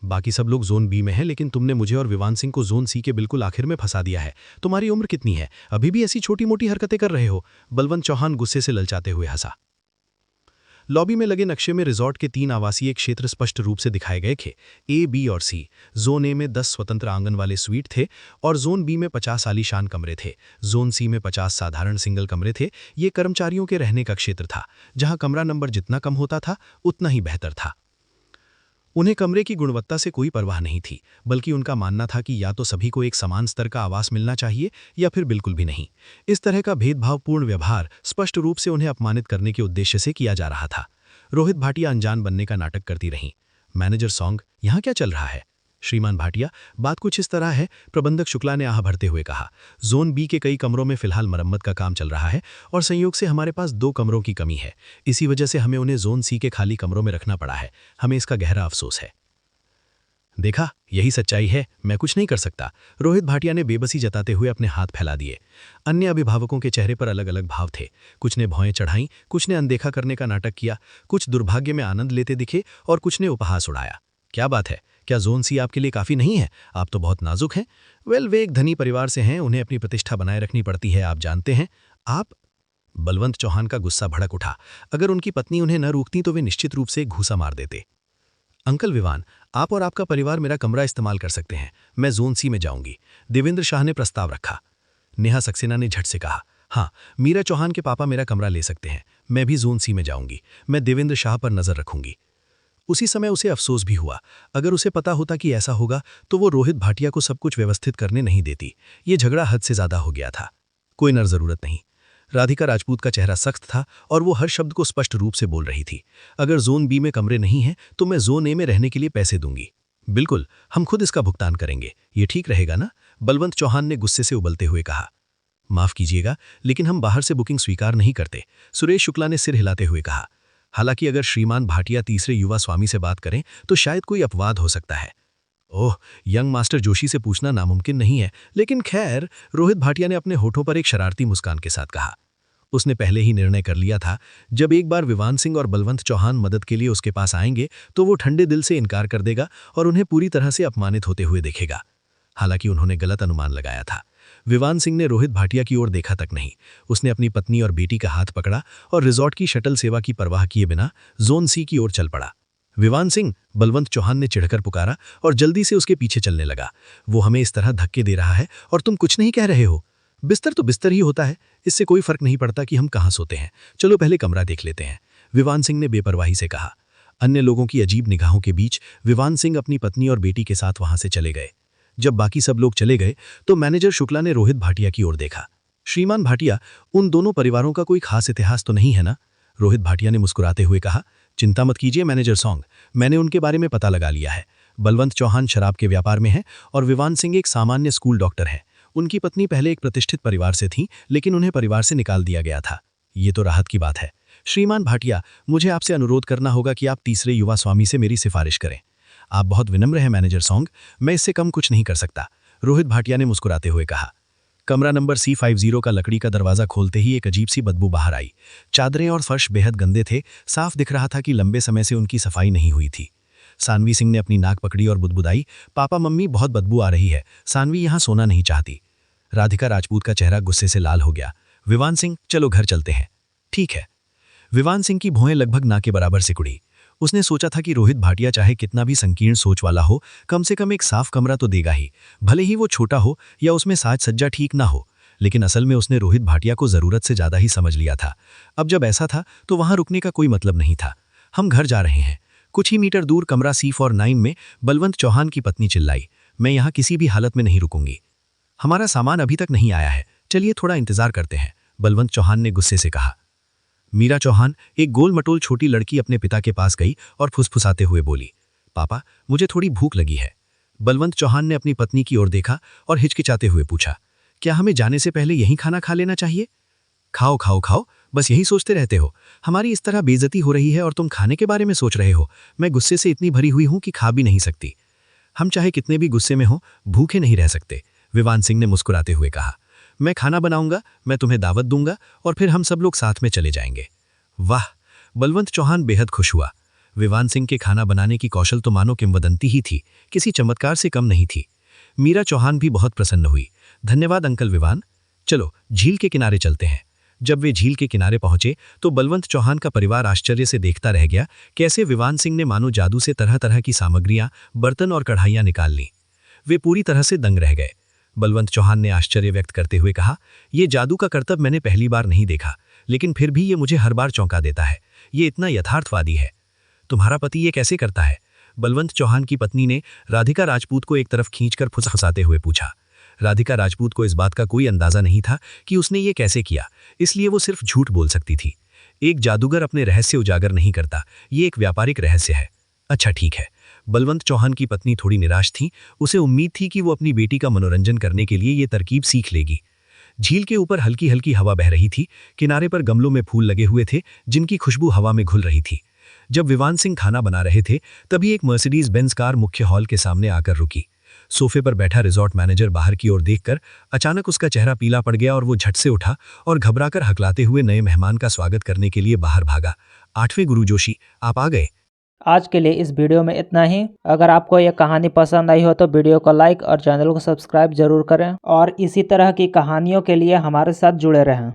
बाकी सब लोग जोन बी में हैं, लेकिन तुमने मुझे और विवान सिंह को जोन सी के बिल्कुल आखिर में फंसा दिया है। तुम्हारी उम्र कितनी है? अभी भी ऐसी छोटी मोटी हरकतें कर रहे हो? बलवंत चौहान गुस्से से ललचाते हुए हंसा। लॉबी में लगे नक्शे में रिजॉर्ट के 3 आवासीय क्षेत्र स्पष्ट रूप से दिखाए गए थे। ए, बी और सी। जोन ए में 10 स्वतंत्र आंगन वाले स्वीट थे और जोन बी में 50 आलीशान कमरे थे। जोन सी में 50 साधारण सिंगल कमरे थे। ये कर्मचारियों के रहने का क्षेत्र था, जहां कमरा नंबर जितना कम होता था उतना ही बेहतर था। उन्हें कमरे की गुणवत्ता से कोई परवाह नहीं थी, बल्कि उनका मानना था कि या तो सभी को एक समान स्तर का आवास मिलना चाहिए या फिर बिल्कुल भी नहीं। इस तरह का भेदभावपूर्ण व्यवहार स्पष्ट रूप से उन्हें अपमानित करने के उद्देश्य से किया जा रहा था। रोहित भाटिया अनजान बनने का नाटक करती रहीं। मैनेजर सॉन्ग, यहाँ क्या चल रहा है? श्रीमान भाटिया, बात कुछ इस तरह है, प्रबंधक शुक्ला ने आह भरते हुए कहा। जोन बी के कई कमरों में फिलहाल मरम्मत का काम चल रहा है और संयोग से हमारे पास 2 कमरों की कमी है। इसी वजह से हमें उन्हें जोन सी के खाली कमरों में रखना पड़ा है। हमें इसका गहरा अफसोस है। देखा, यही सच्चाई है, मैं कुछ नहीं कर सकता। रोहित भाटिया ने बेबसी जताते हुए अपने हाथ फैला दिए। अन्य अभिभावकों के चेहरे पर अलग अलग भाव थे। कुछ ने भौएं चढ़ाईं, कुछ ने अनदेखा करने का नाटक किया, कुछ दुर्भाग्य में आनंद लेते दिखे और कुछ ने उपहास उड़ाया। क्या बात है, क्या जोन सी आपके लिए काफी नहीं है? आप तो बहुत नाजुक हैं। वेल, वे एक धनी परिवार से हैं, उन्हें अपनी प्रतिष्ठा बनाए रखनी पड़ती है, आप जानते हैं। आप बलवंत चौहान का गुस्सा भड़क उठा। अगर उनकी पत्नी उन्हें न रोकती तो वे निश्चित रूप से एक घूसा मार देते। अंकल विवान, आप और आपका परिवार मेरा कमरा इस्तेमाल कर सकते हैं। मैं जोन सी में जाऊंगी। देवेंद्र शाह ने प्रस्ताव रखा। नेहा सक्सेना ने झट से कहा, हाँ, मीरा चौहान के पापा मेरा कमरा ले सकते हैं। मैं भी जोन सी में जाऊंगी। मैं देवेंद्र शाह पर नजर रखूंगी। उसी समय उसे अफसोस भी हुआ। अगर उसे पता होता कि ऐसा होगा तो वो रोहित भाटिया को सब कुछ व्यवस्थित करने नहीं देती। ये झगड़ा हद से ज्यादा हो गया था। कोई नर जरूरत नहीं। राधिका राजपूत का चेहरा सख्त था और वो हर शब्द को स्पष्ट रूप से बोल रही थी। अगर जोन बी में कमरे नहीं हैं तो मैं जोन ए में रहने के लिए पैसे दूंगी। बिल्कुल, हम खुद इसका भुगतान करेंगे। ये ठीक रहेगा ना? बलवंत चौहान ने गुस्से से उबलते हुए कहा। माफ कीजिएगा, लेकिन हम बाहर से बुकिंग स्वीकार नहीं करते, सुरेश शुक्ला ने सिर हिलाते हुए कहा। हालांकि अगर श्रीमान भाटिया तीसरे युवा स्वामी से बात करें तो शायद कोई अपवाद हो सकता है। ओह, यंग मास्टर जोशी से पूछना नामुमकिन नहीं है, लेकिन खैर, रोहित भाटिया ने अपने होठों पर एक शरारती मुस्कान के साथ कहा। उसने पहले ही निर्णय कर लिया था, जब एक बार विवान सिंह और बलवंत चौहान मदद के लिए उसके पास आएंगे तो वो ठंडे दिल से इनकार कर देगा और उन्हें पूरी तरह से अपमानित होते हुए देखेगा। हालांकि उन्होंने गलत अनुमान लगाया था। विवान सिंह ने रोहित भाटिया की ओर देखा तक नहीं। उसने अपनी पत्नी और बेटी का हाथ पकड़ा और रिजॉर्ट की शटल सेवा की परवाह किए बिना जोन सी की ओर चल पड़ा। विवान सिंह, बलवंत चौहान ने चिढ़कर पुकारा और जल्दी से उसके पीछे चलने लगा। वो हमें इस तरह धक्के दे रहा है और तुम कुछ नहीं कह रहे हो। बिस्तर तो बिस्तर ही होता है, इससे कोई फर्क नहीं पड़ता कि हम कहाँ सोते हैं। चलो पहले कमरा देख लेते हैं, विवान सिंह ने बेपरवाही से कहा। अन्य लोगों की अजीब निगाहों के बीच विवान सिंह अपनी पत्नी और बेटी के साथ वहां से चले गए। जब बाकी सब लोग चले गए तो मैनेजर शुक्ला ने रोहित भाटिया की ओर देखा। श्रीमान भाटिया, उन दोनों परिवारों का कोई खास इतिहास तो नहीं है ना? रोहित भाटिया ने मुस्कुराते हुए कहा। चिंता मत कीजिए मैनेजर सॉन्ग, मैंने उनके बारे में पता लगा लिया है। बलवंत चौहान शराब के व्यापार में है और विवान सिंह एक सामान्य स्कूल डॉक्टर है। उनकी पत्नी पहले एक प्रतिष्ठित परिवार से थी, लेकिन उन्हें परिवार से निकाल दिया गया था। ये तो राहत की बात है। श्रीमान भाटिया, मुझे आपसे अनुरोध करना होगा कि आप तीसरे युवा स्वामी से मेरी सिफारिश करें। आप बहुत विनम्र हैं मैनेजर सॉन्ग, मैं इससे कम कुछ नहीं कर सकता, रोहित भाटिया ने मुस्कुराते हुए कहा। कमरा नंबर C50 का लकड़ी का दरवाजा खोलते ही एक अजीब सी बदबू बाहर आई। चादरें और फर्श बेहद गंदे थे। साफ दिख रहा था कि लंबे समय से उनकी सफाई नहीं हुई थी। सानवी सिंह ने अपनी नाक पकड़ी और बुदबुदाई, पापा मम्मी, बहुत बदबू आ रही है। सानवी यहाँ सोना नहीं चाहती। राधिका राजपूत का चेहरा गुस्से से लाल हो गया। विवान सिंह, चलो घर चलते हैं। ठीक है। विवान सिंह की भौहें लगभग ना के बराबर सिकुड़ी। उसने सोचा था कि रोहित भाटिया चाहे कितना भी संकीर्ण सोच वाला हो, कम से कम एक साफ कमरा तो देगा ही, भले ही वो छोटा हो या उसमें साज सज्जा ठीक ना हो। लेकिन असल में उसने रोहित भाटिया को जरूरत से ज्यादा ही समझ लिया था। अब जब ऐसा था तो वहां रुकने का कोई मतलब नहीं था। हम घर जा रहे हैं। कुछ ही मीटर दूर कमरा C49 में बलवंत चौहान की पत्नी चिल्लाई, मैं यहाँ किसी भी हालत में नहीं रुकूंगी। हमारा सामान अभी तक नहीं आया है, चलिए थोड़ा इंतजार करते हैं, बलवंत चौहान ने गुस्से से कहा। मीरा चौहान, एक गोल मटोल छोटी लड़की, अपने पिता के पास गई और फुसफुसाते हुए बोली, पापा, मुझे थोड़ी भूख लगी है। बलवंत चौहान ने अपनी पत्नी की ओर देखा और हिचकिचाते हुए पूछा, क्या हमें जाने से पहले यहीं खाना खा लेना चाहिए? खाओ खाओ खाओ, बस यही सोचते रहते हो। हमारी इस तरह बेइज्जती हो रही है और तुम खाने के बारे में सोच रहे हो। मैं गुस्से से इतनी भरी हुई हूं कि खा भी नहीं सकती। हम चाहे कितने भी गुस्से में हो, भूखे नहीं रह सकते, विवान सिंह ने मुस्कुराते हुए कहा। मैं खाना बनाऊंगा, मैं तुम्हें दावत दूंगा और फिर हम सब लोग साथ में चले जाएंगे। वाह, बलवंत चौहान बेहद खुश हुआ। विवान सिंह के खाना बनाने की कौशल तो मानो किंवदंती ही थी, किसी चमत्कार से कम नहीं थी। मीरा चौहान भी बहुत प्रसन्न हुई। धन्यवाद अंकल विवान, चलो झील के किनारे चलते हैं। जब वे झील के किनारे पहुंचे तो बलवंत चौहान का परिवार आश्चर्य से देखता रह गया, कैसे विवान सिंह ने मानो जादू से तरह तरह की सामग्रियां, बर्तन और कढ़ाइयां निकाल लीं। वे पूरी तरह से दंग रह गए। बलवंत चौहान ने आश्चर्य व्यक्त करते हुए कहा, यह जादू का करतब मैंने पहली बार नहीं देखा, लेकिन फिर भी ये मुझे हर बार चौंका देता है। ये इतना यथार्थवादी है। तुम्हारा पति ये कैसे करता है? बलवंत चौहान की पत्नी ने राधिका राजपूत को एक तरफ खींचकर फुसफुसाते हुए पूछा। राधिका राजपूत को इस बात का कोई अंदाजा नहीं था कि उसने ये कैसे किया, इसलिए वो सिर्फ झूठ बोल सकती थी। एक जादूगर अपने रहस्य उजागर नहीं करता, ये एक व्यापारिक रहस्य है। अच्छा ठीक है। बलवंत चौहान की पत्नी थोड़ी निराश थी। उसे उम्मीद थी कि वो अपनी बेटी का मनोरंजन करने के लिए ये तरकीब सीख लेगी। झील के ऊपर हल्की हल्की हवा बह रही थी। किनारे पर गमलों में फूल लगे हुए थे, जिनकी खुशबू हवा में घुल रही थी। जब विवान सिंह खाना बना रहे थे, तभी एक मर्सिडीज बेंज कार मुख्य हॉल के सामने आकर रुकी। सोफे पर बैठा रिजॉर्ट मैनेजर बाहर की ओर देखकर अचानक उसका चेहरा पीला पड़ गया और वो झट से उठा और घबराकर हकलाते हुए नए मेहमान का स्वागत करने के लिए बाहर भागा। 8वें गुरु जोशी, आप आ गए। आज के लिए इस वीडियो में इतना ही। अगर आपको यह कहानी पसंद आई हो तो वीडियो को लाइक और चैनल को सब्सक्राइब जरूर करें और इसी तरह की कहानियों के लिए हमारे साथ जुड़े रहें।